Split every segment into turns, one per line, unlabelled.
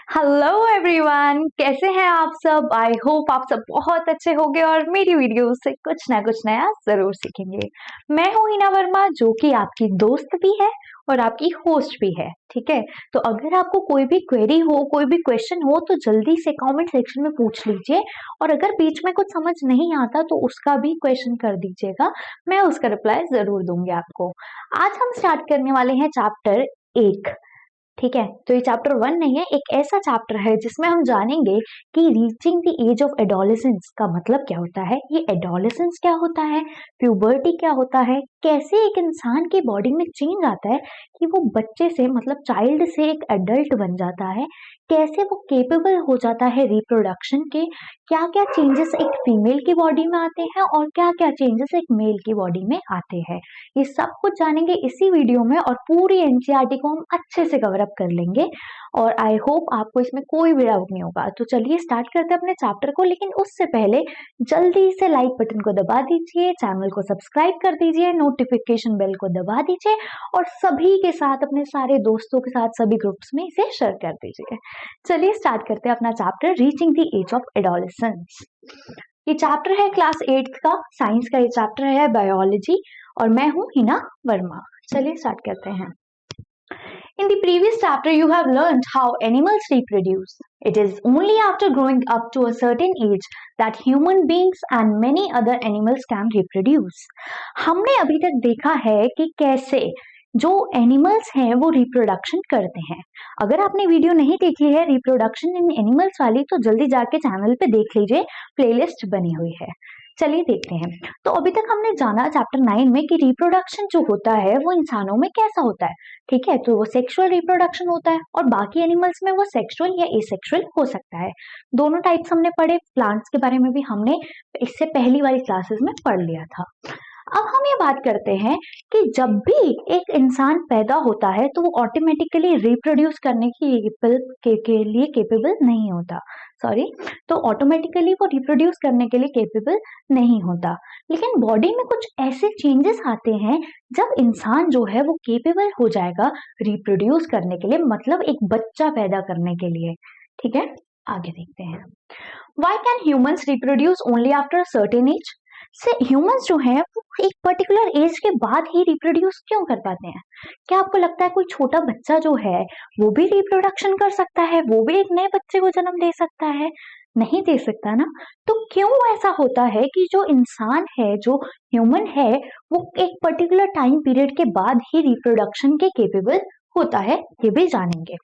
Hello everyone, कैसे हैं आप सब। आई होप आप सब बहुत अच्छे होंगे और मेरी वीडियो से कुछ ना कुछ नया जरूर सीखेंगे। मैं हूं हिना वर्मा, जो कि आपकी दोस्त भी है और आपकी होस्ट भी है। ठीक है, तो अगर आपको कोई भी क्वेरी हो, कोई भी क्वेश्चन हो, तो जल्दी से कमेंट सेक्शन में पूछ लीजिए। और अगर बीच में कुछ समझ नहीं आता तो उसका भी क्वेश्चन कर दीजिएगा, मैं उसका रिप्लाई जरूर दूंगी आपको। आज हम स्टार्ट करने वाले हैं चैप्टर 1। ठीक है, तो ये चैप्टर 1 नहीं है, एक ऐसा चैप्टर है जिसमें हम जानेंगे कि reaching the age of adolescence का मतलब क्या होता है, ये एडोलेसेंस क्या होता है, प्यूबर्टी क्या होता है, कैसे एक इंसान की बॉडी में चेंज आता है कि वो बच्चे से मतलब चाइल्ड से एक एडल्ट बन जाता है, कैसे वो केपेबल हो जाता है रिप्रोडक्शन के, क्या क्या चेंजेस एक फीमेल की बॉडी में आते हैं और क्या क्या चेंजेस एक मेल की बॉडी में आते हैं। ये सब कुछ जानेंगे इसी वीडियो में और पूरी एनसीईआरटी को हम अच्छे से कवर अप कर लेंगे और आई होप आपको इसमें कोई भी डाउट नहीं होगा। तो चलिए स्टार्ट करते हैं अपने चैप्टर को, लेकिन उससे पहले जल्दी से लाइक बटन को दबा दीजिए, चैनल को सब्सक्राइब कर दीजिए, नोटिफिकेशन बेल को दबा दीजिए और सभी के साथ, अपने सारे दोस्तों के साथ सभी ग्रुप्स में इसे शेयर कर दीजिए। चलिए स्टार्ट करते हैं अपना chapter reaching the age of adolescence. ये चैप्टर है क्लास 8 का, साइंस का ये चैप्टर है, बायोलॉजी, और मैं हूं हिना वर्मा। चलिए स्टार्ट करते हैं। In the previous chapter, you have learned how animals reproduce. It is only after growing up to a certain age that human beings and many other animals can reproduce. हमने अभी तक देखा है कि कैसे जो एनिमल्स हैं वो रिप्रोडक्शन करते हैं। अगर आपने वीडियो नहीं देखी है रिप्रोडक्शन इन एनिमल्स वाली, तो जल्दी जाके चैनल पे देख लीजिए, प्लेलिस्ट बनी हुई है। चलिए देखते हैं। तो अभी तक हमने जाना चैप्टर 9 में कि रिप्रोडक्शन जो होता है वो इंसानों में कैसा होता है। ठीक है, तो वो सेक्सुअल रिप्रोडक्शन होता है और बाकी एनिमल्स में वो सेक्सुअल या एसेक्सुअल हो सकता है। दोनों टाइप्स हमने पढ़े, प्लांट्स के बारे में भी हमने इससे पहली वाली क्लासेस में पढ़ लिया था। अब हम ये बात करते हैं कि जब भी एक इंसान पैदा होता है तो वो ऑटोमेटिकली रिप्रोड्यूस करने के लिए केपेबल नहीं होता। सॉरी, तो ऑटोमेटिकली वो रिप्रोड्यूस करने के लिए केपेबल नहीं होता। लेकिन बॉडी में कुछ ऐसे चेंजेस आते हैं जब इंसान जो है वो केपेबल हो जाएगा रिप्रोड्यूस करने के लिए, मतलब एक बच्चा पैदा करने के लिए। ठीक है, आगे देखते हैं। Why can humans reproduce only after a certain age? से ह्यूमंस जो हैं वो एक पर्टिकुलर एज के बाद ही रिप्रोड्यूस क्यों कर पाते हैं? क्या आपको लगता है कोई छोटा बच्चा जो है वो भी रिप्रोडक्शन कर सकता है, वो भी एक नए बच्चे को जन्म दे सकता है? नहीं दे सकता ना। तो क्यों ऐसा होता है कि जो इंसान है, जो ह्यूमन है, वो एक पर्टिकुलर टाइम पीरियड के बाद ही रिप्रोडक्शन के केपेबल होता है, ये भी जानेंगे।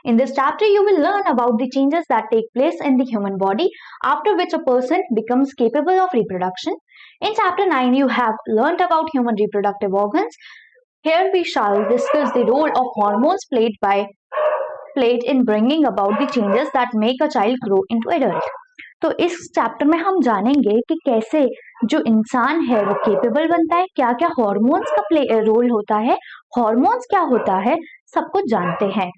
In this chapter, you will learn about the changes that take place in the human body after which a person becomes capable of reproduction. In chapter 9, you have learned about human reproductive organs. Here we shall discuss the role of hormones played in bringing about the changes that make a child grow into adult. तो इस chapter में हम जानेंगे कि कैसे जो इंसान है वो केपेबल बनता है, क्या क्या हॉर्मोन्स का रोल होता है, हॉर्मोन्स क्या होता है, सब कुछ जानते हैं।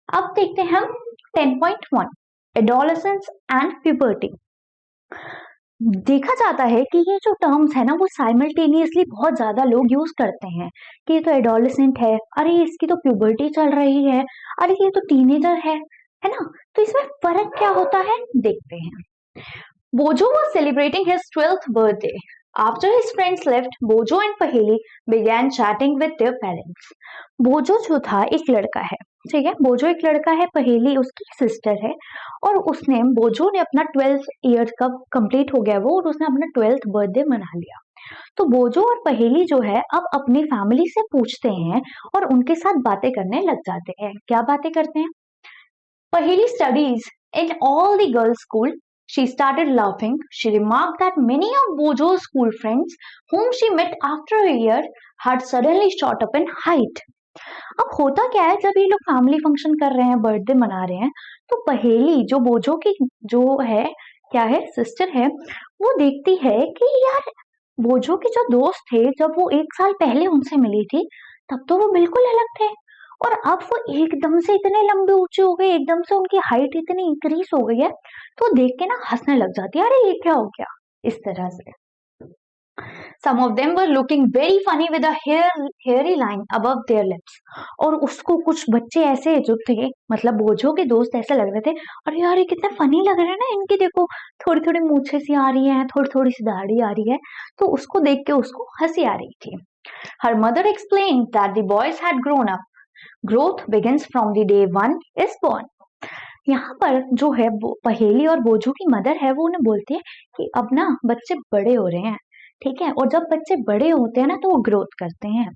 अब देखते हैं हम 10.1 एडोलेसेंस एंड प्यूबर्टी। देखा जाता है कि ये जो टर्म्स है ना वो साइमल्टेनियसली बहुत ज्यादा लोग यूज करते हैं कि ये तो एडोलेसेंट है, अरे इसकी तो प्यूबर्टी चल रही है, अरे ये तो टीनेजर है ना। तो इसमें फर्क क्या होता है देखते हैं। Bojo was celebrating his 12th birthday. After his friends left, Bojo and Paheli began chatting with their parents. बोजो जो था एक लड़का है, ठीक है, बोजो एक लड़का है, पहेली उसकी सिस्टर है, और उसने बोजो ने अपना 12 ईयर का कंप्लीट हो गया वो, और उसने अपना 12th बर्थडे मना लिया। तो बोजो और पहेली जो है अब अपनी फैमिली से पूछते हैं और उनके साथ बातें करने लग जाते हैं। क्या बातें करते हैं? Paheli studies in all the girls' school. She started laughing. She remarked that many of Bojo's school friends, whom she met after a year, had suddenly shot up in height. अब होता क्या है, जब ये लोग फैमिली फंक्शन कर रहे हैं, बर्थडे मना रहे हैं, तो पहेली जो बोजो की जो है, क्या है, सिस्टर है, वो देखती है कि यार बोजो के जो दोस्त थे जब वो 1 साल पहले उनसे मिली थी तब तो वो बिल्कुल अलग थे, और अब वो एकदम से इतने लंबे ऊंचे हो गए, एकदम से उनकी हाइट इतनी इंक्रीज हो गई है, तो देख के ना हंसने लग जाती है, अरे ये क्या हो गया, इस तरह से। Some of them were looking very funny with a hairy line above their lips. और उसको कुछ बच्चे ऐसे जो थे, मतलब बोझो के दोस्त ऐसे लग रहे थे, अरे यार ये कितने फनी लग रहे हैं ना इनकी, देखो थोड़ी थोड़ी मूछें सी आ रही हैं, थोड़ी थोड़ी सी दाढ़ी आ रही है, तो उसको देख के उसको हंसी आ रही थी. Her mother explained that the boys had grown up. Growth begins from the day one is born. यहाँ पर जो है वो पहेली और बोझो की मदर है वो उन्हें बोलती है कि अब ना बच्चे बड़े हो रहे हैं, ठीक है, और जब बच्चे बड़े होते हैं ना तो वो ग्रोथ करते हैं.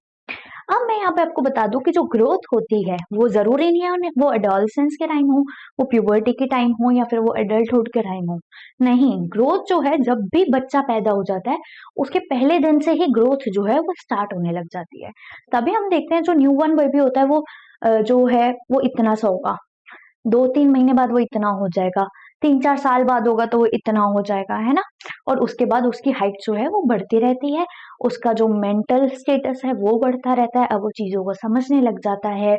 अब मैं यहाँ पे आपको बता दूं कि जो ग्रोथ होती है वो जरूरी नहीं है वो एडोलसेंस के टाइम हो, वो प्यूबर्टी के टाइम हो, या फिर वो एडल्टहुड के टाइम हो. नहीं, ग्रोथ जो है जब भी बच्चा पैदा हो जाता है उसके पहले दिन से ही ग्रोथ जो है वो स्टार्ट होने लग जाती है. तभी हम देखते हैं जो न्यू बॉर्न बेबी होता है वो जो है वो इतना सा होगा, 2-3 महीने बाद वो इतना हो जाएगा, 3-4 साल बाद होगा तो वो इतना हो जाएगा, है ना. और उसके बाद उसकी हाइट जो है वो बढ़ती रहती है, उसका जो मेंटल स्टेटस है वो बढ़ता रहता है. अब वो चीजों को समझने लग जाता है,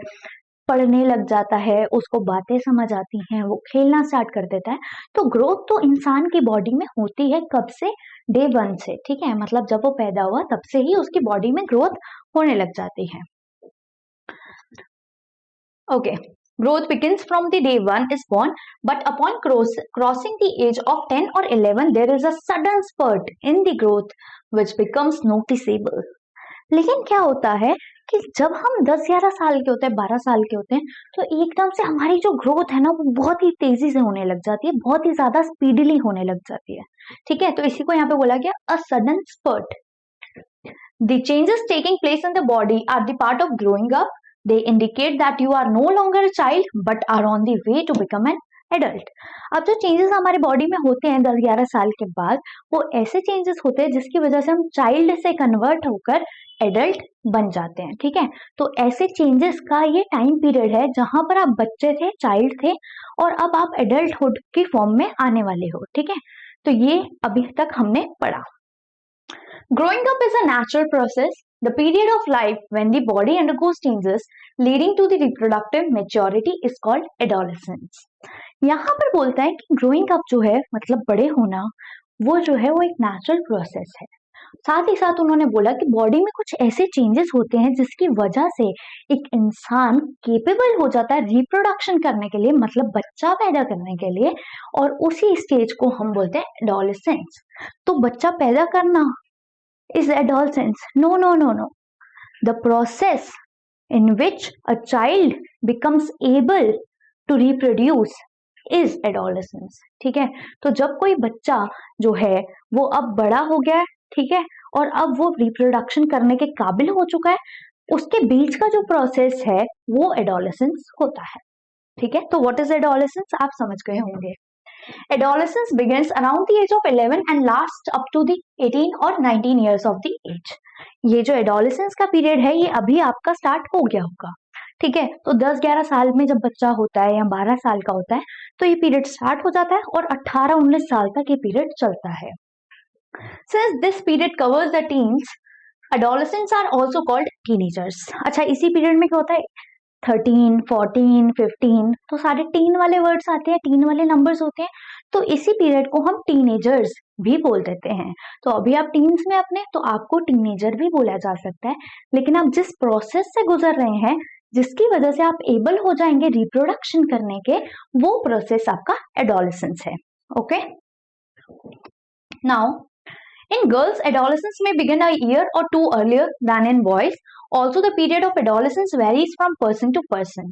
पढ़ने लग जाता है, उसको बातें समझ आती हैं, वो खेलना स्टार्ट कर देता है. तो ग्रोथ तो इंसान की बॉडी में होती है कब से? डे 1 से, ठीक है, मतलब जब वो पैदा हुआ तब से ही उसकी बॉडी में ग्रोथ होने लग जाती है. Okay. Growth begins from the day one is born, but upon crossing the age of 10 or 11, there is a sudden spurt in the growth which becomes noticeable. लेकिन क्या होता है कि जब हम 10-11 साल के होते हैं, 12 साल के होते हैं, तो एकदम से हमारी जो ग्रोथ है ना वो बहुत ही तेजी से होने लग जाती है, बहुत ही ज्यादा स्पीडीली होने लग जाती है, ठीक है. तो इसी को यहाँ पे बोला गया a sudden spurt. The changes taking place in the body are the part of growing up. They indicate that you are no longer a child but are on the way to become an adult. अब जो changes हमारे body में होते हैं 10-11 साल के बाद, वो ऐसे चेंजेस होते हैं जिसकी वजह से हम चाइल्ड से कन्वर्ट होकर एडल्ट बन जाते हैं, ठीक है. तो ऐसे चेंजेस का ये टाइम पीरियड है जहां पर आप बच्चे थे, चाइल्ड थे, और अब आप एडल्टहुड की फॉर्म में आने वाले हो, ठीक है. तो ये अभी तक हमने पढ़ा. Growing up is a natural process, the period of life when the body undergoes changes leading to the reproductive maturity is called adolescence. यहाँ पर बोलता है कि growing up जो है मतलब बड़े होना, वो जो है वो एक नेचुरल प्रोसेस है. साथ ही साथ उन्होंने बोला कि बॉडी में कुछ ऐसे चेंजेस होते हैं जिसकी वजह से एक इंसान केपेबल हो जाता है रिप्रोडक्शन करने के लिए, मतलब बच्चा पैदा करने के लिए, और उसी स्टेज को हम बोलते हैं एडोलेसेंस. तो बच्चा पैदा करना is adolescence. No. The process in which a child becomes able to reproduce is adolescence. ठीक है. तो जब कोई बच्चा जो है वो अब बड़ा हो गया है, ठीक है, और अब वो रिप्रोडक्शन करने के काबिल हो चुका है, उसके बीच का जो प्रोसेस है वो एडोलेसेंस होता है, ठीक है. तो व्हाट इज एडोलेसेंस आप समझ गए होंगे. Adolescence begins around the age of 11 and lasts up to the 18 और 19 years of the age. ये जो adolescence का पीरियड है ये अभी आपका स्टार्ट हो गया होगा, ठीक है. तो 10-11 साल में जब बच्चा होता है या 12 साल का होता है तो ये पीरियड स्टार्ट हो जाता है और 18-19 साल तक ये पीरियड चलता है. Since this period covers the teens, adolescents are also called teenagers. अच्छा, इसी पीरियड में क्या होता है, 13, 14, 15, तो सारे टीन वाले वर्ड्स आते हैं, टीन वाले नंबर्स होते हैं. तो इसी पीरियड को हम टीनेजर्स भी बोल देते हैं. तो अभी आप टीन्स में अपने, तो आपको टीनेजर भी बोला जा सकता है. लेकिन आप जिस प्रोसेस से गुजर रहे हैं जिसकी वजह से आप एबल हो जाएंगे रिप्रोडक्शन करने के, वो प्रोसेस आपका एडोलेसेंस है. Okay. Now in girls, adolescence may begin a year or two earlier than in boys. Also, the period of adolescence varies from person to person.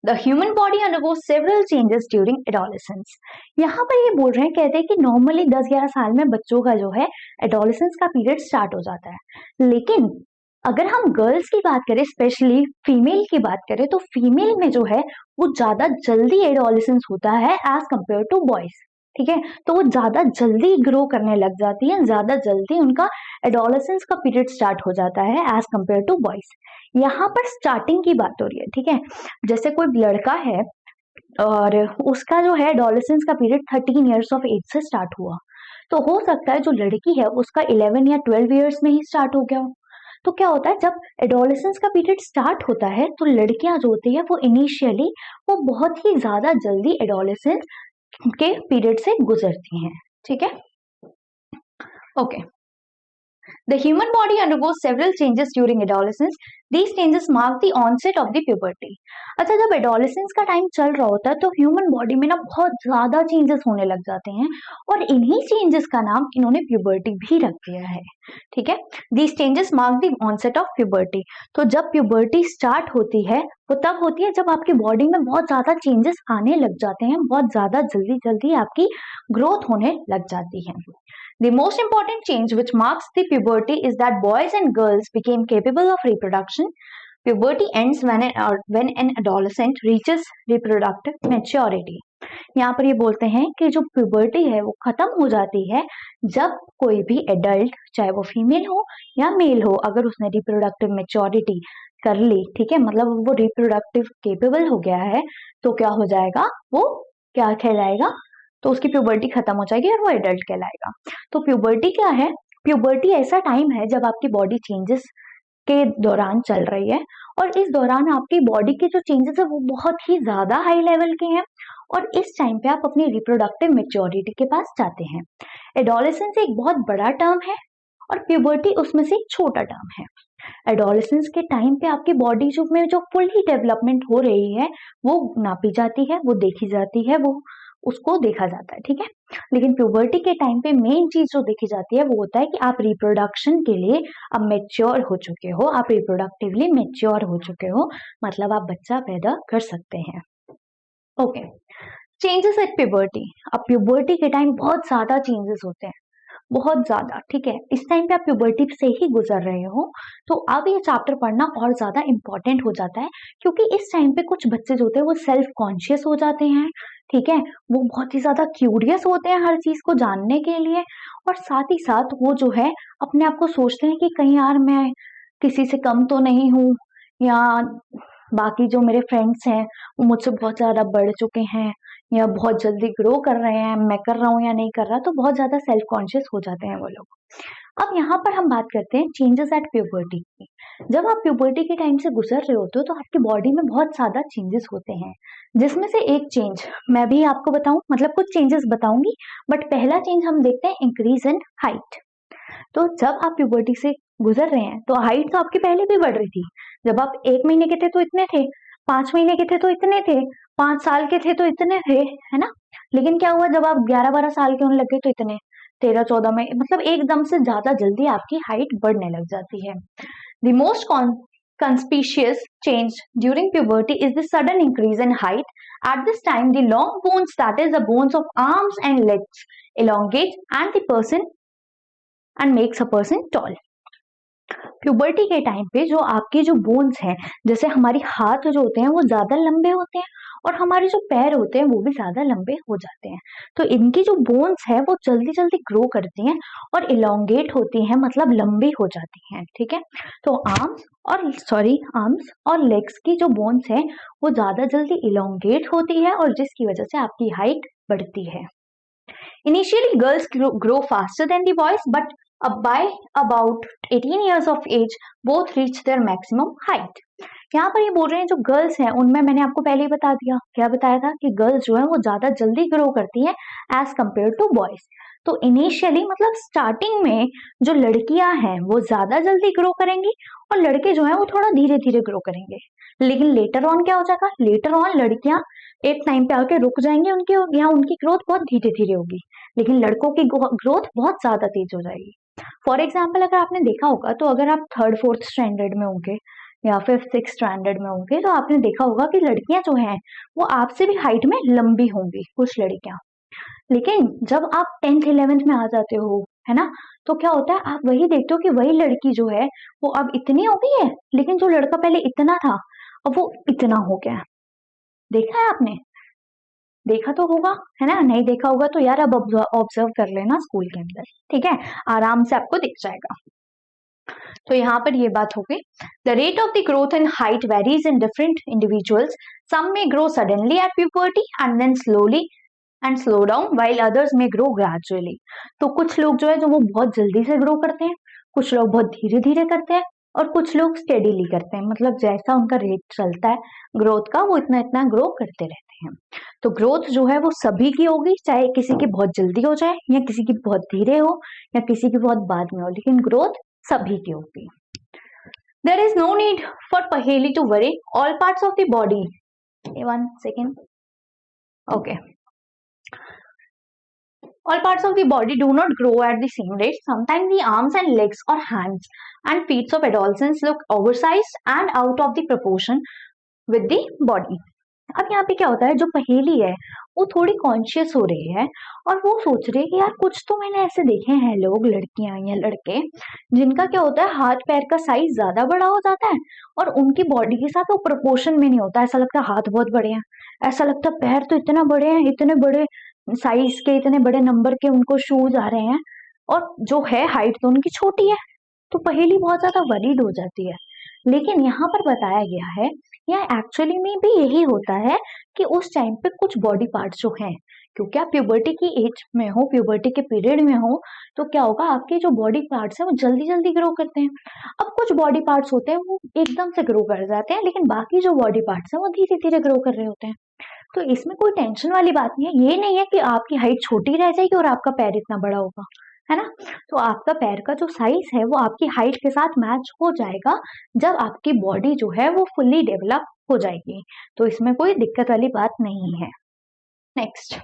The human body undergoes several changes during adolescence. यहाँ पर ये बोल रहे हैं, कहते हैं कि normally 10-11 साल में बच्चों का जो है एडोलेसेंस का पीरियड स्टार्ट हो जाता है. लेकिन अगर हम गर्ल्स की बात करें, स्पेशली फीमेल की बात करें, तो फीमेल में जो है वो ज्यादा जल्दी एडोलेसेंस होता है एज कम्पेयर टू बॉयज, ठीक है. तो वो ज्यादा जल्दी ग्रो करने लग जाती है, ज्यादा जल्दी उनका एडोलेसेंस का पीरियड स्टार्ट हो जाता है एज कम्पेयर टू बॉयज. यहाँ पर स्टार्टिंग की बात हो रही है, ठीक है. जैसे कोई लड़का है और उसका जो है एडोलेसेंस का पीरियड 13 ईयर्स ऑफ एज से स्टार्ट हुआ, तो हो सकता है जो लड़की है उसका 11 या 12 ईयर्स में ही स्टार्ट हो गया हो. तो क्या होता है, जब एडोलेसेंस का पीरियड स्टार्ट होता है तो लड़कियां जो होती है वो इनिशियली वो बहुत ही ज्यादा जल्दी एडोलेसेंस के पीरियड से गुजरती हैं, ठीक है. Okay. The human body undergoes several changes during adolescence. These changes mark the onset of the puberty. अच्छा, जब adolescence का टाइम चल रहा होता है तो ह्यूमन बॉडी में ना बहुत ज्यादा चेंजेस होने लग जाते हैं और इन्हीं चेंजेस का नाम इन्होंने प्यूबर्टी भी रख दिया है। ठीक है, these changes mark the onset of puberty. तो जब प्यूबर्टी स्टार्ट होती है वो तब होती है जब आपकी बॉडी में बहुत ज्यादा चेंजेस आने लग जाते हैं, बहुत ज्यादा जल्दी जल्दी आपकी ग्रोथ होने लग जाती है। The most important change which marks the puberty is that boys and girls became capable of reproduction. Puberty ends when an adolescent reaches reproductive maturity. यहाँ पर ये बोलते हैं कि जो प्यूबर्टी है वो खत्म हो जाती है जब कोई भी एडल्ट, चाहे वो फीमेल हो या मेल हो, अगर उसने रिप्रोडक्टिव मेच्योरिटी कर ली, ठीक है, मतलब वो रिप्रोडक्टिव केपेबल हो गया है, तो क्या हो जाएगा, वो क्या कहलाएगा, तो उसकी प्यूबर्टी खत्म हो जाएगी और वो एडल्ट कहलाएगा। तो प्यूबर्टी क्या है? प्यूबर्टी ऐसा टाइम है जब आपकी बॉडी चेंजेस के दौरान चल रही है और इस दौरान आपकी बॉडी के जो चेंजेस है वो बहुत ही ज्यादा हाई लेवल के हैं और इस टाइम पे आप अपनी रिप्रोडक्टिव मेच्योरिटी के पास जाते हैं। एडोलेसेंस एक बहुत बड़ा टर्म है और प्यूबर्टी उसमें से एक छोटा टर्म है। एडोलेसेंस के टाइम पे आपकी बॉडी में जो फुल्ली डेवलपमेंट हो रही है वो नापी जाती है, वो देखी जाती है, वो उसको देखा जाता है, ठीक है। लेकिन प्यूबर्टी के टाइम पे मेन चीज जो देखी जाती है वो होता है कि आप रिप्रोडक्शन के लिए अब मेच्योर हो चुके हो, आप रिप्रोडक्टिवली मेच्योर हो चुके हो, मतलब आप बच्चा पैदा कर सकते हैं। Okay, changes at puberty. अब प्यूबर्टी के टाइम बहुत ज्यादा चेंजेस होते हैं, बहुत ज्यादा, ठीक है। इस टाइम पे आप प्यूबर्टी से ही गुजर रहे हो तो अब ये चैप्टर पढ़ना और ज्यादा इंपॉर्टेंट हो जाता है क्योंकि इस टाइम पे कुछ बच्चे जो होते हैं वो सेल्फ कॉन्शियस हो जाते हैं, ठीक है, वो बहुत ही ज्यादा क्यूरियस होते हैं हर चीज को जानने के लिए और साथ ही साथ वो जो है अपने आप को सोचते हैं कि कहीं यार मैं किसी से कम तो नहीं हूँ या बाकी जो मेरे फ्रेंड्स हैं वो मुझसे बहुत ज्यादा बढ़ चुके हैं या बहुत जल्दी ग्रो कर रहे हैं, मैं कर रहा हूँ या नहीं कर रहा, तो बहुत ज्यादा सेल्फ कॉन्शियस हो जाते हैं वो लोग। अब यहाँ पर हम बात करते हैं चेंजेस एट प्यूबर्टी की। जब आप प्यूबर्टी के टाइम से गुजर रहे होते हो तो आपकी बॉडी में बहुत ज्यादा चेंजेस होते हैं, जिसमें से एक चेंज मैं भी आपको बताऊं, मतलब कुछ चेंजेस बताऊंगी, बट पहला चेंज हम देखते हैं इंक्रीज इन हाइट। तो जब आप प्यूबर्टी से गुजर रहे हैं तो हाइट तो आपकी पहले भी बढ़ रही थी। जब आप 1 महीने के थे तो इतने थे, 5 महीने के थे तो इतने थे, 5 साल के थे तो इतने थे, है ना। लेकिन क्या हुआ, जब आप 11-12 साल के होने लगे तो इतने, 13-14 में, मतलब एकदम से ज्यादा जल्दी आपकी हाइट बढ़ने लग जाती है। The most conspicuous change during puberty is the sudden increase in height. At this time, the long bones, that is the bones of arms and legs, elongate and makes a person tall. Puberty के time पे जो आपके जो bones हैं, जैसे हमारी हाथ जो होते हैं वो ज्यादा लंबे होते हैं और हमारे जो पैर होते हैं वो भी ज्यादा लंबे हो जाते हैं, तो इनकी जो बोन्स है वो जल्दी जल्दी ग्रो करती हैं और इलोंगेट होती हैं, मतलब लंबी हो जाती हैं, ठीक है। तो आर्म्स और लेग्स की जो बोन्स है वो ज्यादा जल्दी इलोंगेट होती है और जिसकी वजह से आपकी हाइट बढ़ती है। Initially, girls grow faster than the boys, but by about 18 years of age, both reach their maximum height. यहाँ पर ये बोल रहे हैं जो गर्ल्स हैं उनमें मैंने आपको पहले ही बता दिया, क्या बताया था कि गर्ल्स जो है वो ज्यादा जल्दी ग्रो करती हैं एज कम्पेयर टू बॉयज। तो इनिशियली मतलब स्टार्टिंग में जो लड़कियां हैं वो ज्यादा जल्दी ग्रो करेंगी और लड़के जो है वो थोड़ा धीरे धीरे ग्रो करेंगे, लेकिन लेटर ऑन क्या हो जाएगा, लेटर ऑन लड़कियां एक टाइम पे आके रुक जाएंगे, उनके यहाँ उनकी ग्रोथ बहुत धीरे धीरे होगी, लेकिन लड़कों की ग्रोथ बहुत ज्यादा तेज हो जाएगी। फॉर एग्जाम्पल अगर आपने देखा होगा तो अगर आप 3rd-4th स्टैंडर्ड में होंगे या 5th-6th स्टैंडर्ड में होंगे तो आपने देखा होगा कि लड़कियां जो हैं वो आपसे भी हाइट में लंबी होंगी, कुछ लड़कियां। लेकिन जब आप 10th-11th में आ जाते हो, है ना, तो क्या होता है, आप वही देखते हो कि वही लड़की जो है वो अब इतनी हो गई है, लेकिन जो लड़का पहले इतना था अब वो इतना हो गया। देखा है आपने, देखा तो होगा, है ना, नहीं देखा होगा तो यार अब ऑब्जर्व कर लेना स्कूल के अंदर, ठीक है, आराम से आपको दिख जाएगा। तो यहाँ पर ये बात हो गई। The rate of the growth in height varies in different individuals, some may grow suddenly at puberty and then slowly and slow down while others may grow gradually. तो कुछ लोग जो है जो वो बहुत जल्दी से ग्रो करते हैं, कुछ लोग बहुत धीरे धीरे करते हैं और कुछ लोग स्टेडीली करते हैं, मतलब जैसा उनका रेट चलता है ग्रोथ का वो इतना इतना ग्रो करते रहते हैं। तो ग्रोथ जो है वो सभी की होगी, चाहे किसी की बहुत जल्दी हो जाए या किसी की बहुत धीरे हो या किसी की बहुत बाद में हो, लेकिन ग्रोथ सभी की होगी। There is no need for पहेली to worry. All parts of the body. One second. Okay. All parts of the body do not grow at the same rate. Sometimes the arms and legs or hands and feet of adolescents look oversized and out of the proportion with the body. अब यहाँ पे क्या होता है, जो पहेली है वो थोड़ी कॉन्शियस हो रही है और वो सोच रही है कि यार कुछ तो मैंने ऐसे देखे हैं लोग, लड़कियां या लड़के, जिनका क्या होता है हाथ पैर का साइज ज्यादा बड़ा हो जाता है और उनकी बॉडी के साथ वो प्रोपोर्शन में नहीं होता। ऐसा लगता है हाथ बहुत बड़े हैं, ऐसा लगता है पैर तो इतना बड़े हैं, इतने बड़े साइज के, इतने बड़े नंबर के उनको शूज आ रहे हैं, और जो है हाइट तो उनकी छोटी है। तो पहेली बहुत ज्यादा वरीड हो जाती है। लेकिन यहाँ पर बताया गया है या एक्चुअली में भी यही होता है कि उस टाइम पे कुछ बॉडी पार्ट्स जो हैं, क्योंकि आप प्यूबर्टी की एज में हो, प्यूबर्टी के पीरियड में हो, तो क्या होगा आपके जो बॉडी पार्ट्स हैं वो जल्दी जल्दी ग्रो करते हैं। अब कुछ बॉडी पार्ट्स होते हैं वो एकदम से ग्रो कर जाते हैं, लेकिन बाकी जो बॉडी पार्ट्स हैं वो धीरे धीरे ग्रो कर रहे होते हैं। तो इसमें कोई टेंशन वाली बात नहीं है। ये नहीं है कि आपकी हाइट छोटी रह जाएगी और आपका पैर इतना बड़ा होगा, है ना। तो आपका पैर का जो साइज है वो आपकी हाइट के साथ मैच हो जाएगा जब आपकी बॉडी जो है वो फुल्ली डेवलप हो जाएगी। तो इसमें कोई दिक्कत वाली बात नहीं है। Next,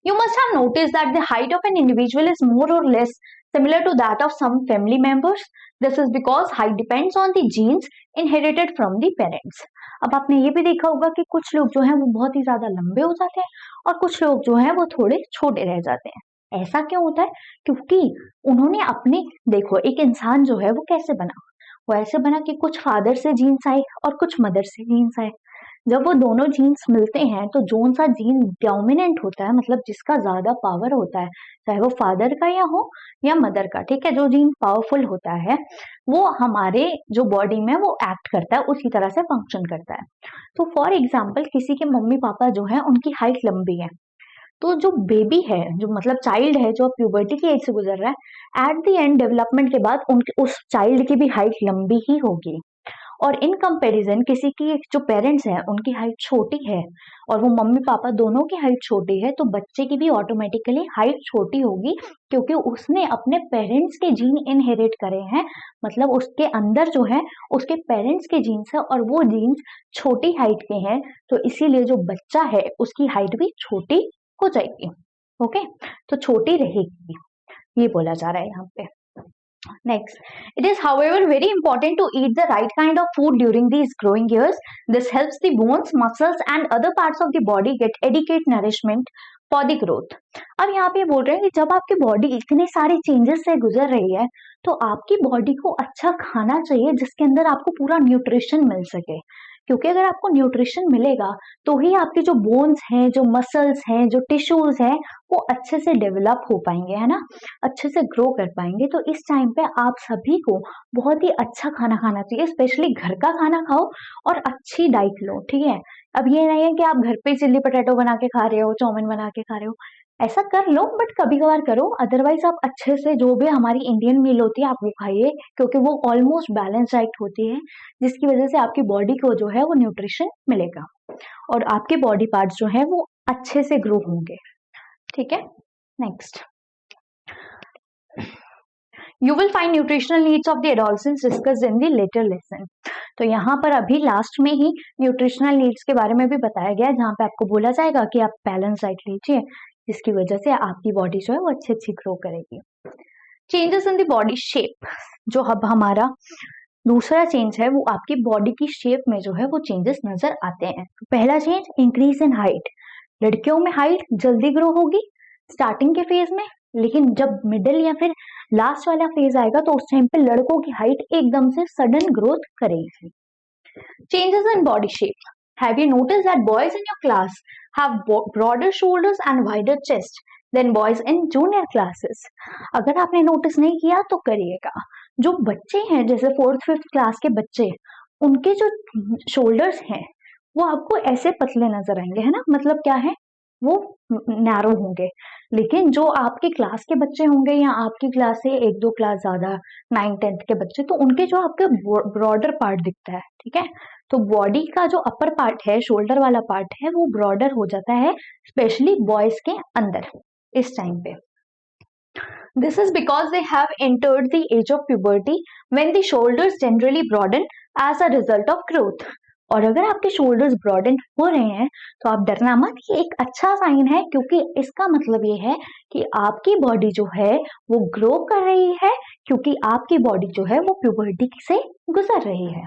you must have noticed that the height of an individual is more or less similar to that of some family members. This is because height depends on the genes inherited from the parents. अब आपने ये भी देखा होगा कि कुछ लोग जो हैं वो बहुत ही ज्यादा लंबे हो जाते हैं और कुछ लोग जो हैं वो थोड़े छोटे रह जाते हैं। ऐसा क्यों होता है? क्योंकि उन्होंने अपने, देखो एक इंसान जो है वो कैसे बना, वो ऐसे बना कि कुछ फादर से जीन्स आए और कुछ मदर से जीन्स आए। जब वो दोनों जीन्स मिलते हैं तो जोन सा जीन डोमिनेंट होता है, मतलब जिसका ज्यादा पावर होता है, चाहे वो फादर का या हो या मदर का, ठीक है, जो जीन पावरफुल होता है वो हमारे जो बॉडी में वो एक्ट करता है, उसी तरह से फंक्शन करता है। तो फॉर एग्जाम्पल किसी के मम्मी पापा जो है उनकी हाइट लंबी है, तो जो बेबी है, जो मतलब चाइल्ड है जो प्यूबर्टी की एज से गुजर रहा है, एट द एंड डेवलपमेंट के बाद उनके उस चाइल्ड की भी हाइट लंबी ही होगी। और इन कंपैरिजन किसी की जो पेरेंट्स हैं उनकी हाइट छोटी है और वो मम्मी पापा दोनों की हाइट छोटी है, तो बच्चे की भी ऑटोमेटिकली हाइट छोटी होगी, क्योंकि उसने अपने पेरेंट्स के जीन इनहेरिट करे हैं, मतलब उसके अंदर जो है उसके पेरेंट्स के जीन्स है और वो जीन्स छोटी हाइट के हैं, तो इसीलिए जो बच्चा है उसकी हाइट भी छोटी हो जाएगी। ओके, तो छोटी रहेगी, ये बोला जा रहा है यहाँ पे। Next, it is however very important to eat the right kind of food during these growing years. This helps the bones, muscles and other parts of the body get adequate nourishment for the growth. अब यहाँ पे बोल रहे हैं कि जब आपकी body इतने सारे चेंजेस से गुजर रही है तो आपकी बॉडी को अच्छा खाना चाहिए जिसके अंदर आपको पूरा न्यूट्रिशन मिल सके, क्योंकि अगर आपको न्यूट्रिशन मिलेगा तो ही आपके जो बोन्स हैं, जो मसल्स हैं, जो टिश्यूज हैं वो अच्छे से डेवलप हो पाएंगे, है ना, अच्छे से ग्रो कर पाएंगे। तो इस टाइम पे आप सभी को बहुत ही अच्छा खाना खाना चाहिए, स्पेशली घर का खाना खाओ और अच्छी डाइट लो, ठीक है। अब ये नहीं है कि आप घर पे चिल्ली पटेटो बना के खा रहे हो, चाउमीन बना के खा रहे हो, ऐसा कर लो बट कभी कभार करो, अदरवाइज आप अच्छे से जो भी हमारी इंडियन मील होती है आप वो खाइए, क्योंकि वो ऑलमोस्ट बैलेंस डाइट होती है, जिसकी वजह से आपकी बॉडी को जो है वो न्यूट्रिशन मिलेगा और आपके बॉडी पार्ट्स जो है वो अच्छे से ग्रो होंगे, ठीक है। Next, You will find nutritional needs of the adolescents discussed in the later lesson. तो यहाँ पर अभी लास्ट में ही न्यूट्रिशनल नीड्स के बारे में भी बताया गया है, जहाँ पे आपको बोला जाएगा कि आप बैलेंस डाइट लीजिए, जिसकी वजह से आपकी बॉडी जो है वो अच्छी अच्छी ग्रो करेगी। Changes in the body shape, जो अब हमारा दूसरा चेंज है वो आपकी बॉडी की शेप में जो है वो चेंजेस नजर आते हैं। पहला चेंज, इंक्रीज इन हाइट। लड़कियों में हाइट जल्दी ग्रो होगी स्टार्टिंग के फेज में, लेकिन जब मिडिल या फिर लास्ट वाला फेज आएगा तो उस टाइम पे लड़कों की हाइट एकदम से सडन ग्रोथ करेगी। Changes in body shape, have you notice that boys in your class have broader shoulders and wider chest than boys in junior classes? अगर आपने नोटिस नहीं किया तो करिएगा। जो बच्चे हैं जैसे 4th 5th क्लास के बच्चे, उनके जो शोल्डर्स हैं वो आपको ऐसे पतले नजर आएंगे, है ना, मतलब क्या है वो नैरो होंगे। लेकिन जो आपके क्लास के बच्चे होंगे या आपकी क्लास से 1-2 क्लास ज्यादा 9th 10th के बच्चे, तो उनके जो आपके ब्रॉडर पार्ट दिखता है, ठीक है। तो बॉडी का जो अपर पार्ट है, शोल्डर वाला पार्ट है, वो ब्रॉडर हो जाता है, स्पेशली बॉयज के अंदर इस टाइम पे। This is because they have entered the age of puberty when the shoulders generally broaden as a result of growth. और अगर आपके शोल्डर्स ब्रॉडन हो रहे हैं तो आप डरना मत, ये एक अच्छा साइन है, क्योंकि इसका मतलब ये है कि आपकी बॉडी जो है वो ग्रो कर रही है, क्योंकि आपकी बॉडी जो है वो प्यूबर्टी से गुजर रही है।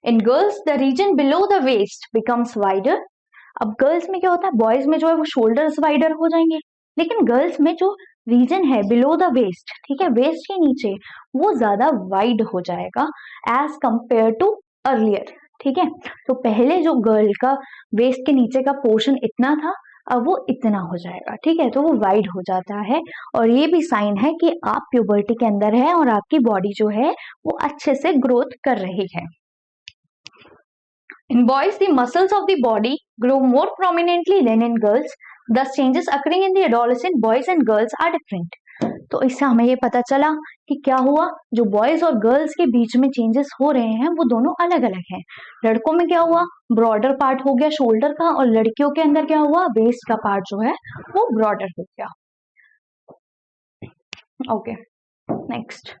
In girls the region below the waist becomes wider. अब गर्ल्स में क्या होता है, बॉयज में जो है वो शोल्डर्स वाइडर हो जाएंगे, लेकिन गर्ल्स में जो रीजन है बिलो द वेस्ट, ठीक है, वेस्ट के नीचे, वो ज्यादा वाइड हो जाएगा एज कंपेयर टू अर्लियर। ठीक है, तो पहले जो गर्ल का वेस्ट के नीचे का पोर्शन इतना था, अब वो इतना हो जाएगा। ठीक है, तो वो वाइड हो जाता है, और ये भी साइन है कि आप प्यूबर्टी के अंदर है और आपकी बॉडी जो है वो अच्छे से ग्रोथ कर रही है। In boys, the muscles of the body grow more prominently than in girls. Thus, changes occurring in the adolescent boys and girls are different. तो इससे हमें ये पता चला कि क्या हुआ, जो बॉयज और गर्ल्स के बीच में चेंजेस हो रहे हैं वो दोनों अलग अलग हैं। लड़कों में क्या हुआ, ब्रॉडर पार्ट हो गया शोल्डर का, और लड़कियों के अंदर क्या हुआ, वेस्ट का पार्ट जो है वो ब्रॉडर हो गया। Okay, next,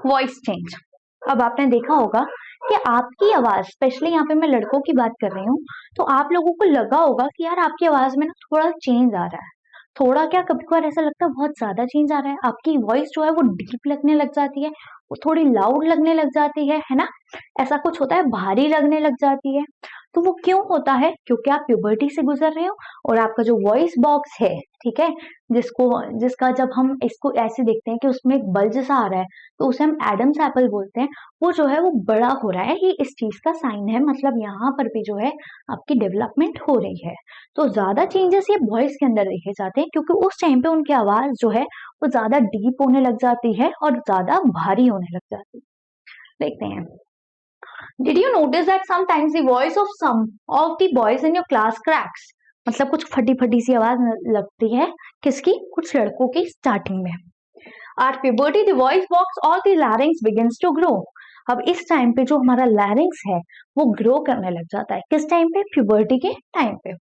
voice change. अब आपने देखा होगा कि आपकी आवाज, स्पेशली यहाँ पे मैं लड़कों की बात कर रही हूँ, तो आप लोगों को लगा होगा कि यार आपकी आवाज में ना थोड़ा चेंज आ रहा है। थोड़ा क्या, कभी कभार ऐसा लगता है बहुत ज्यादा चेंज आ रहा है, आपकी वॉइस जो है वो डीप लगने लग जाती है, वो थोड़ी लाउड लगने लग जाती है ना, ऐसा कुछ होता है, भारी लगने लग जाती है। तो वो क्यों होता है, क्योंकि आप प्यूबर्टी से गुजर रहे हो और आपका जो वॉइस बॉक्स है, ठीक है, जिसका जब हम इसको ऐसे देखते हैं कि उसमें एक बल्ज सा आ रहा है, तो उसे हम एडम्स एप्पल बोलते हैं, वो जो है वो बड़ा हो रहा है, ये इस चीज का साइन है, मतलब यहाँ पर भी जो है आपकी डेवलपमेंट हो रही है। तो ज्यादा चेंजेस ये बॉयज के अंदर देखे जाते हैं, क्योंकि उस टाइम पे उनकी आवाज जो है वो ज्यादा डीप होने लग जाती है और ज्यादा भारी होने लग जाती है। देखते हैं, Did you notice that sometimes the voice of some of the boys in your class cracks? मतलब कुछ फटी फटी सी आवाज लगती है, किसकी, कुछ लड़कों की स्टार्टिंग में। At puberty the voice box or the larynx begins to grow. अब इस टाइम पे जो हमारा larynx है वो ग्रो करने लग जाता है, किस टाइम पे, प्यूबर्टी के टाइम पे।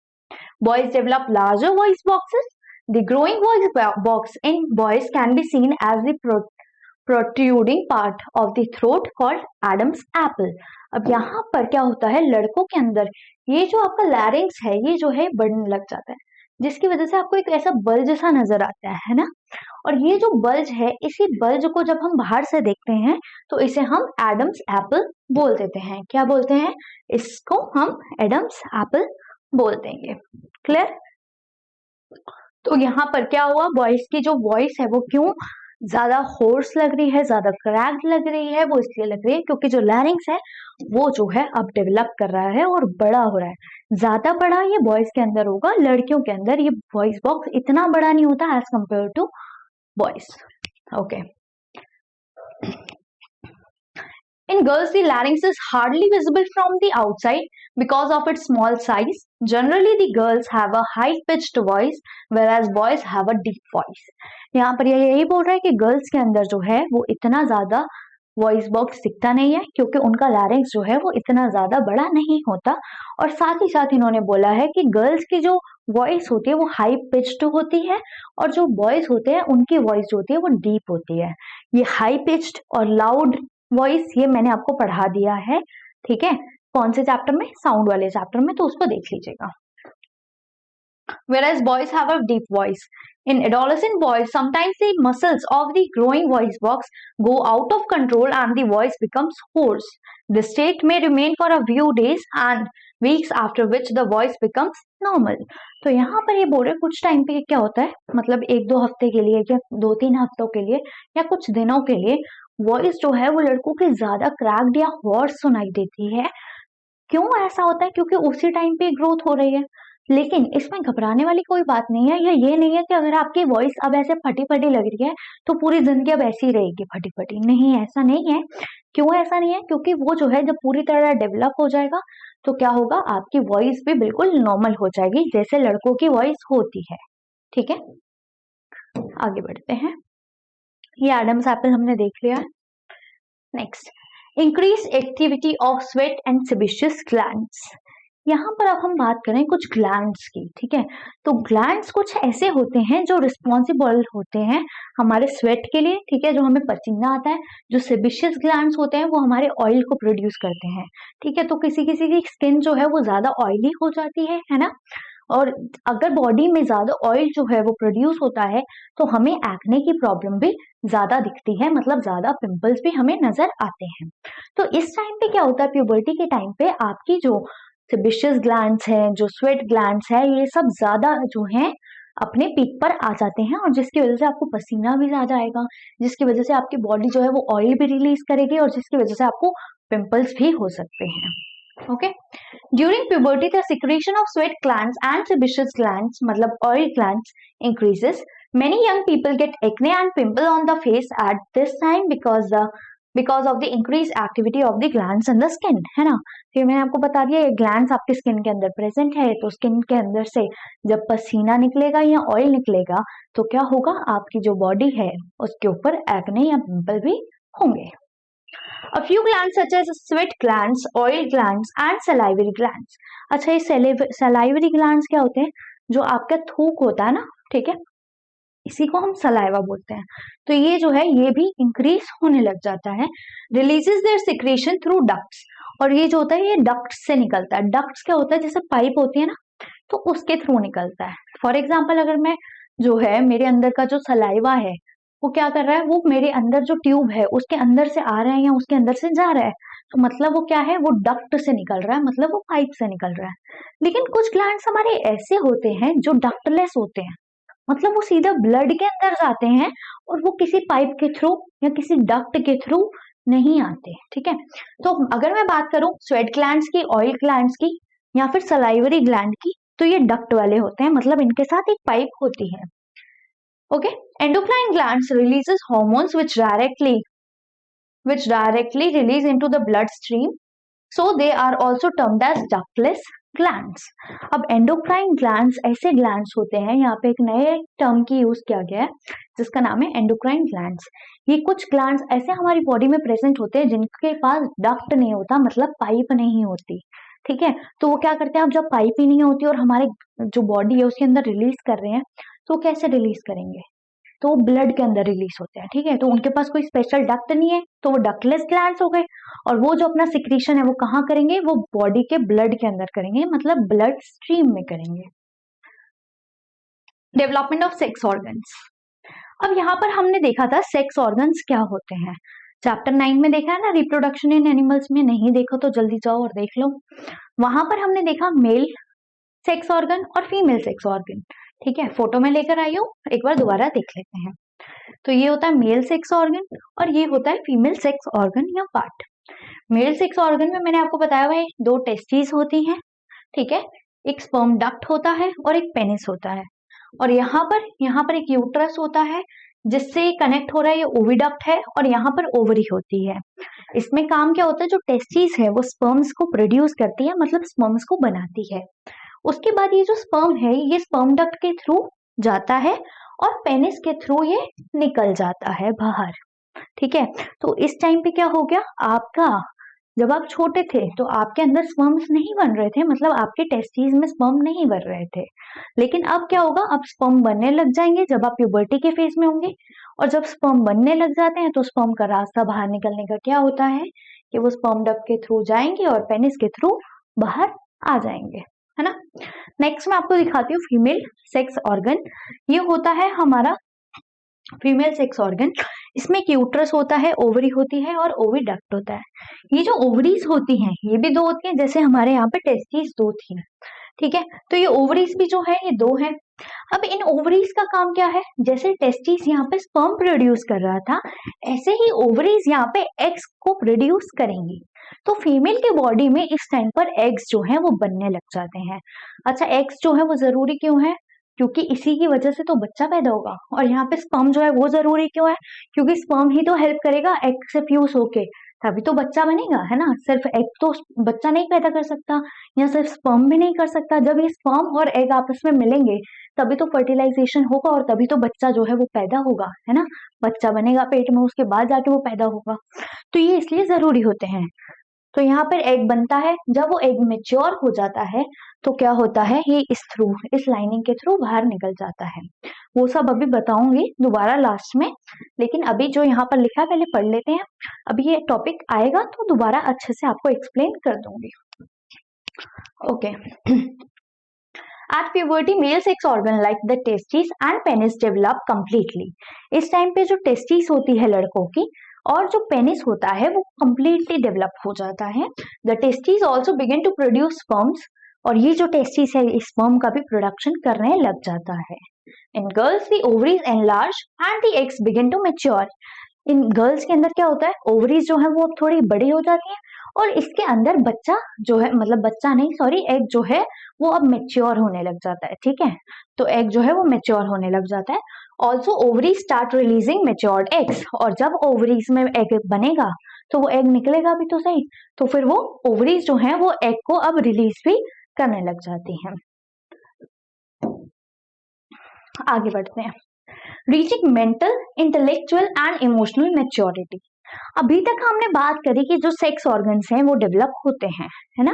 Boys develop larger voice boxes. The growing voice box in boys can be seen as the protruding part of the throat called Adam's apple. अब यहाँ पर क्या होता है, लड़कों के अंदर ये जो आपका लैरिंग्स है ये जो है बढ़ने लग जाता है, जिसकी वजह से आपको एक ऐसा बल्ज सा नजर आता है ना, और ये जो बल्ज है, इसी बल्ज को जब हम बाहर से देखते हैं तो इसे हम एडम्स एप्पल बोल देते हैं। क्या बोलते हैं, इसको हम एडम्स एप्पल बोल देंगे। क्लियर। तो यहाँ पर क्या हुआ, बॉयज की जो वॉइस है वो क्यों ज्यादा होर्स लग रही है, ज्यादा क्रैक्ड लग रही है, वो इसलिए लग रही है क्योंकि जो लैरिंग्स है वो जो है अब डेवलप कर रहा है और बड़ा हो रहा है। ज्यादा बड़ा ये बॉयज के अंदर होगा, लड़कियों के अंदर ये वॉइस बॉक्स इतना बड़ा नहीं होता as compare to boys. Okay, in girls the larynx is hardly visible from the outside because of its small size. Generally the girls have a high pitched voice whereas boys have a deep voice. यहाँ पर यही बोल रहा है कि girls के अंदर जो है वो इतना ज्यादा वॉइस बॉक्स दिखता नहीं है क्योंकि उनका लैरिंक्स जो है वो इतना ज्यादा बड़ा नहीं होता, और साथ ही साथ इन्होंने बोला है कि गर्ल्स की जो वॉइस होती है वो हाई पिच्ड होती है और जो बॉयज होते हैं उनकी वॉइस जो होती है वो डीप होती है। ये हाई पिच्ड और लाउड वॉइस ये मैंने आपको पढ़ा दिया है, ठीक है, कौन से चैप्टर में, साउंड वाले चैप्टर में, तो उसको देख लीजिएगा। Whereas boys have a deep voice. In adolescent boys, sometimes the muscles of the growing voice box go out of control and the voice becomes hoarse. The state may remain for a few days and weeks after which the voice becomes normal. तो यहाँ पर ये बोल रहे कुछ time पे क्या होता है, मतलब 1-2 हफ्ते के लिए या 2-3 हफ्तों के लिए या कुछ दिनों के लिए वॉइस जो है वो लड़कों की ज्यादा क्रैक्ड या हॉर्स सुनाई देती है। क्यों ऐसा होता है, क्योंकि उसी टाइम पे ग्रोथ हो रही है। लेकिन इसमें घबराने वाली कोई बात नहीं है, या ये नहीं है कि अगर आपकी वॉइस अब ऐसे फटी फटी लग रही है तो पूरी जिंदगी अब ऐसी रहेगी फटी फटी, नहीं, ऐसा नहीं है। क्यों ऐसा नहीं है, क्योंकि वो जो है जब पूरी तरह डेवलप हो जाएगा तो क्या होगा, आपकी वॉइस भी बिल्कुल नॉर्मल हो जाएगी जैसे लड़कों की वॉइस होती है। ठीक है, आगे बढ़ते हैं। ये एडम्स एप्पल हमने देख लिया। Next, increase activity of sweat and sebaceous glands. यहाँ पर अब हम बात करें कुछ ग्लैंड्स की, ठीक है। तो ग्लैंड्स कुछ ऐसे होते हैं जो रिस्पॉन्सिबल होते हैं हमारे स्वेट के लिए, ठीक है, जो हमें पसीना आता है। जो सेबेशियस ग्लैंड्स होते हैं वो हमारे ऑयल को प्रोड्यूस करते हैं, ठीक है। तो किसी किसी की स्किन जो है वो ज्यादा ऑयली हो जाती है ना। और अगर बॉडी में ज्यादा ऑयल जो है वो प्रोड्यूस होता है तो हमें एक्ने की प्रॉब्लम भी ज्यादा दिखती है, मतलब ज्यादा पिंपल्स भी हमें नजर आते हैं। तो इस टाइम पे क्या होता है, प्यूबर्टी के टाइम पे आपकी जो सेबेशियस ग्लैंड्स हैं, जो स्वेट ग्लैंड्स है, ये सब ज्यादा जो है अपने पीक पर आ जाते हैं, और जिसकी वजह से आपको पसीना भी ज्यादा आएगा, जिसकी वजह से आपकी बॉडी जो है वो ऑयल भी रिलीज करेगी, और जिसकी वजह से आपको पिंपल्स भी हो सकते हैं। Okay, during puberty the secretion of sweat glands and sebaceous glands मतलब oil glands increases. Many young people get acne and pimple on the face at this time because of the increased activity of the glands in the skin, है ना। फिर मैंने आपको बता दिया ये glands आपके स्किन के अंदर प्रेजेंट है, तो स्किन के अंदर से जब पसीना निकलेगा या ऑयल निकलेगा तो क्या होगा, आपकी जो बॉडी है उसके ऊपर एक्ने या पिंपल भी होंगे। A few glands such as sweat glands, oil glands and salivary glands. अच्छा, ये salivary glands क्या होते हैं, जो आपका थूक होता है ना, ठीक है, इसी को हम सलाइवा बोलते हैं। तो ये जो है ये भी इंक्रीज होने लग जाता है। Releases there secretion through ducts, और ये जो होता है ये डक्ट्स से निकलता है। डक्ट्स क्या होता है, जैसे पाइप होती है ना, तो उसके थ्रू निकलता है। फॉर एग्जाम्पल अगर मैं जो है मेरे अंदर का जो सलाइवा है वो क्या कर रहा है, वो मेरे अंदर जो ट्यूब है उसके अंदर से आ रहा है या उसके अंदर से जा रहा है, तो मतलब वो क्या है, वो डक्ट से निकल रहा है, मतलब वो पाइप से निकल रहा है। लेकिन कुछ ग्लैंड्स हमारे ऐसे होते हैं जो डक्टलेस होते हैं, मतलब वो सीधा ब्लड के अंदर जाते हैं और वो किसी पाइप के थ्रू या किसी डक्ट के थ्रू नहीं आते, ठीक है। तो अगर मैं बात करूं स्वेट ग्लैंड्स की, ऑयल ग्लैंड्स की या फिर सलाइवरी ग्लैंड की, तो ये डक्ट वाले होते हैं, मतलब इनके साथ एक पाइप होती है। Okay, endocrine glands releases hormones which directly release into the bloodstream, so they are also termed as ductless glands. अब एंडोक्राइन ग्लैंड्स ऐसे ग्लैंड्स होते हैं, यहाँ पे एक नए टर्म की यूज किया गया है जिसका नाम है एंडोक्राइन ग्लैंड्स। ये कुछ ग्लैंड्स ऐसे हमारी बॉडी में प्रेजेंट होते हैं जिनके पास डक्ट नहीं होता, मतलब पाइप नहीं होती, ठीक है। तो वो क्या करते हैं, अब जब पाइप ही नहीं होती और हमारे जो बॉडी है उसके अंदर रिलीज कर रहे हैं, तो कैसे रिलीज करेंगे, तो वो ब्लड के अंदर रिलीज होते हैं, ठीक है। तो उनके पास कोई स्पेशल डक्ट नहीं है, तो वो डक्टलेस ग्लैंड्स हो गए। और वो जो अपना सिक्रीशन है वो कहाँ करेंगे, वो बॉडी के ब्लड के अंदर करेंगे, मतलब ब्लड स्ट्रीम में करेंगे। Development of sex organs. अब यहाँ पर हमने देखा था सेक्स ऑर्गन्स क्या होते हैं, चैप्टर 9 में देखा है ना, रिप्रोडक्शन इन एनिमल्स में। नहीं देखो तो जल्दी जाओ और देख लो। वहां पर हमने देखा मेल सेक्स ऑर्गन और फीमेल सेक्स ऑर्गन, ठीक है। फोटो में लेकर आई हूँ, एक बार दोबारा देख लेते हैं। तो ये होता है मेल सेक्स ऑर्गन और ये होता है फीमेल सेक्स ऑर्गन या पार्ट। मेल सेक्स ऑर्गन में मैंने आपको बताया हुआ है 2 टेस्टिस होती हैं, ठीक है, एक स्पर्म डक्ट होता है और एक पेनिस होता है। और यहाँ पर एक यूट्रस होता है जिससे कनेक्ट हो रहा है, ये ओविडक्ट है, और यहाँ पर ओवरी होती है। इसमें काम क्या होता है, जो टेस्टिस है वो स्पर्म्स को प्रोड्यूस करती है, मतलब स्पर्म्स को बनाती है। उसके बाद ये जो स्पर्म है ये स्पर्म डक्ट के थ्रू जाता है और पेनिस के थ्रू ये निकल जाता है बाहर, ठीक है। तो इस टाइम पे क्या हो गया, आपका जब आप छोटे थे तो आपके अंदर स्पर्म्स नहीं बन रहे थे, मतलब आपके टेस्टिस में स्पर्म नहीं बन रहे थे। लेकिन अब क्या होगा, अब स्पर्म बनने लग जाएंगे जब आप प्यूबर्टी के फेज में होंगे। और जब स्पर्म बनने लग जाते हैं तो स्पर्म का रास्ता बाहर निकलने का क्या होता है कि वो स्पर्म डक्ट के थ्रू जाएंगे और पेनिस के थ्रू बाहर आ जाएंगे, है ना। नेक्स्ट मैं आपको दिखाती हूँ फीमेल सेक्स ऑर्गन। ये होता है हमारा फीमेल सेक्स ऑर्गन। इसमें एक यूट्रस होता है, ओवरी होती है और ओविडक्ट होता है। ये जो ओवरीज होती हैं ये भी 2 होती हैं, जैसे हमारे यहाँ पे टेस्टिस 2 थी, ठीक है। तो ये ओवरीज भी जो है ये 2 है। अब इन ओवरीज का काम क्या है, जैसे टेस्टिस यहाँ पे स्पर्म प्रोड्यूस कर रहा था, ऐसे ही ओवरीज यहाँ पे एग्स को प्रोड्यूस करेंगी। तो फीमेल के बॉडी में इस टाइम पर एग्स जो है वो बनने लग जाते हैं। अच्छा, एग्स जो है वो जरूरी क्यों है, क्योंकि इसी की वजह से तो बच्चा पैदा होगा। और यहाँ पे स्पर्म जो है वो जरूरी क्यों है, क्योंकि स्पर्म ही तो हेल्प करेगा एग से फ्यूज होके, तभी तो बच्चा बनेगा, है ना। सिर्फ एग तो बच्चा नहीं पैदा कर सकता, या सिर्फ स्पर्म भी नहीं कर सकता। जब ये स्पर्म और एग आपस में मिलेंगे तभी तो फर्टिलाइजेशन होगा और तभी तो बच्चा जो है वो पैदा होगा, है ना। बच्चा बनेगा पेट में, उसके बाद जाके वो पैदा होगा। तो ये इसलिए जरूरी होते हैं। तो यहाँ पर एग बनता है, जब वो एग मेच्योर हो जाता है तो क्या होता है, ये इस लाइनिंग के थ्रू बाहर निकल जाता है। वो सब अभी बताऊंगी दोबारा लास्ट में, लेकिन अभी जो यहाँ पर लिखा है पहले पढ़ लेते हैं। अभी ये टॉपिक आएगा तो दोबारा अच्छे से आपको एक्सप्लेन कर दूंगी। Okay. At puberty, male sex organ like the testes and penis develop completely. इस टाइम पे जो टेस्टिस होती है लड़कों की और जो पेनिस होता है वो completely डेवलप हो जाता है। The testes also begin to produce sperms, और ये जो टेस्टिस है इस स्पर्म का भी प्रोडक्शन करने लग जाता है। In girls, the ovaries enlarge and the eggs begin to mature. In girls के अंदर क्या होता है, ओवरीज जो है वो अब थोड़ी बड़ी हो जाती है और इसके अंदर बच्चा जो है, मतलब बच्चा नहीं सॉरी, एग जो है वो अब मेच्योर होने लग जाता है। ठीक है, तो एग जो है वो मेच्योर होने लग जाता है। Also ovaries start releasing matured eggs, और जब ओवरीज में एग बनेगा तो वो एग निकलेगा भी तो सही, तो फिर वो ओवरीज जो है वो एग को अब रिलीज भी करने लग जाती है। आगे बढ़ते हैं। Reaching mental, intellectual and emotional maturity. अभी तक हमने बात करी कि जो सेक्स ऑर्गन्स हैं वो डेवलप होते हैं, है ना,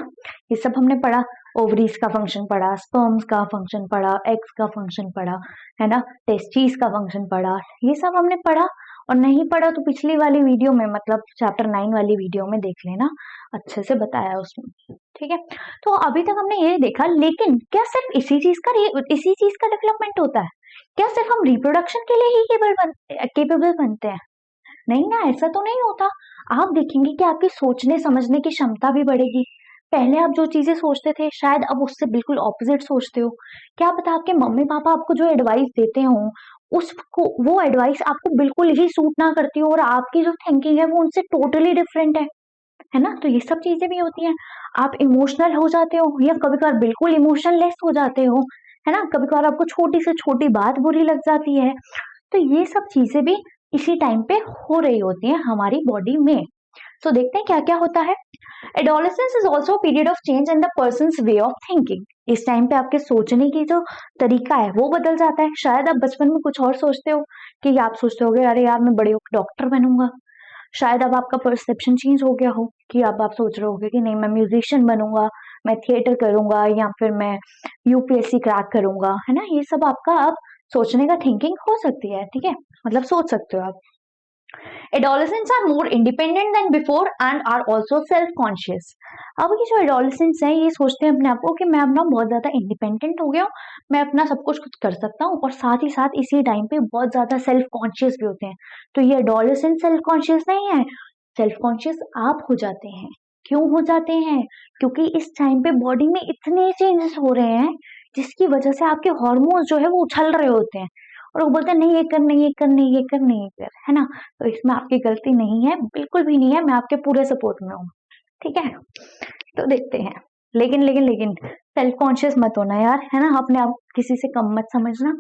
ये सब हमने पढ़ा। ओवरीज का फंक्शन पढ़ा, स्पर्म्स का फंक्शन पढ़ा, एग्स का फंक्शन पढ़ा, है ना, टेस्टिस का फंक्शन पढ़ा, ये सब हमने पढ़ा। और नहीं पढ़ा तो पिछली वाली वीडियो में, मतलब चैप्टर 9 वाली वीडियो में देख लेना, अच्छे से बताया उसमें। ठीक है, तो अभी तक हमने ये देखा, लेकिन क्या सिर्फ इसी चीज का डेवलपमेंट होता है? क्या सिर्फ हम रिप्रोडक्शन के लिए ही केपेबल बनते हैं? नहीं ना, ऐसा तो नहीं होता। आप देखेंगे कि आपकी सोचने समझने की क्षमता भी बढ़ेगी। पहले आप जो चीजें सोचते थे शायद अब उससे बिल्कुल ऑपोजिट सोचते हो। क्या पता आपके मम्मी पापा आपको जो एडवाइस देते हो उसको, वो एडवाइस आपको बिल्कुल ही सूट ना करती हो और आपकी जो थिंकिंग है वो उनसे टोटली डिफरेंट है ना। तो ये सब चीजें भी होती हैं। आप इमोशनल हो जाते हो या कभी कभार बिल्कुल इमोशनलेस हो जाते हो, है ना, कभी कभार आपको छोटी से छोटी बात बुरी लग जाती है। तो ये सब चीजें भी इसी टाइम पे हो रही होती है हमारी बॉडी में। तो देखते हैं क्या क्या होता है। Adolescence is also period of change in the persons way of thinking. इस टाइम पे आपके सोचने की जो तरीका है वो बदल जाता है। शायद आप बचपन में कुछ और सोचते हो कि आप सोचते होगे अरे यार मैं बड़े होकर डॉक्टर बनूंगा। शायद अब आपका परसेप्शन चेंज हो गया हो कि अब आप सोच रहे होगे कि नहीं मैं म्यूजिशियन बनूंगा, मैं थिएटर करूंगा, या फिर मैं यूपीएससी क्रैक करूंगा, है ना। ये सब आपका अब सोचने का थिंकिंग हो सकती है। ठीक है, मतलब सोच सकते हो आप। Adolescents are more independent than before and are also self-conscious. अब ये जो adolescents हैं ये सोचते हैं अपने आप को कि मैं अपना बहुत ज्यादा इंडिपेंडेंट हो गया हूँ, मैं अपना सब कुछ खुद कर सकता हूँ, और साथ ही साथ इसी टाइम पे बहुत ज्यादा सेल्फ कॉन्शियस भी होते हैं। तो ये adolescent सेल्फ कॉन्शियस नहीं है, सेल्फ कॉन्शियस आप हो जाते हैं। क्यों हो जाते हैं? क्योंकि इस टाइम पे बॉडी में इतने चेंजेस हो रहे हैं जिसकी वजह से आपके हार्मोन्स जो है वो उछल रहे होते हैं, और वो बोलते हैं नहीं ये कर, नहीं ये कर, नहीं ये कर, नहीं ये कर, है ना। तो इसमें आपकी गलती नहीं है, बिल्कुल भी नहीं है, मैं आपके पूरे सपोर्ट में हूँ। ठीक है, तो देखते हैं। लेकिन लेकिन लेकिन सेल्फ कॉन्शियस मत होना यार, है ना, अपने आप किसी से कम मत समझना,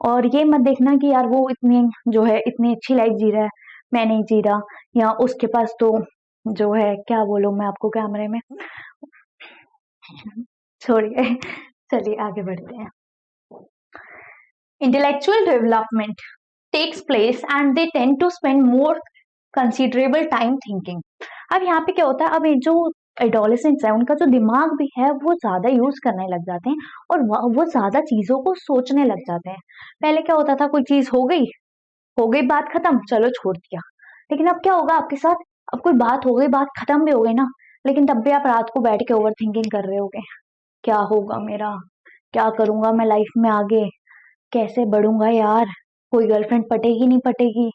और ये मत देखना कि यार वो इतनी जो है इतनी अच्छी लाइफ जी रहा है, मैं नहीं जी रहा, या उसके पास तो जो है क्या बोलूं मैं आपको कैमरे में, छोड़िए, चलिए आगे बढ़ते हैं। Intellectual development takes place and they tend to spend more considerable time thinking. अब यहाँ पे क्या होता है, अब ये जो एडोलेसेंट्स है उनका जो दिमाग भी है वो ज्यादा यूज करने लग जाते हैं और वो ज्यादा चीजों को सोचने लग जाते हैं। पहले क्या होता था, कोई चीज हो गई बात खत्म, चलो छोड़ दिया। लेकिन अब क्या होगा आपके साथ, अब कोई बात हो गई, बात खत्म भी हो गई ना, लेकिन तब भी आप रात को बैठ के ओवर थिंकिंग कर रहे होगे, क्या होगा मेरा, क्या करूंगा मैं लाइफ में आगे, कैसे बढ़ूंगा यार, कोई गर्लफ्रेंड पटेगी नहीं पटेगी,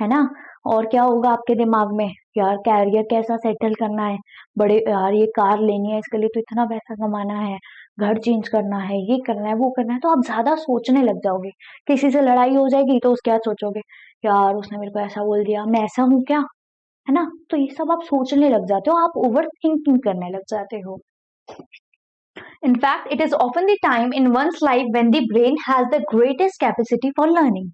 है ना। और क्या होगा आपके दिमाग में, यार कैरियर कैसा सेटल करना है, बड़े यार ये कार लेनी है, इसके लिए तो इतना पैसा कमाना है, घर चेंज करना है, ये करना है, वो करना है, तो आप ज्यादा सोचने लग जाओगे। किसी से लड़ाई हो जाएगी तो उसके बाद सोचोगे यार उसने मेरे को ऐसा बोल दिया, मैं ऐसा हूँ क्या, है ना। तो ये सब आप सोचने लग जाते हो, आप ओवर थिंकिंग करने लग जाते हो। In fact, it is often the time in one's life when the brain has the greatest capacity for learning.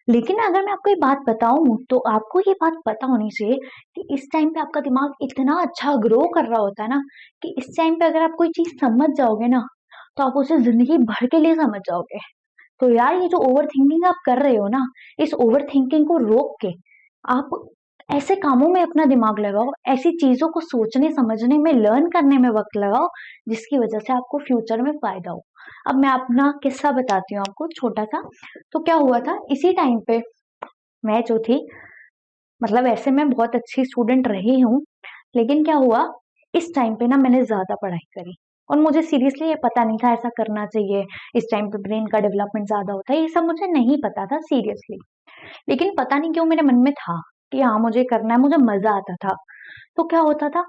लेकिन अगर मैं आपको ये बात बताऊं तो आपको ये बात पता होनी चाहिए कि इस टाइम पे आपका दिमाग इतना अच्छा ग्रो कर रहा होता है ना, कि इस टाइम पे अगर आप कोई चीज समझ जाओगे ना तो आप उसे जिंदगी भर के लिए समझ जाओगे। तो यार ये जो ओवर थिंकिंग आप कर रहे हो ना, इस ओवर थिंकिंग को रोक के आप ऐसे कामों में अपना दिमाग लगाओ, ऐसी चीजों को सोचने समझने में लर्न करने में वक्त लगाओ जिसकी वजह से आपको फ्यूचर में फायदा हो। अब मैं अपना किस्सा बताती हूँ आपको छोटा सा। तो क्या हुआ था, इसी टाइम पे मैं जो थी, मतलब ऐसे मैं बहुत अच्छी स्टूडेंट रही हूँ, लेकिन क्या हुआ, इस टाइम पे ना मैंने ज्यादा पढ़ाई करी और मुझे सीरियसली ये पता नहीं था ऐसा करना चाहिए, इस टाइम पे ब्रेन का डेवलपमेंट ज्यादा होता है, ये सब मुझे नहीं पता था सीरियसली। लेकिन पता नहीं क्यों मेरे मन में था कि हाँ मुझे करना है, मुझे मजा आता था। तो क्या होता था,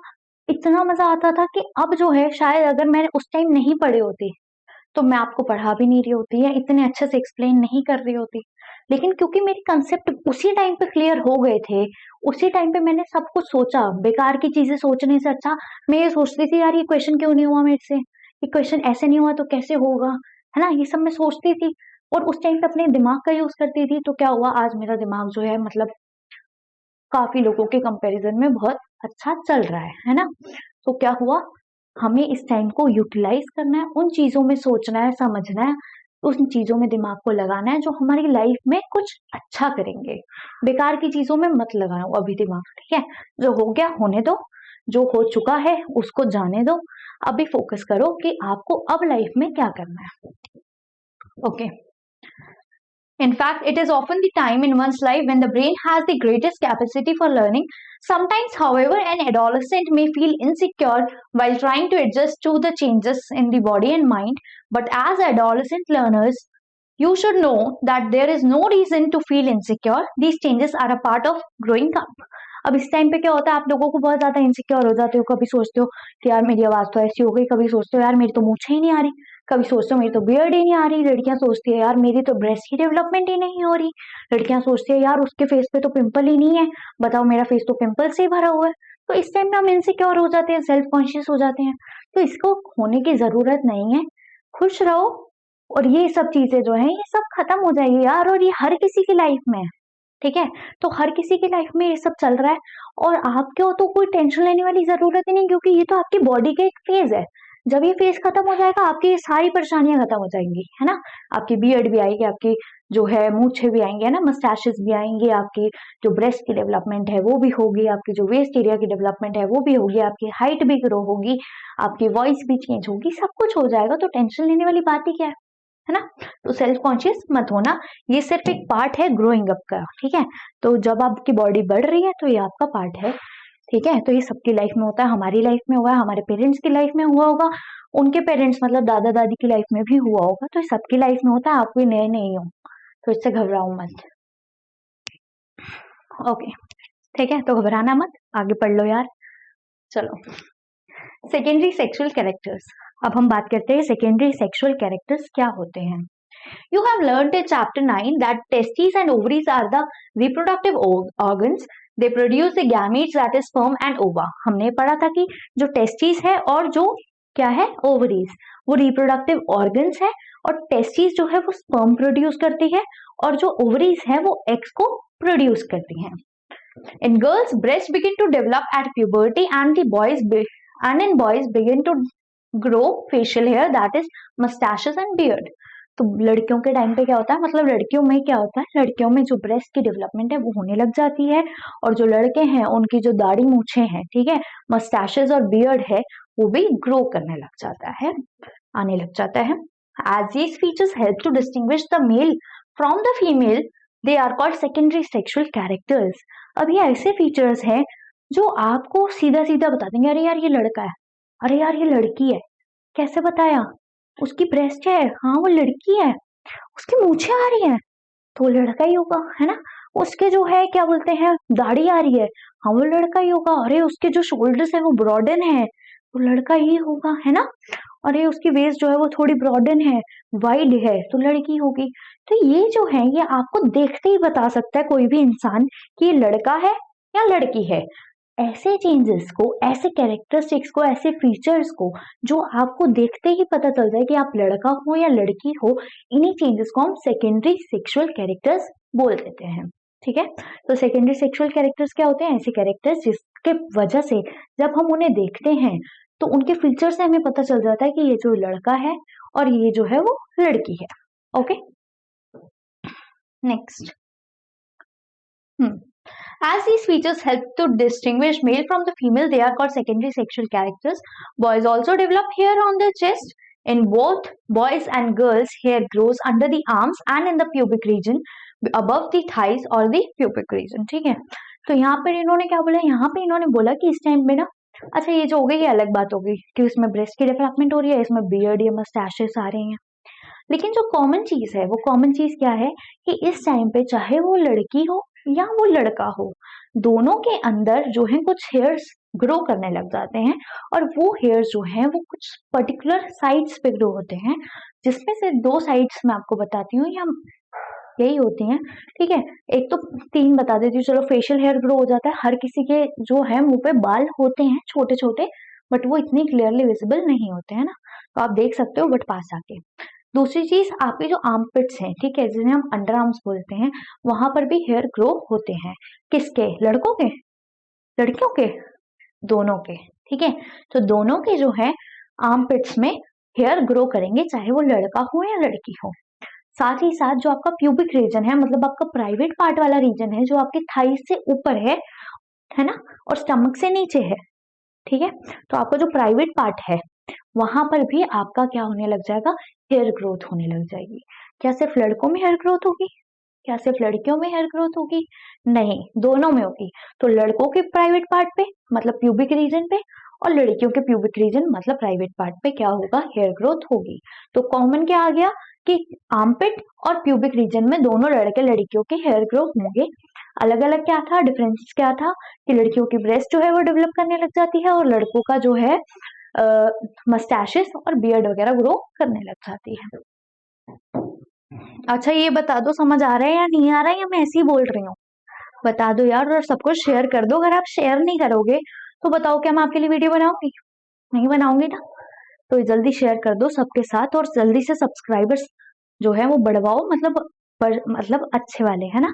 इतना मजा आता था कि अब जो है शायद अगर मैंने उस टाइम नहीं पढ़ी होती तो मैं आपको पढ़ा भी नहीं रही होती या इतने अच्छे से एक्सप्लेन नहीं कर रही होती। लेकिन क्योंकि मेरे कंसेप्ट उसी टाइम पे क्लियर हो गए थे, उसी टाइम पे मैंने सब कुछ सोचा, बेकार की चीजें सोचने से अच्छा मैं ये सोचती थी यार ये क्वेश्चन क्यों नहीं हुआ मेरे से, ये क्वेश्चन ऐसे नहीं हुआ तो कैसे होगा, है ना, ये सब मैं सोचती थी और उस टाइम पे अपने दिमाग का यूज करती थी। तो क्या हुआ, आज मेरा दिमाग जो है मतलब काफी लोगों के कंपैरिजन में बहुत अच्छा चल रहा है ना। तो क्या हुआ, हमें इस टाइम को यूटिलाइज करना है, उन चीजों में सोचना है, समझना है, उन चीजों में दिमाग को लगाना है जो हमारी लाइफ में कुछ अच्छा करेंगे। बेकार की चीजों में मत लगाओ अभी दिमाग, ठीक है। जो हो गया होने दो, जो हो चुका है उसको जाने दो, अभी फोकस करो कि आपको अब लाइफ में क्या करना है। Okay. In fact, it is often the time in one's life when the brain has the greatest capacity for learning. Sometimes, however, an adolescent may feel insecure while trying to adjust to the changes in the body and mind. But as adolescent learners, you should know that there is no reason to feel insecure. These changes are a part of growing up. अब इस time पे क्या होता है, आप लोगों को बहुत ज्यादा इनसिक्योर हो जाते हो, कभी सोचते हो कि यार मेरी आवाज तो ऐसी हो गई, कभी सोचते हो यार मेरी तो मूछें ही नहीं आ रही, कभी सोचते हो मेरी तो बियर्ड ही नहीं आ रही, लड़कियां सोचती है यार मेरी तो ब्रेस्ट की डेवलपमेंट ही नहीं हो रही, लड़कियां सोचती है यार उसके फेस पे तो पिंपल ही नहीं है, बताओ मेरा फेस तो पिंपल से ही भरा हुआ है। तो इस टाइम पे हम इनसिक्योर हो जाते हैं, सेल्फ कॉन्शियस हो जाते हैं। तो इसको होने की जरूरत नहीं है, खुश रहो। और ये सब चीजें जो है ये सब खत्म हो जाएगी यार, और ये हर किसी की लाइफ में है, ठीक है। तो हर किसी की लाइफ में ये सब चल रहा है और आपको तो कोई टेंशन लेने वाली जरूरत ही नहीं, क्योंकि ये तो आपकी बॉडी का एक फेज है। जब ये फेज खत्म हो जाएगा आपकी ये सारी परेशानियां खत्म हो जाएंगी, है ना। आपकी बियर्ड भी आएगी, आपकी जो है मूछें भी आएंगे, है ना, मस्टैशेस भी आएंगे, आपकी जो ब्रेस्ट की डेवलपमेंट है वो भी होगी, आपकी जो वेस्ट एरिया की डेवलपमेंट है वो भी होगी, आपकी हाइट भी ग्रो होगी, आपकी वॉइस भी चेंज होगी, सब कुछ हो जाएगा। तो टेंशन लेने वाली बात ही क्या है ना। तो सेल्फ कॉन्शियस मत होना, ये सिर्फ एक पार्ट है ग्रोइंग अप का, ठीक है। तो जब आपकी बॉडी बढ़ रही है तो ये आपका पार्ट है, ठीक है। तो ये सबकी लाइफ में होता है, हमारी लाइफ में हुआ है, हमारे पेरेंट्स की लाइफ में हुआ होगा, उनके पेरेंट्स मतलब दादा दादी की लाइफ में भी हुआ होगा। तो ये सबकी लाइफ में होता है, आप कोई नए नहीं हो, तो इससे घबराओ मत। ओके, ठीक है, तो घबराना मत, आगे पढ़ लो यार। चलो, सेकेंडरी सेक्सुअल कैरेक्टर्स। अब हम बात करते हैं सेकेंडरी सेक्सुअल कैरेक्टर्स क्या होते हैं। You have learned in chapter 9 that testes and ovaries are the reproductive organs. They produce the gametes that is sperm and ova. हमने पढ़ा था कि जो testes है और जो क्या है ovaries, वो reproductive organs है, और testes जो है वो sperm produce करती है और जो ovaries है वो eggs को produce करती हैं। In girls, breasts begin to develop at puberty and in boys begin to grow facial hair, that is mustaches and beard. तो लड़कियों के टाइम पे क्या होता है, मतलब लड़कियों में क्या होता है, लड़कियों में जो ब्रेस्ट की डेवलपमेंट है वो होने लग जाती है, और जो लड़के हैं उनकी जो दाढ़ी मूछे हैं, ठीक है, मस्टैशेस और बियर्ड है, वो भी ग्रो करने लग जाता है, आने लग जाता है। As these features help to distinguish the male from the female, they are called secondary sexual characters. अब ये ऐसे फीचर्स हैं जो आपको सीधा सीधा बता देंगे, अरे यार ये लड़का है, अरे यार ये लड़की है। कैसे बताया, उसकी ब्रेस्ट है, हाँ वो लड़की है, उसकी मूछें आ रही है तो वो लड़का ही होगा, है ना। उसके जो है क्या बोलते हैं दाढ़ी आ रही है, हाँ वो लड़का ही होगा। अरे उसके जो शोल्डर्स है वो ब्रॉडन है, वो लड़का ही होगा, है ना। अरे उसकी वेस्ट जो है वो थोड़ी ब्रॉडन है, वाइड है, तो लड़की होगी। तो ये जो है ये आपको देखते ही बता सकता है कोई भी इंसान कि ये लड़का है या लड़की है। ऐसे चेंजेस को, ऐसे कैरेक्टरिस्टिक्स को, ऐसे फीचर्स को जो आपको देखते ही पता चल जाए कि आप लड़का हो या लड़की हो, इन्हीं चेंजेस को हम सेकेंडरी सेक्सुअल कैरेक्टर्स बोल देते हैं, ठीक है। तो सेकेंडरी सेक्सुअल कैरेक्टर्स क्या होते हैं, ऐसे कैरेक्टर्स जिसके वजह से जब हम उन्हें देखते हैं तो उनके फीचर से हमें पता चल जाता है कि ये जो लड़का है और ये जो है वो लड़की है। Okay, next. As these features help to distinguish male from the female, they are called secondary sexual characters. Boys also develop hair on their chest. In both boys and girls, hair grows under the arms and in the pubic region, above the thighs or the pubic region. ठीक है, तो यहाँ पर इन्होंने क्या बोला, यहाँ पे इन्होंने बोला कि इस टाइम पे ना, अच्छा ये जो हो गई ये अलग बात हो गई कि इसमें ब्रेस्ट की डेवलपमेंट हो रही है, इसमें बियर्ड या मस्टैशेस आ रहे हैं, लेकिन जो कॉमन चीज है वो कॉमन चीज क्या है कि इस टाइम पे चाहे वो लड़की हो या वो लड़का हो, दोनों के अंदर जो है कुछ हेयर्स ग्रो करने लग जाते हैं, और वो हेयर्स जो हैं वो कुछ पर्टिकुलर साइड्स पे ग्रो होते हैं, जिसमें से दो साइड्स मैं आपको बताती हूँ, या यही होती हैं। ठीक है, एक तो तीन बता देती हूँ, चलो फेशियल हेयर ग्रो हो जाता है, हर किसी के जो है मुंह पे बाल होते हैं छोटे छोटे, बट वो इतनी क्लियरली विजिबल नहीं होते हैं ना, तो आप देख सकते हो बट पास आके। दूसरी चीज आपके जो आर्मपिट्स हैं, ठीक है, जिन्हें हम अंडर आर्म्स बोलते हैं, वहां पर भी हेयर ग्रो होते हैं। किसके, लड़कों के, लड़कियों के, दोनों के। ठीक है, तो दोनों के जो है आर्मपिट्स में हेयर ग्रो करेंगे, चाहे वो लड़का हो या लड़की हो। साथ ही साथ जो आपका प्यूबिक रीजन है, मतलब आपका प्राइवेट पार्ट वाला रीजन है, जो आपके थाई से ऊपर है ना, और स्टमक से नीचे है। ठीक है, तो आपका जो प्राइवेट पार्ट है वहां पर भी आपका क्या होने लग जाएगा, हेयर ग्रोथ होने लग जाएगी। क्या सिर्फ लड़कों में हेयर ग्रोथ होगी, क्या सिर्फ लड़कियों में हेयर ग्रोथ होगी? नहीं, दोनों में होगी। तो लड़कों के प्राइवेट पार्ट पे मतलब प्यूबिक रीजन पे, और लड़कियों के प्यूबिक रीजन मतलब प्राइवेट पार्ट पे क्या होगा, हेयर ग्रोथ होगी। तो कॉमन क्या आ गया कि आर्मपिट और प्यूबिक रीजन में दोनों लड़के लड़कियों के हेयर ग्रोथ होंगे। अलग अलग क्या था, डिफरेंस क्या था कि लड़कियों की ब्रेस्ट जो है वो डेवलप करने लग जाती है, और लड़कों का जो है मस्टैशेस और बियर्ड वगैरह ग्रो करने लग जाती है। अच्छा ये बता दो, समझ आ रहा है या नहीं आ रहा है, या मैं ऐसे ही बोल रही हूँ? बता दो यार, और सबको शेयर कर दो। अगर आप शेयर नहीं करोगे तो बताओ क्या मैं आपके लिए वीडियो बनाऊंगी? नहीं बनाऊंगी ना। तो जल्दी शेयर कर दो सबके साथ, और जल्दी से सब्सक्राइबर्स जो है वो बढ़वाओ, मतलब अच्छे वाले, है ना,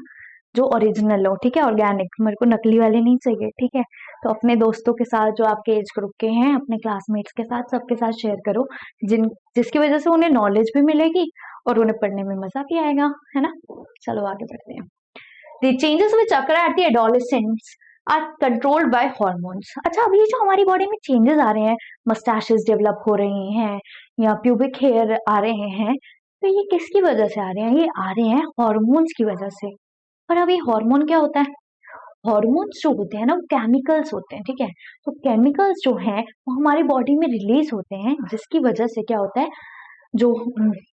जो ओरिजिनल हो। ठीक है, ऑर्गेनिक, मेरे को नकली वाले नहीं चाहिए। ठीक है, तो अपने दोस्तों के साथ जो आपके एज ग्रुप के हैं, अपने क्लासमेट्स के साथ, सबके साथ शेयर करो, जिसकी वजह से उन्हें नॉलेज भी मिलेगी और उन्हें पढ़ने में मजा भी आएगा, है ना। चलो आगे बढ़ते हैं। The changes which occur at the adolescence are controlled by hormones. अच्छा, अभी जो हमारी बॉडी में चेंजेस आ रहे हैं, मस्टैशेस डेवलप हो रही हैं या प्यूबिक हेयर आ रहे हैं, तो ये किसकी वजह से आ रहे हैं? ये आ रहे हैं हॉर्मोन्स की वजह से। पर अभी हार्मोन क्या होता है? हॉर्मोन्स जो होते हैं ना, वो केमिकल्स होते हैं। ठीक है, तो केमिकल्स जो हैं वो हमारी बॉडी में रिलीज होते हैं, जिसकी वजह से क्या होता है, जो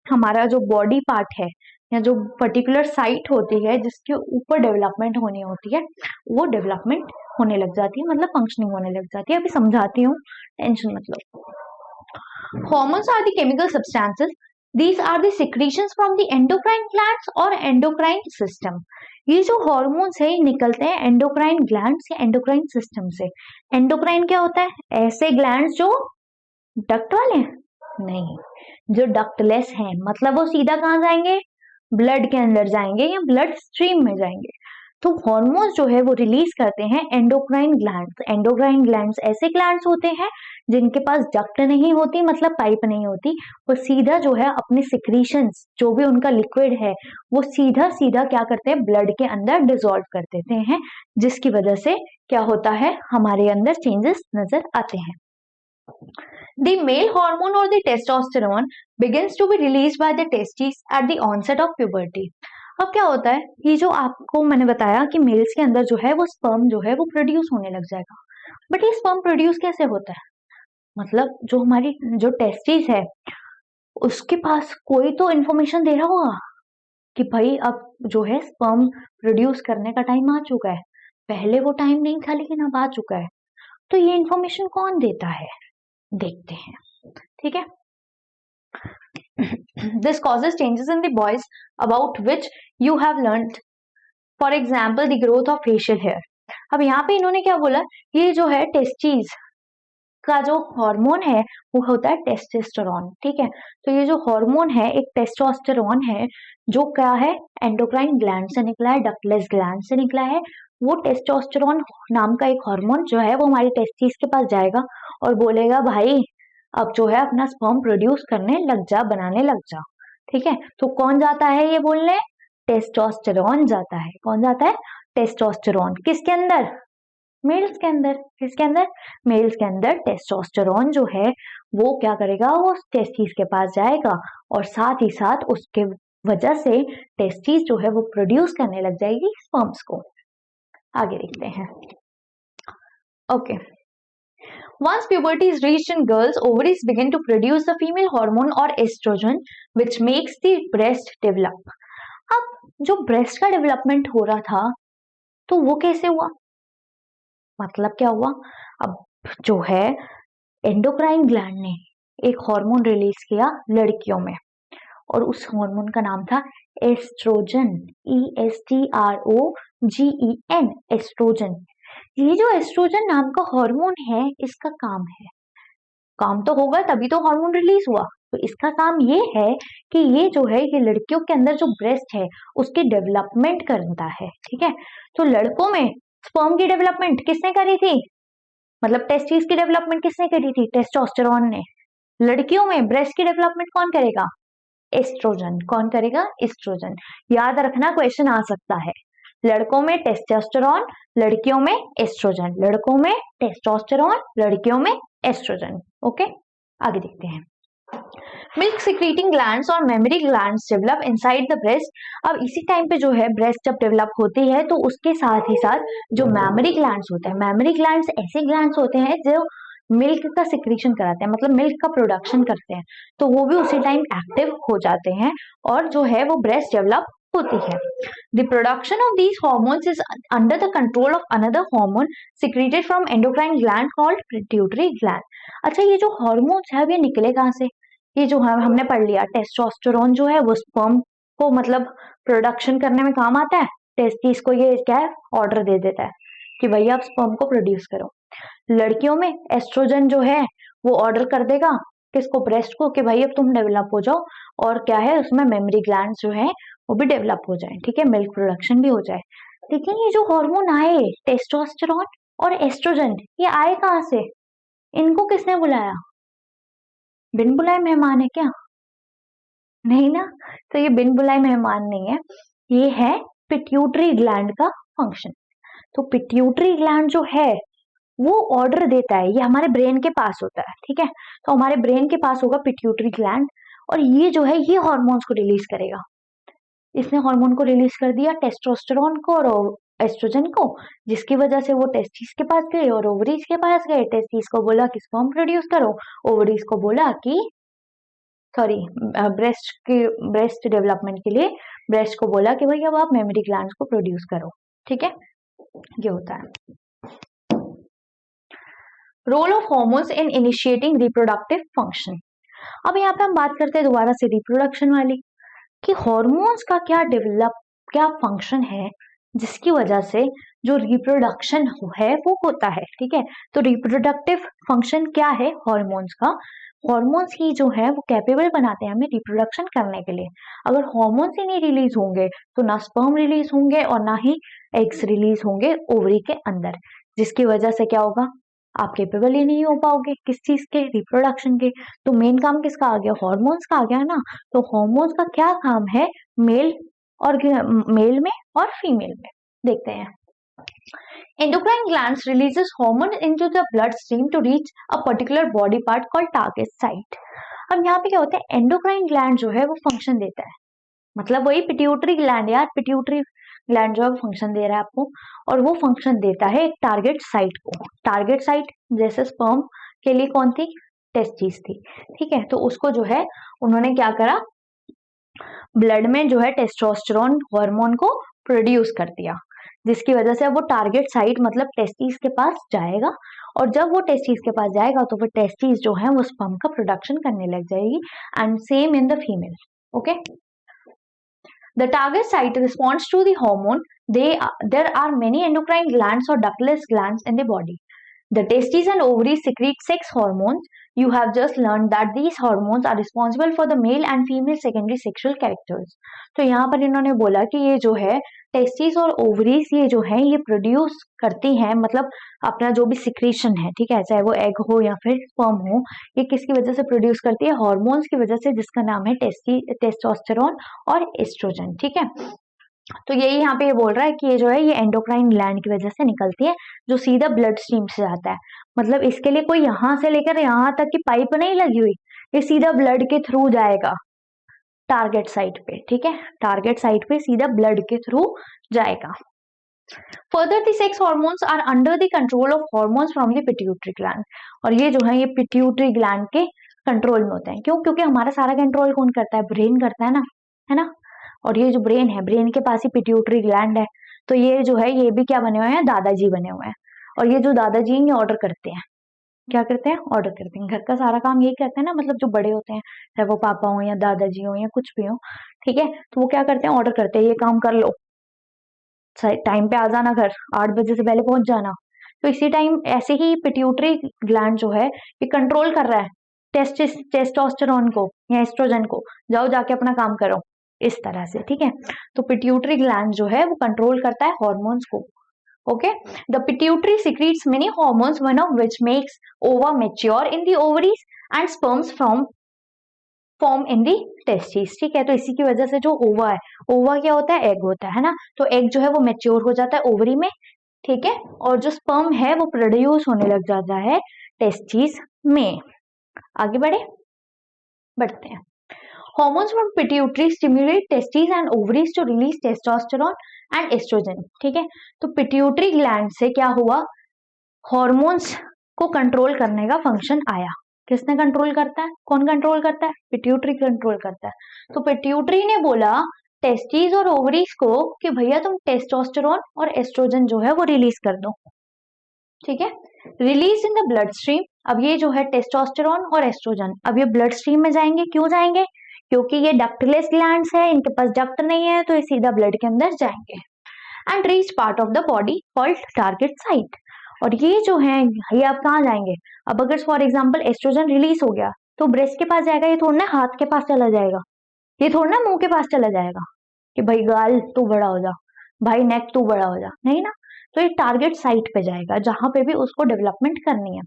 हमारा जो बॉडी पार्ट है या जो पर्टिकुलर साइट होती है जिसके ऊपर डेवलपमेंट होनी होती है, वो डेवलपमेंट होने लग जाती है, मतलब फंक्शनिंग होने लग जाती है। अभी समझाती हूँ, टेंशन मत लो। Hormones are the chemical substances. These are the secretions from the endocrine glands और endocrine system. ये जो हॉर्मोन्स है ये निकलते हैं एंडोक्राइन ग्लैंड्स या एंडोक्राइन सिस्टम से। एंडोक्राइन क्या होता है? ऐसे ग्लैंड्स जो डक्ट वाले हैं? नहीं, जो डक्टलेस हैं, मतलब वो सीधा कहाँ जाएंगे? ब्लड के अंदर जाएंगे या ब्लड स्ट्रीम में जाएंगे। तो हॉर्मोन्स जो है वो रिलीज करते हैं एंडोक्राइन ग्लैंड्स। एंडोक्राइन ग्लैंड्स ऐसे ग्लैंड्स होते हैं जिनके पास डक्ट नहीं होती, मतलब पाइप नहीं होती, वो सीधा जो है अपने सिक्रीशंस, जो भी उनका लिक्विड है, वो सीधा सीधा क्या करते हैं, ब्लड के अंदर डिसॉल्व कर देते हैं, जिसकी वजह से क्या होता है, हमारे अंदर चेंजेस नजर आते हैं। The male hormone or the testosterone begins to be released by the testes at the onset of puberty. अब क्या होता है, ये जो आपको मैंने बताया कि मेल्स के अंदर जो है वो स्पर्म जो है वो प्रोड्यूस होने लग जाएगा, बट ये स्पर्म प्रोड्यूस कैसे होता है? मतलब जो हमारी जो टेस्टिस है उसके पास कोई तो इन्फॉर्मेशन दे रहा होगा कि भाई अब जो है स्पर्म प्रोड्यूस करने का टाइम आ चुका है। पहले वो टाइम नहीं था लेकिन अब आ चुका है। तो ये इन्फॉर्मेशन कौन देता है, देखते हैं। ठीक है, this causes changes in the boys about which you have learned, for example the growth of facial hair. अब यहाँ पे इन्होंने क्या बोला, ये जो है टेस्टिस का जो हार्मोन है वो होता है टेस्टोस्टेरोन। ठीक है, तो ये जो हार्मोन है एक टेस्टोस्टेरोन है, जो क्या है, एंडोक्राइन ग्लैंड से निकला है, डक्टलेस ग्लैंड से निकला है। वो टेस्टोस्टेरोन नाम का एक हार्मोन जो है वो हमारी टेस्टिस के पास जाएगा और बोलेगा भाई अब जो है अपना स्पर्म प्रोड्यूस करने लग जा, बनाने लग जा। ठीक है, तो कौन जाता है ये बोलने? टेस्टोस्टेरोन जाता है। कौन जाता है? टेस्टोस्टेरोन किसके अंदर? मेल्स के अंदर। किसके अंदर? मेल्स के अंदर टेस्टोस्टेरोन जो है वो क्या करेगा, वो टेस्टिस के पास जाएगा और साथ ही साथ उसके वजह से टेस्टिस जो है वो प्रोड्यूस करने लग जाएगी स्पर्म्स को। आगे देखते हैं। Okay, once puberty is reached in girls, ovaries begin to produce the female hormone or estrogen which makes the breast develop. अब जो ब्रेस्ट का डेवलपमेंट हो रहा था तो वो कैसे हुआ, मतलब क्या हुआ? अब जो है एंडोक्राइन ग्लैंड ने एक हार्मोन रिलीज किया लड़कियों में और उस हार्मोन का नाम था एस्ट्रोजन, ESTROGEN, एस्ट्रोजन। ये जो एस्ट्रोजन नाम का हार्मोन है, इसका काम है, काम तो होगा तभी तो हार्मोन रिलीज हुआ, तो इसका काम ये है कि ये जो है ये लड़कियों के अंदर जो ब्रेस्ट है उसकी डेवलपमेंट करता है। ठीक है, तो लड़कों में स्पर्म की डेवलपमेंट किसने करी थी, मतलब टेस्टिस की डेवलपमेंट किसने करी थी? टेस्टोस्टेरोन ने। लड़कियों में ब्रेस्ट की डेवलपमेंट कौन करेगा? एस्ट्रोजन। कौन करेगा? एस्ट्रोजन। याद रखना, क्वेश्चन आ सकता है। लड़कों में टेस्टोस्टेरोन, लड़कियों में एस्ट्रोजन। लड़कों में टेस्टोस्टेरोन, लड़कियों में एस्ट्रोजन। ओके, आगे देखते हैं। मिल्क सिक्रीटिंग ग्लैंड्स और mammary glands develop inside the breast. अब इसी टाइम पे जो है ब्रेस्ट जब डेवलप होती है तो उसके साथ ही साथ जो मेमरी ग्लैंड्स होते हैं, मेमरी ग्लैंड्स ऐसे ग्लैंड्स होते हैं जो मिल्क का सिक्रीशन कराते हैं, मतलब मिल्क का प्रोडक्शन करते हैं, तो वो भी उसी टाइम एक्टिव हो जाते हैं और जो है वो ब्रेस्ट डेवलप होती है। The production of these hormones is under the control of another hormone secreted from endocrine gland called pituitary gland. अच्छा, ये जो हॉर्मोन्स है अब ये निकले कहाँ से? ये जो हमने पढ़ लिया, टेस्टोस्टेरोन जो है वो स्पर्म को मतलब प्रोडक्शन करने में काम आता है। टेस्टिस को ये क्या है, ऑर्डर दे देता है कि भैया आप स्पर्म को प्रोड्यूस करो। लड़कियों में एस्ट्रोजन जो है वो ऑर्डर कर देगा किसको? ब्रेस्ट को, कि भाई अब तुम डेवलप हो जाओ और क्या है उसमें मेमरी ग्लैंड्स जो है वो भी डेवलप हो जाए। ठीक है, मिल्क प्रोडक्शन भी हो जाए। लेकिन ये जो हार्मोन आए टेस्टोस्टेरोन और एस्ट्रोजन, ये आए कहाँ से? इनको किसने बुलाया? बिन बुलाए मेहमान है क्या? नहीं ना, तो ये बिन बुलाए मेहमान नहीं है, ये है पिट्यूटरी ग्लैंड का फंक्शन। तो पिट्यूटरी ग्लैंड जो है वो ऑर्डर देता है, ये हमारे ब्रेन के पास होता है। ठीक है, तो हमारे ब्रेन के पास होगा पिट्यूटरी ग्लैंड और ये जो है ये हार्मोन्स को रिलीज करेगा। इसने हार्मोन को रिलीज कर दिया टेस्टोस्टेरोन को और एस्ट्रोजन को, जिसकी वजह से वो टेस्टिस के पास गए और ओवरीज के पास गए। टेस्टिस को बोला कि स्पर्म प्रोड्यूस करो, ओवरीज को बोला कि ब्रेस्ट डेवलपमेंट के लिए ब्रेस्ट को बोला कि भाई अब आप मेमरी ग्लैंड्स को प्रोड्यूस करो। ठीक है, ये होता है role of hormones in initiating reproductive function. अब यहाँ पे हम बात करते हैं दोबारा से रिप्रोडक्शन वाली, कि हॉर्मोन्स का क्या फंक्शन है जिसकी वजह से जो रिप्रोडक्शन है वो होता है। ठीक है, तो रिप्रोडक्टिव फंक्शन क्या है हॉर्मोन्स का? हॉर्मोन्स ही जो है वो कैपेबल बनाते हैं हमें रिप्रोडक्शन करने के लिए। अगर हॉर्मोन्स ही नहीं रिलीज होंगे तो ना स्पर्म रिलीज होंगे और ना ही एग्स रिलीज होंगे ओवरी के अंदर, जिसकी वजह से क्या होगा, आप केपेबल ही नहीं हो पाओगे किस चीज के? रिप्रोडक्शन के। तो मेन काम किसका आ गया? हॉर्मोन्स का आ गया ना। तो हॉर्मोन्स का क्या काम है मेल में और फीमेल में? देखते हैं। Endocrine glands releases hormone into the bloodstream to reach a particular body part called target site. अब यहाँ पे क्या होता है, एंडोक्राइन ग्लैंड जो है वो फंक्शन देता है, मतलब वही पिट्यूटरी ग्लैंड, यार पिट्यूटरी ग्लैंड जो है फंक्शन दे रहा है आपको, और वो फंक्शन देता है एक टारगेट साइट को। टारगेट साइट जैसे स्पर्म के लिए कौन थी? टेस्टिस थी। ठीक है, तो उसको जो है उन्होंने क्या करा, ब्लड में जो है टेस्टोस्टेरोन हार्मोन को प्रोड्यूस कर दिया, जिसकी वजह से अब वो टारगेट साइट मतलब टेस्टिस के पास जाएगा और जब वो टेस्टिस के पास जाएगा तो फिर टेस्टिस जो है वो स्पर्म का प्रोडक्शन करने लग जाएगी। And same in the female. Okay, the target site responds to the hormone. There are many endocrine glands or ductless glands in the body. The testes and ovaries secrete sex hormones. You have just learned that these hormones are responsible for the male and female secondary sexual characters. तो यहाँ पर इन्होंने बोला कि ये जो है testis और ओवरीज ये जो है ये प्रोड्यूस करती हैं, मतलब अपना जो भी सिक्रीशन है, ठीक है, चाहे वो एग हो या फिर स्पर्म हो, ये किसकी वजह से प्रोड्यूस करती है? हॉर्मोन्स की वजह से, जिसका नाम है टेस्टोस्टेरोन और एस्ट्रोजन। ठीक है, तो यही यहाँ पे ये बोल रहा है कि ये जो है ये एंडोक्राइन ग्लैंड की वजह से निकलती है, जो सीधा ब्लड स्ट्रीम से जाता है। मतलब इसके लिए कोई यहाँ से लेकर यहाँ तक की पाइप नहीं लगी हुई, ये सीधा ब्लड के थ्रू जाएगा टारगेट साइट पे, ठीक है, टारगेट साइट पे सीधा ब्लड के थ्रू जाएगा। Further the sex hormones are under the control of hormones from the pituitary gland, और ये जो है ये पिट्यूटरी ग्लैंड के कंट्रोल में होते हैं। क्यों? क्योंकि हमारा सारा कंट्रोल कौन करता है? ब्रेन करता है ना। और ये जो ब्रेन है, ब्रेन के पास ही पिट्यूटरी ग्लैंड है, तो ये जो है ये भी क्या बने हुए हैं? दादाजी बने हुए हैं। और ये जो दादाजी ये ऑर्डर करते हैं, क्या करते हैं? ऑर्डर करते हैं। घर का सारा काम यही करते हैं ना, मतलब जो बड़े होते हैं, चाहे वो पापा हो या दादाजी हो या कुछ भी हो, ठीक है, तो वो क्या करते हैं? ऑर्डर करते हैं, ये काम कर लो, टाइम पे आ जाना, घर 8 बजे से पहले पहुंच जाना। तो इसी टाइम ऐसे ही पिट्यूटरी ग्लैंड जो है ये कंट्रोल कर रहा है टेस्टोस्टेरोन को या एस्ट्रोजन को, जाओ जाके अपना काम करो, इस तरह से, ठीक है। तो पिट्यूटरी ग्लैंड जो है वो कंट्रोल करता है हॉर्मोन्स को। Okay, the pituitary secretes many hormones, one of which makes ova mature in the ovaries and sperms form in the testes, ठीक है। तो इसी की वजह से जो ओवा है, ओवा क्या होता है? एग होता है ना, तो एग जो है वो मेच्योर हो जाता है ओवरी में, ठीक है, और जो स्पर्म है वो प्रोड्यूस होने लग जाता है टेस्टिस में। आगे बढ़ते हैं। Hormones from pituitary stimulate testes and ovaries to release testosterone and estrogen, ठीक है। तो पिट्यूटरी ग्लैंड से क्या हुआ? हॉर्मोन्स को कंट्रोल करने का फंक्शन आया। किसने कंट्रोल करता है? कौन कंट्रोल करता है? पिट्यूटरी कंट्रोल करता है। तो पिट्यूटरी ने बोला टेस्टिस और ओवरीज को कि भैया तुम टेस्टोस्टेरोन और एस्ट्रोजन जो है वो रिलीज कर दो, ठीक है। Release in the blood stream, अब ये जो है टेस्टोस्टेरोन और एस्ट्रोजन अब ये ब्लड स्ट्रीम में जाएंगे। क्यों जाएंगे? क्योंकि ये डक्टलेस ग्लैंड्स है, इनके पास डक्ट नहीं है, तो ये सीधा ब्लड के अंदर जाएंगे and reach part of the body called target site. और ये जो है ये अब कहाँ जाएंगे? अब अगर फॉर एग्जाम्पल एस्ट्रोजन रिलीज हो गया तो ब्रेस्ट के पास जाएगा, ये थोड़ा ना हाथ के पास चला जाएगा, ये थोड़ा ना मुंह के पास चला जाएगा कि भाई गाल तू बड़ा हो जा, भाई नेक तू बड़ा हो जा, नहीं ना। तो ये टारगेट साइट पे जाएगा जहां पे भी उसको डेवलपमेंट करनी है।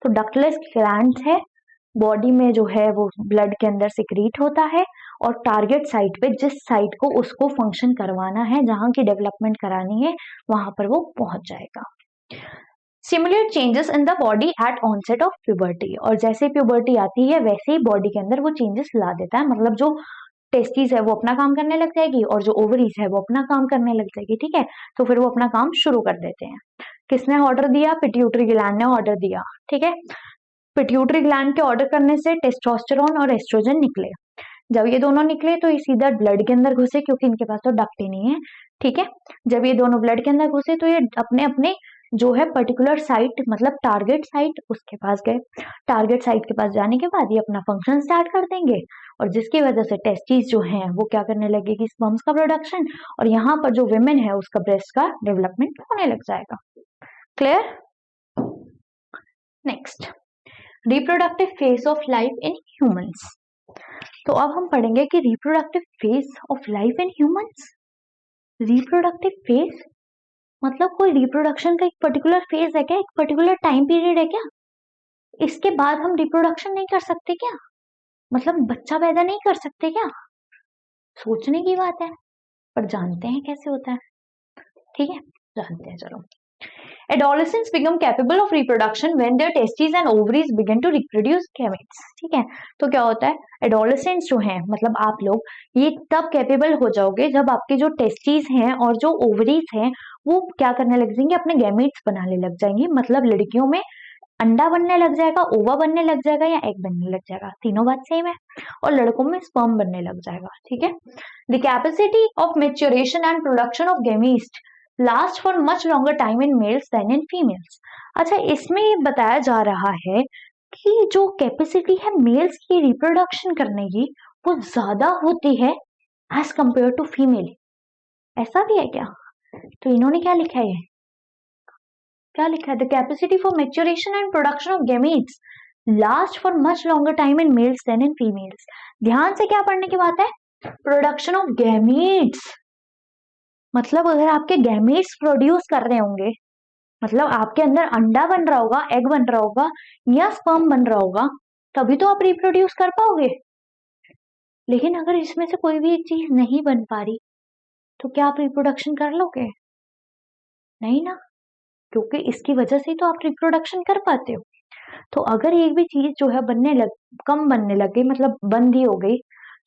तो डक्टलेस ग्लैंड्स है बॉडी में जो है वो ब्लड के अंदर सिक्रीट होता है, और टारगेट साइट पे जिस साइट को उसको फंक्शन करवाना है, जहां की डेवलपमेंट करानी है, वहां पर वो पहुंच जाएगा। Simulate changes in the body at onset of puberty, और जैसे प्यूबर्टी आती है वैसे ही बॉडी के अंदर वो चेंजेस ला देता है। मतलब जो टेस्टिस है वो अपना काम करने लग जाएगी और जो ओवरीज है वो अपना काम करने लग जाएगी, ठीक है। तो फिर वो अपना काम शुरू कर देते हैं। किसने ऑर्डर दिया? पिट्यूटरी ग्लैंड ने ऑर्डर दिया, ठीक है। पिट्यूटरी ग्लैंड के ऑर्डर करने से टेस्टोस्टेरोन और एस्ट्रोजन निकले। जब ये दोनों निकले तो ये सीधा ब्लड के अंदर घुसे, क्योंकि इनके पास तो डक्ट ही नहीं है, ठीक है। जब ये दोनों ब्लड के अंदर घुसे तो ये अपने अपने जो है पर्टिकुलर साइट, मतलब टारगेट साइट, उसके पास गए। टारगेट साइट के पास जाने के बाद ये अपना फंक्शन स्टार्ट कर देंगे, और जिसकी वजह से टेस्टिस जो हैं वो क्या करने लगेगी? स्पर्म्स का प्रोडक्शन, और यहाँ पर जो विमेन है उसका ब्रेस्ट का डेवलपमेंट होने लग जाएगा। Clear? Next, reproductive phase of life in humans. तो अब हम पढ़ेंगे कि reproductive phase of life in humans. Reproductive phase मतलब कोई रिप्रोडक्शन का एक पर्टिकुलर फेज है क्या? एक पर्टिकुलर टाइम पीरियड है क्या? इसके बाद हम रिप्रोडक्शन नहीं कर सकते क्या? मतलब बच्चा पैदा नहीं कर सकते क्या? सोचने की बात है, पर जानते हैं कैसे होता है, ठीक है, जानते हैं। चलो, Adolescents become capable of reproduction when their testes and ovaries begin to reproduce gametes, ठीक है। तो क्या होता है? Adolescents जो हैं, मतलब आप लोग, ये तब कैपेबल हो जाओगे जब आपके जो टेस्टिस हैं और जो ओवरीज हैं वो क्या करने लग जाएंगे? अपने गैमेट्स बनाने लग जाएंगी। मतलब लड़कियों में अंडा बनने लग जाएगा, ओवा बनने लग जाएगा या एग बनने लग जाएगा, तीनों बात सेम है। और लड़कों में स्पर्म बनने लग जाएगा, ठीक है। The capacity of maturation and production of gametes last for much longer time in males than in females. अच्छा, इसमें ये बताया जा रहा है कि जो कैपेसिटी है मेल्स की रिप्रोडक्शन करने की वो ज्यादा होती है एज कंपेयर टू फीमेल। ऐसा भी है क्या? तो इन्होंने क्या लिखा है? क्या लिखा है? The capacity for maturation and production of gametes last for much longer time in males than in females. ध्यान से क्या पढ़ने की बात है? प्रोडक्शन ऑफ गैमीट्स, मतलब अगर आपके गैमेट्स प्रोड्यूस कर रहे होंगे, मतलब आपके अंदर अंडा बन रहा होगा, एग बन रहा होगा या स्पर्म बन रहा होगा, तभी तो आप रिप्रोड्यूस कर पाओगे। लेकिन अगर इसमें से कोई भी एक चीज नहीं बन पा रही तो क्या आप रिप्रोडक्शन कर लोगे? नहीं ना, क्योंकि इसकी वजह से ही तो आप रिप्रोडक्शन कर पाते हो। तो अगर एक भी चीज जो है कम बनने लग गई, मतलब बंद ही हो गई,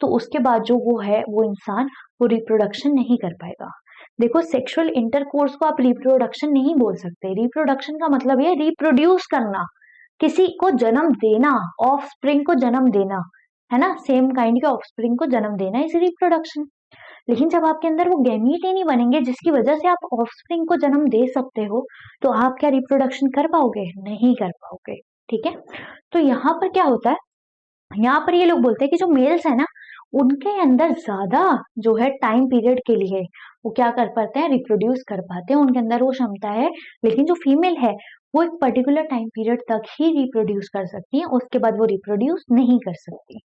तो उसके बाद जो वो है वो इंसान वो रिप्रोडक्शन नहीं कर पाएगा। देखो, सेक्सुअल इंटरकोर्स को आप रिप्रोडक्शन नहीं बोल सकते। रिप्रोडक्शन का मतलब ये रिप्रोड्यूस करना, किसी को जन्म देना, ऑफस्प्रिंग को जन्म देना, है ना, सेम काइंड के ऑफस्प्रिंग को जन्म देना इज रिप्रोडक्शन। लेकिन जब आपके अंदर वो गैमीट ही नहीं बनेंगे जिसकी वजह से आप ऑफस्प्रिंग को जन्म दे सकते हो, तो आप क्या रिप्रोडक्शन कर पाओगे? नहीं कर पाओगे। ठीक है, तो यहाँ पर क्या होता है, यहाँ पर ये लोग बोलते हैं कि जो मेल्स है ना, उनके अंदर ज्यादा जो है टाइम पीरियड के लिए वो क्या कर पाते हैं, रिप्रोड्यूस कर पाते हैं, उनके अंदर वो क्षमता है। लेकिन जो फीमेल है वो एक पर्टिकुलर टाइम पीरियड तक ही रिप्रोड्यूस कर सकती है, उसके बाद वो रिप्रोड्यूस नहीं कर सकती।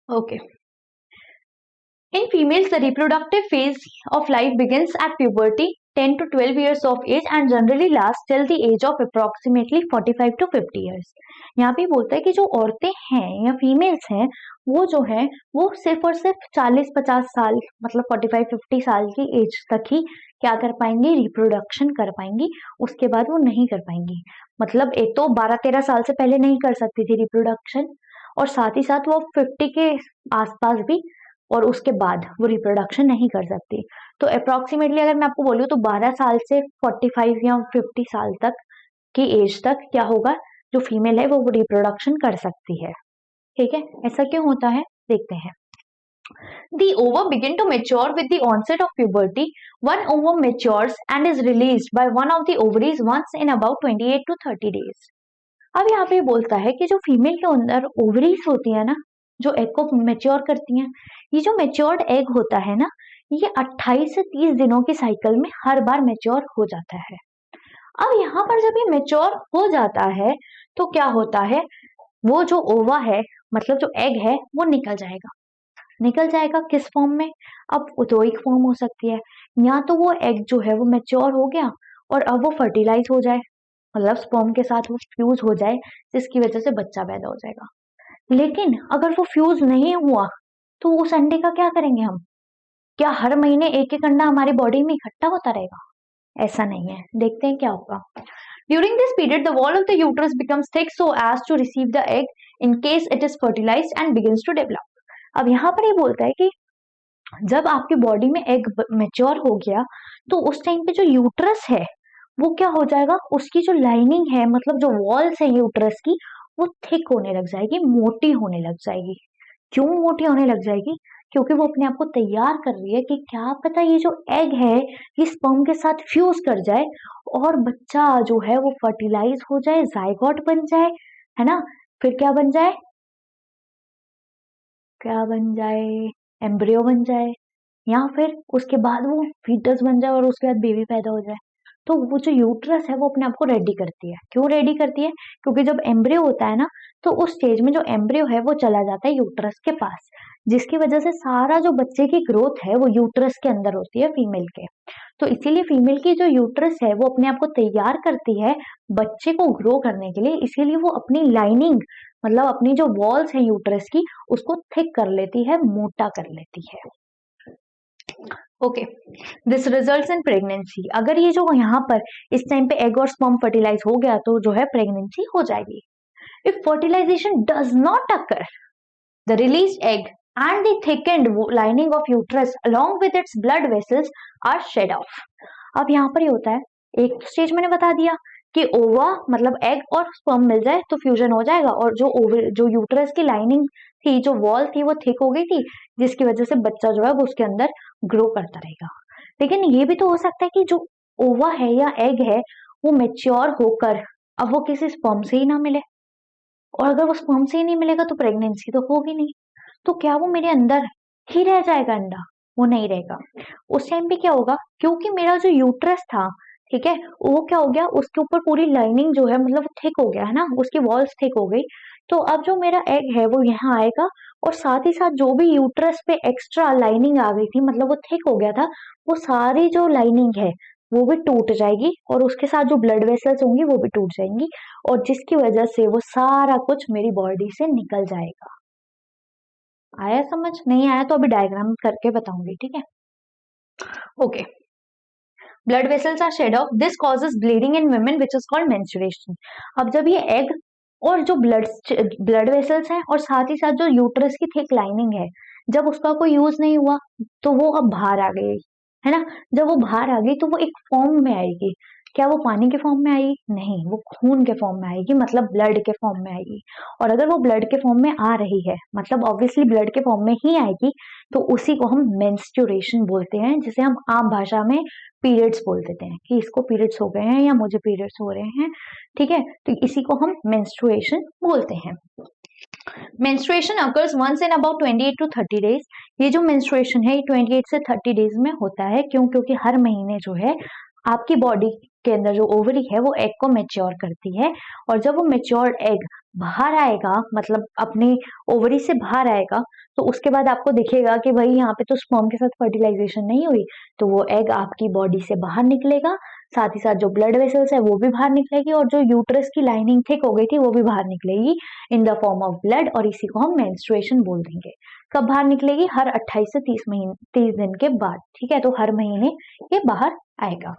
Okay, in females, the reproductive phase of life begins at puberty, 10 to 12 years of age, and generally lasts till the age of approximately 45 to 50 years. यहाँ पे बोलता है कि जो औरतें हैं या फीमेल्स हैं वो जो है वो सिर्फ और सिर्फ 40-50 साल, मतलब 45-50 साल की एज तक ही क्या कर पाएंगी, रिप्रोडक्शन कर पाएंगी। उसके बाद वो नहीं कर पाएंगी। मतलब एक तो 12-13 साल से पहले नहीं कर सकती थी रिप्रोडक्शन, और साथ ही साथ वो 50 के आसपास भी, और उसके बाद वो रिप्रोडक्शन नहीं कर सकती। तो अप्रोक्सीमेटली अगर मैं आपको बोलूँ तो 12 साल से 45 या 50 साल तक की एज तक क्या होगा, जो फीमेल है वो रिप्रोडक्शन कर सकती है। ठीक है, ऐसा क्यों होता है देखते हैं। The ovum begin to mature with the onset of puberty. One ovum matures and is released by one of the ovaries once in about 28 to 30 days. अब यहाँ पे बोलता है कि जो फीमेल के अंदर ओवरीज होती है ना, जो एग को मेच्योर करती हैं, ये जो मेच्योर्ड एग होता है ना, ये 28 से 30 दिनों की साइकिल में हर बार मेच्योर हो जाता है। अब यहाँ पर जब ये मेच्योर हो जाता है तो क्या होता है, वो जो ओवा है, मतलब जो एग है, वो निकल जाएगा। निकल जाएगा किस फॉर्म में? अब दो एक फॉर्म हो सकती है, या तो वो एग जो है वो मेच्योर हो गया और अब वो फर्टिलाइज हो जाए, मतलब स्पर्म के साथ वो फ्यूज हो जाए, जिसकी वजह से बच्चा पैदा हो जाएगा। लेकिन अगर वो फ्यूज नहीं हुआ तो उस अंडे का क्या करेंगे हम? क्या हर महीने एक एक अंडा हमारी बॉडी में इकट्ठा होता रहेगा? ऐसा नहीं है, देखते हैं क्या होगा। During this period, the wall of the uterus becomes thick so as to receive the egg in case it is fertilized and begins to develop. अब यहाँ पर ये बोलता है कि जब आपकी बॉडी में एग मेच्योर हो गया तो उस टाइम पे जो यूट्रस है वो क्या हो जाएगा, उसकी जो लाइनिंग है, मतलब जो वॉल्स है यूट्रस की, वो थिक होने लग जाएगी, मोटी होने लग जाएगी। क्यों मोटी होने लग जाएगी? क्योंकि वो अपने आप को तैयार कर रही है कि क्या पता ये जो एग है ये स्पर्म के साथ फ्यूज कर जाए और बच्चा जो है वो फर्टिलाइज हो जाए, जायगोट बन जाए, है ना, फिर क्या बन जाए, क्या बन जाए, एम्ब्रियो बन जाए, या फिर उसके बाद वो फीटस बन जाए और उसके बाद बेबी पैदा हो जाए। तो वो जो यूट्रस है वो अपने आप को रेडी करती है। क्यों रेडी करती है? क्योंकि जब एम्ब्रियो होता है ना, तो उस स्टेज में जो एम्ब्रियो है वो चला जाता है यूट्रस के पास, जिसकी वजह से सारा जो बच्चे की ग्रोथ है वो यूट्रस के अंदर होती है फीमेल के। तो इसीलिए फीमेल की जो यूट्रस है वो अपने आप को तैयार करती है बच्चे को ग्रो करने के लिए, इसीलिए वो अपनी लाइनिंग, मतलब अपनी जो वॉल्स है यूट्रस की, उसको थिक कर लेती है, मोटा कर लेती है। Okay, this results in pregnancy. अगर ये जो यहाँ पर इस टाइम पे एग और स्पर्म फर्टिलाइज हो गया तो जो है प्रेगनेंसी हो जाएगी। If fertilization does not occur, the released egg and the thickened lining of uterus along with its blood vessels are shed off. अब यहाँ पर ये होता है, एक स्टेज मैंने बता दिया कि ओवा मतलब एग और स्पर्म मिल जाए तो फ्यूजन हो जाएगा, और जो यूट्रस की लाइनिंग थी, जो वॉल थी, वो थिक हो गई थी, जिसकी वजह से बच्चा जो है वो उसके अंदर ग्रो करता रहेगा। लेकिन ये भी तो हो सकता है कि जो ओवा है या एग है वो मेच्योर होकर अब वो किसी स्पर्म से ही ना मिले, और अगर वो स्पर्म से ही नहीं मिलेगा तो प्रेगनेंसी तो होगी नहीं। तो क्या वो मेरे अंदर ही रह जाएगा अंडा? वो नहीं रहेगा। उस टाइम पे क्या होगा, क्योंकि मेरा जो यूट्रस था, ठीक है, वो क्या हो गया, उसके ऊपर पूरी लाइनिंग जो है मतलब थिक हो गया है ना, उसकी वॉल्स थिक हो गई। तो अब जो मेरा एग है वो यहाँ आएगा, और साथ ही साथ जो भी यूट्रस पे एक्स्ट्रा लाइनिंग आ गई थी, मतलब वो थिक हो गया था, वो सारी जो लाइनिंग है वो भी टूट जाएगी, और उसके साथ जो ब्लड वेसल्स होंगी वो भी टूट जाएंगी, और जिसकी वजह से वो सारा कुछ मेरी बॉडी से निकल जाएगा। आया समझ? नहीं आया तो अभी डायग्राम करके बताऊंगी, ठीक है। Okay, blood vessels are shed off, this causes bleeding in women which is called menstruation. अब जब ये एग और जो ब्लड वेसल्स हैं और साथ ही साथ जो यूट्रस की थिक लाइनिंग है, जब उसका कोई यूज नहीं हुआ तो वो अब बाहर आ गई, है ना। जब वो बाहर आ गई तो वो एक फॉर्म में आएगी। क्या वो पानी के फॉर्म में आएगी? नहीं, वो खून के फॉर्म में आएगी, मतलब ब्लड के फॉर्म में आएगी। और अगर वो ब्लड के फॉर्म में आ रही है, मतलब ऑब्वियसली ब्लड के फॉर्म में ही आएगी, तो उसी को हम मेंस्ट्रुएशन बोलते हैं, जिसे हम आम भाषा में पीरियड्स बोल देते हैं कि इसको पीरियड्स हो गए हैं या मुझे पीरियड्स हो रहे हैं। ठीक है, तो इसी को हम मेंस्ट्रुएशन बोलते हैं। Menstruation occurs once in about 28 to 30 days. ये जो मेंस्ट्रुएशन है ये 28 से 30 डेज में होता है। क्यों? क्योंकि हर महीने जो है आपकी बॉडी के अंदर जो ओवरी है वो एग को मेच्योर करती है, और जब वो मेच्योर्ड एग बाहर आएगा, मतलब अपनी ओवरी से बाहर आएगा, तो उसके बाद आपको दिखेगा कि भाई यहाँ पे तो स्पर्म के साथ फर्टिलाइजेशन नहीं हुई, तो वो एग आपकी बॉडी से बाहर निकलेगा, साथ ही साथ जो ब्लड वेसल्स है वो भी बाहर निकलेगी, और जो यूट्रस की लाइनिंग थिक हो गई थी वो भी बाहर निकलेगी in the form of blood, और इसी को हम मेंस्ट्रुएशन बोल देंगे। कब बाहर निकलेगी? हर 28 से 30 दिन के बाद। ठीक है, तो हर महीने ये बाहर आएगा।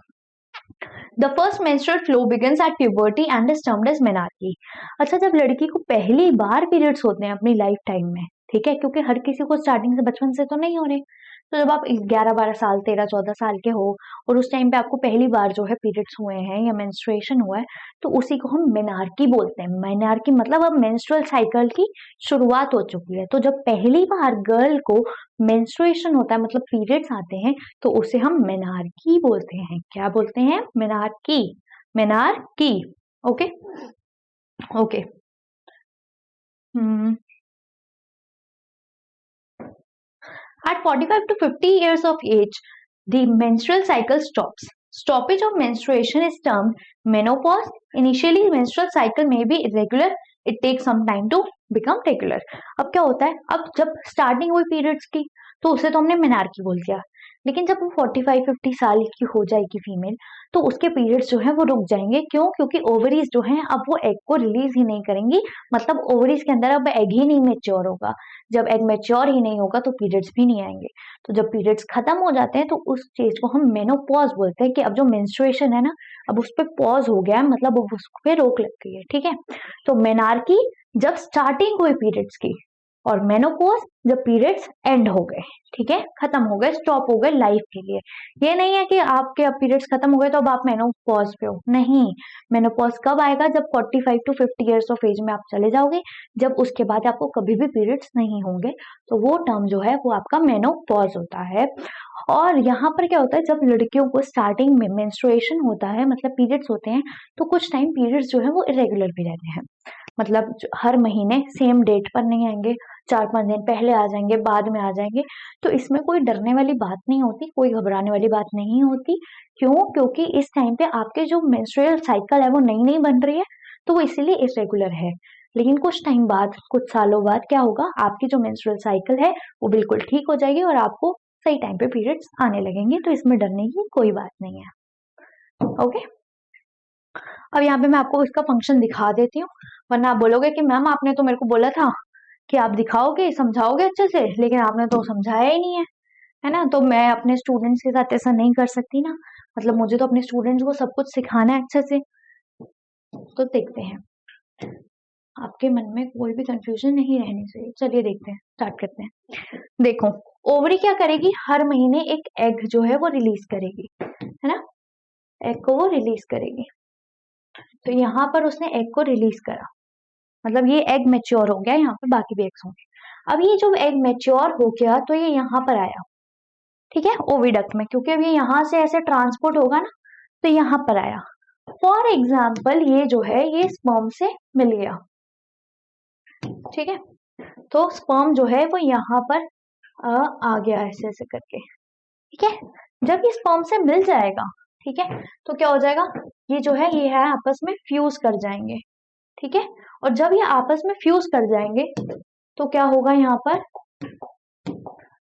The first menstrual flow begins at puberty and is termed as menarche. अच्छा, जब लड़की को पहली बार पीरियड्स होते हैं अपनी लाइफ टाइम में, ठीक है, क्योंकि हर किसी को स्टार्टिंग से बचपन से तो नहीं हो रहे, तो जब आप 11-12 साल 13-14 साल के हो और उस टाइम पे आपको पहली बार जो है पीरियड्स हुए हैं या मेंस्ट्रुएशन हुआ है, तो उसी को हम मेनार्की बोलते हैं। मेनार्की मतलब अब मेंस्ट्रुअल साइकिल की शुरुआत हो चुकी है। तो जब पहली बार गर्ल को मेंस्ट्रुएशन होता है, मतलब पीरियड्स आते हैं, तो उसे हम मेनार्की बोलते हैं। क्या बोलते हैं? Menarche, menarche. Okay okay. At 45 to 50 years of age, the menstrual cycle stops. Stoppage of menstruation is termed menopause. Initially, menstrual cycle may be irregular. It takes some time to become regular. अब क्या होता है? अब जब starting हुई periods की तो उसे तो हमने मेनार्की बोल दिया, लेकिन जब वो 45-50 साल की हो जाएगी फीमेल, तो उसके पीरियड्स जो है वो रुक जाएंगे। क्यों? क्योंकि ओवरीज जो हैं अब वो एग को रिलीज ही नहीं करेंगी, मतलब ओवरीज के अंदर अब एग ही नहीं मेच्योर होगा। जब एग मेच्योर ही नहीं होगा तो पीरियड्स भी नहीं आएंगे। तो जब पीरियड्स खत्म हो जाते हैं तो उस स्टेज को हम मेनोपॉज बोलते हैं, कि अब जो मेंस्ट्रुएशन है ना, अब उस पर पॉज हो गया है, मतलब अब उस पे रोक लग गई है। ठीक है, तो मेनार्की जब स्टार्टिंग हुई पीरियड्स की, और मेनोपॉज जब पीरियड्स एंड हो गए। ठीक है, खत्म हो गए, स्टॉप हो गए लाइफ के लिए। ये नहीं है कि आपके अब पीरियड्स खत्म हो गए तो अब आप मेनोपॉज पे हो, नहीं। मेनोपॉज कब आएगा? जब 45 to 50 ईयर्स ऑफ एज में आप चले जाओगे, जब उसके बाद आपको कभी भी पीरियड्स नहीं होंगे, तो वो टर्म जो है वो आपका मेनोपॉज होता है। और यहाँ पर क्या होता है, जब लड़कियों को स्टार्टिंग में मेंस्ट्रुएशन होता है, मतलब पीरियड्स होते हैं, तो कुछ टाइम पीरियड्स जो है वो इरेगुलर भी रहते हैं, मतलब हर महीने सेम डेट पर नहीं आएंगे, 4-5 दिन पहले आ जाएंगे, बाद में आ जाएंगे। तो इसमें कोई डरने वाली बात नहीं होती, कोई घबराने वाली बात नहीं होती। क्यों? क्योंकि इस टाइम पे आपके जो मेंस्ट्रुअल साइकिल है वो नई नई बन रही है, तो वो इसीलिए इरेगुलर है। लेकिन कुछ टाइम बाद, कुछ सालों बाद क्या होगा, आपकी जो मेंस्ट्रुअल साइकिल है वो बिल्कुल ठीक हो जाएगी और आपको सही टाइम पे पीरियड्स आने लगेंगे। तो इसमें डरने की कोई बात नहीं है। ओके, अब यहाँ पे मैं आपको इसका फंक्शन दिखा देती हूँ, वरना आप बोलोगे कि मैम आपने तो मेरे को बोला था कि आप दिखाओगे, समझाओगे अच्छे से, लेकिन आपने तो समझाया ही नहीं है ना। तो मैं अपने स्टूडेंट्स के साथ ऐसा नहीं कर सकती ना, मतलब मुझे तो अपने स्टूडेंट्स को सब कुछ सिखाना है अच्छे से। तो देखते हैं, आपके मन में कोई भी कंफ्यूजन नहीं रहनी चाहिए। चलिए देखते हैं, स्टार्ट करते हैं। देखो, ओवरी क्या करेगी, हर महीने एक एग जो है वो रिलीज करेगी, है ना, एग को वो रिलीज करेगी। तो यहाँ पर उसने एग को रिलीज करा, मतलब ये एग मेच्योर हो गया, यहाँ पे बाकी भी एग्स होंगे। अब ये जो एग मेच्योर हो गया तो ये यहाँ पर आया, ठीक है, ओविडक्ट में, क्योंकि अब ये यहाँ से ऐसे ट्रांसपोर्ट होगा ना, तो यहाँ पर आया। फॉर एग्जाम्पल ये जो है ये स्पर्म से मिल गया, ठीक है, तो स्पर्म जो है वो यहाँ पर आ गया ऐसे ऐसे करके, ठीक है। जब ये स्पर्म से मिल जाएगा, ठीक है, तो क्या हो जाएगा, ये जो है ये है आपस में फ्यूज कर जाएंगे, ठीक है। और जब ये आपस में फ्यूज कर जाएंगे तो क्या होगा यहाँ पर,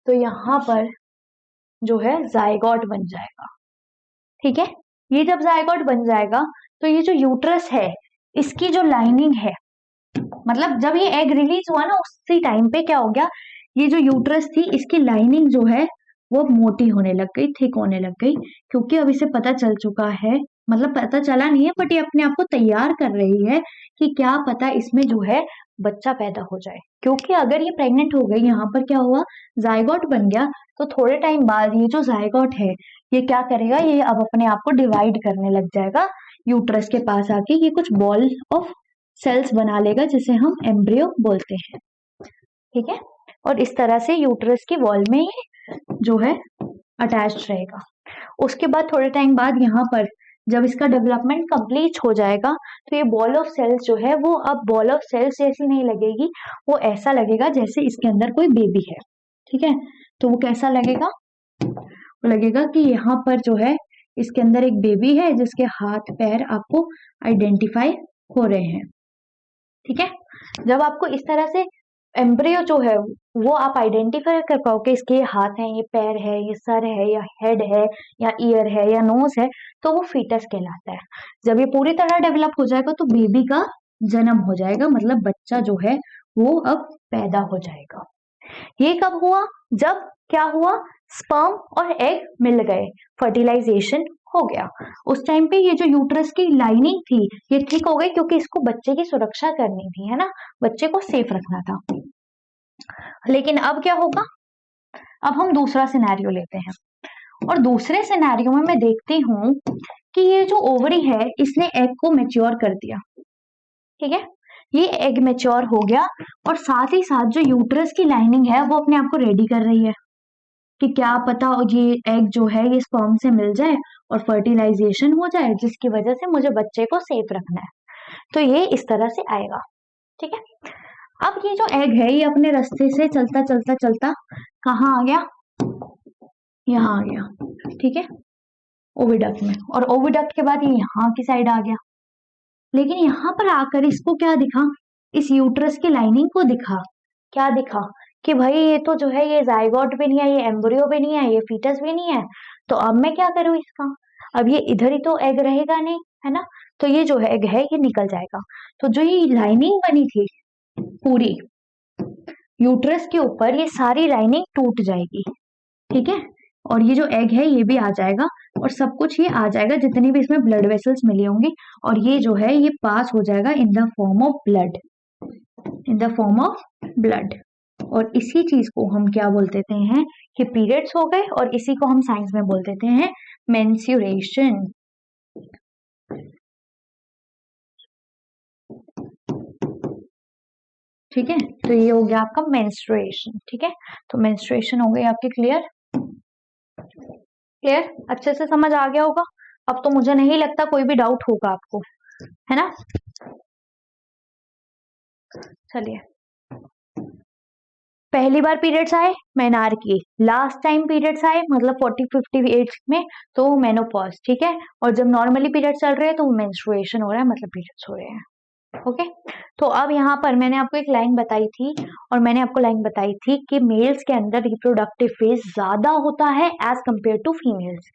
तो यहाँ पर जो है जायगोट बन जाएगा, ठीक है। ये जब जायगोट बन जाएगा तो ये जो यूट्रस है इसकी जो लाइनिंग है, मतलब जब ये एग रिलीज हुआ ना उसी टाइम पे क्या हो गया, ये जो यूट्रस थी इसकी लाइनिंग जो है वो अब मोटी होने लग गई, थिक होने लग गई, क्योंकि अब इसे पता चल चुका है, मतलब पता चला नहीं है बट ये अपने आप को तैयार कर रही है कि क्या पता इसमें जो है बच्चा पैदा हो जाए। क्योंकि अगर ये प्रेग्नेंट हो गई, यहाँ पर क्या हुआ, जाइगोट बन गया, तो थोड़े टाइम बाद ये जो जाइगोट है ये क्या करेगा, ये अब अपने आप को डिवाइड करने लग जाएगा यूट्रस के पास आके, ये कुछ बॉल ऑफ सेल्स बना लेगा जिसे हम एम्ब्रियो बोलते हैं। ठीक है, और इस तरह से यूट्रस की वॉल में ये जो है अटैच्ड रहेगा। उसके बाद थोड़े टाइम बाद यहाँ पर जब इसका डेवलपमेंट कंप्लीट हो जाएगा तो ये बॉल ऑफ सेल्स जो है वो अब बॉल ऑफ सेल्स जैसी नहीं लगेगी, वो ऐसा लगेगा जैसे इसके अंदर कोई बेबी है। ठीक है, तो वो कैसा लगेगा, वो लगेगा कि यहाँ पर जो है इसके अंदर एक बेबी है जिसके हाथ पैर आपको आइडेंटिफाई हो रहे हैं। ठीक है, जब आपको इस तरह से एम्ब्रियो जो है वो आप आइडेंटिफाई कर पाओगे, इसके ये हाथ हैं, ये पैर है, ये सर है, या हेड है, या ईयर है, या नोज है, तो वो फीटस कहलाता है। जब ये पूरी तरह डेवलप हो जाएगा तो बेबी का जन्म हो जाएगा, मतलब बच्चा जो है वो अब पैदा हो जाएगा। ये कब हुआ, जब क्या हुआ, स्पर्म और एग मिल गए, फर्टिलाइजेशन हो गया। उस टाइम पे ये जो यूट्रस की लाइनिंग थी ये ठीक हो गई, क्योंकि इसको बच्चे की सुरक्षा करनी थी, है ना, बच्चे को सेफ रखना था। लेकिन अब क्या होगा, अब हम दूसरा सिनेरियो लेते हैं, और दूसरे सिनेरियो में मैं देखती हूँ कि ये जो ओवरी है इसने एग को मैच्योर कर दिया। ठीक है, ये एग मैच्योर हो गया, और साथ ही साथ जो यूट्रस की लाइनिंग है वो अपने आप को रेडी कर रही है कि क्या पता ये एग जो है ये स्पर्म से मिल जाए और फर्टिलाइजेशन हो जाए, जिसकी वजह से मुझे बच्चे को सेफ रखना है। तो ये इस तरह से आएगा। ठीक है, अब ये जो एग है ये अपने रास्ते से चलता चलता चलता कहाँ आ गया, यहाँ आ गया। ठीक है, ओविडक्ट में, और ओविडक्ट के बाद ये यहाँ की साइड आ गया। लेकिन यहाँ पर आकर इसको क्या दिखा, इस यूट्रस की लाइनिंग को दिखा, क्या दिखा कि भाई ये तो जो है ये जाइगोट भी नहीं है, ये एम्ब्रियो भी नहीं है, ये फीटस भी नहीं है, तो अब मैं क्या करूँ इसका, अब ये इधर ही तो एग रहेगा नहीं, है ना, तो ये जो एग है ये निकल जाएगा। तो जो ये लाइनिंग बनी थी पूरी यूट्रस के ऊपर, ये सारी लाइनिंग टूट जाएगी। ठीक है, और ये जो एग है ये भी आ जाएगा, और सब कुछ ये आ जाएगा, जितनी भी इसमें ब्लड वेसल्स मिली होंगी, और ये जो है ये पास हो जाएगा in the form of blood, in the form of blood. और इसी चीज को हम क्या बोल देते हैं कि पीरियड्स हो गए, और इसी को हम साइंस में बोल देते हैं मेंस्ट्रुएशन। ठीक है, तो ये हो गया आपका मेंस्ट्रुएशन। ठीक है, तो मेंस्ट्रुएशन हो गई आपकी क्लियर, क्लियर, अच्छे से समझ आ गया होगा। अब तो मुझे नहीं लगता कोई भी डाउट होगा आपको, है ना। चलिए, पहली बार पीरियड्स आए मेनार्की, लास्ट टाइम पीरियड्स आए मतलब 40-50 एज में तो मेनोपॉज। ठीक है, और जब नॉर्मली पीरियड चल रहे हैं तो मेंस्ट्रुएशन हो रहा है, मतलब पीरियड्स हो रहे हैं। ओके, तो अब यहाँ पर मैंने आपको एक लाइन बताई थी, और मैंने आपको लाइन बताई थी कि मेल्स के अंदर रिप्रोडक्टिव फेज ज्यादा होता है एज कंपेयर टू फीमेल्स।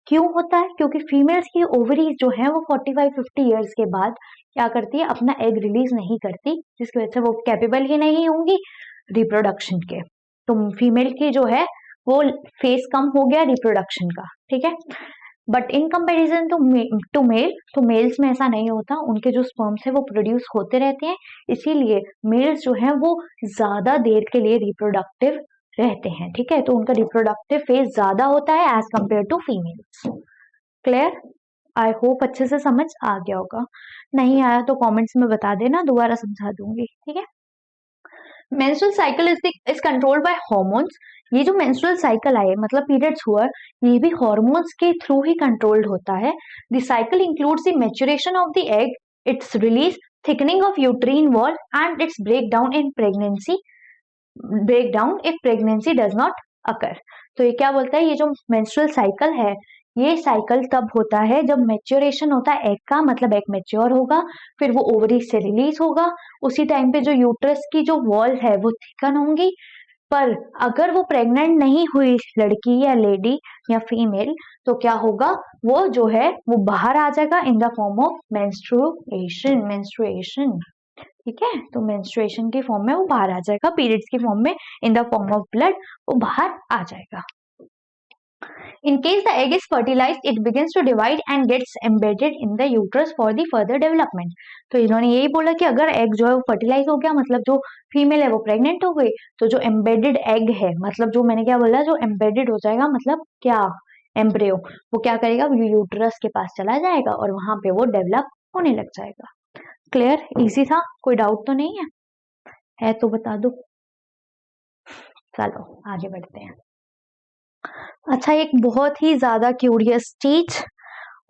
क्यों होता है, क्योंकि फीमेल्स की ओवरीज जो है वो 45-50 ईयर्स के बाद क्या करती है, अपना एग रिलीज नहीं करती, जिसकी वजह से वो कैपेबल ही नहीं होंगी रिप्रोडक्शन के। तो फीमेल की जो है वो फेज कम हो गया रिप्रोडक्शन का। ठीक है, but in comparison to male, तो मेल्स में ऐसा नहीं होता, उनके जो स्पर्म्स है वो प्रोड्यूस होते रहते हैं, इसीलिए मेल्स जो है वो ज्यादा देर के लिए रिप्रोडक्टिव रहते हैं। ठीक है, तो उनका रिप्रोडक्टिव फेज ज्यादा होता है as compare to females. Clear, I hope अच्छे से समझ आ गया होगा, नहीं आया तो कमेंट्स में बता देना, दोबारा समझा दूंगी। ठीक है, menstrual cycle is controlled bye hormones. ये जो मेंस्ट्रुअल साइकिल आए मतलब पीरियड्स हुआ, ये भी हॉर्मोन्स के थ्रू ही कंट्रोल्ड होता है। The cycle includes the maturation of the egg, it's release, thickening of uterine wall and it's breakdown in pregnancy, breakdown if pregnancy does not अकर। तो ये क्या बोलता है, ये जो मेंस्ट्रुअल साइकिल है ये साइकिल तब होता है जब मैच्योरेशन होता है एग का, मतलब एग मैच्योर होगा, फिर वो ओवरी से रिलीज होगा, उसी टाइम पे जो यूट्रस की जो वॉल है वो थिकन होंगी। पर अगर वो प्रेग्नेंट नहीं हुई लड़की या लेडी या फीमेल तो क्या होगा, वो जो है वो बाहर आ जाएगा in the form of menstruation, menstruation. ठीक है, तो मेंस्ट्रुएशन की फॉर्म में वो बाहर आ जाएगा, पीरियड्स की फॉर्म में in the form of blood वो बाहर आ जाएगा। In case the egg is fertilized, it begins to divide and gets embedded in the uterus for the further development. तो इन्होंने यही बोला कि अगर एग जो है वो फर्टिलाइज हो गया, मतलब जो फीमेल है वो प्रेग्नेंट हो गई, तो जो एम्बेडेड एग है, मतलब जो मैंने क्या बोला, जो एम्बेडेड हो जाएगा, मतलब क्या, एम्ब्रियो, वो क्या करेगा, यूटरस के पास चला जाएगा और वहां पे वो डेवलप होने लग जाएगा। क्लियर, इजी था, कोई डाउट तो नहीं है तो बता दो। चलो आगे बढ़ते हैं। अच्छा, एक बहुत ही ज्यादा क्यूरियस चीज,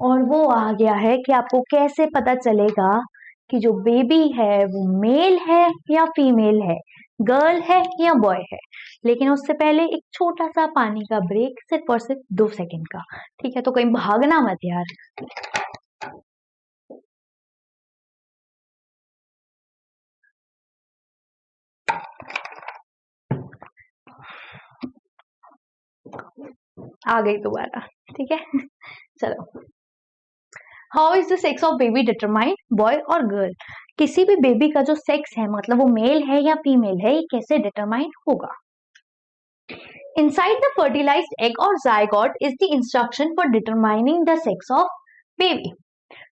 और वो आ गया है कि आपको कैसे पता चलेगा कि जो बेबी है वो मेल है या फीमेल है, गर्ल है या बॉय है। लेकिन उससे पहले एक छोटा सा पानी का ब्रेक, सिर्फ और सिर्फ 2 सेकंड का, ठीक है? तो कहीं भागना मत यार। आ गई दोबारा, ठीक है? चलो, how is the sex of baby determined, boy और गर्ल? किसी भी बेबी का जो सेक्स है, मतलब वो मेल है या फीमेल है, ये कैसे डिटरमाइन होगा? Inside the fertilized egg or zygote is the instruction for determining the sex of baby.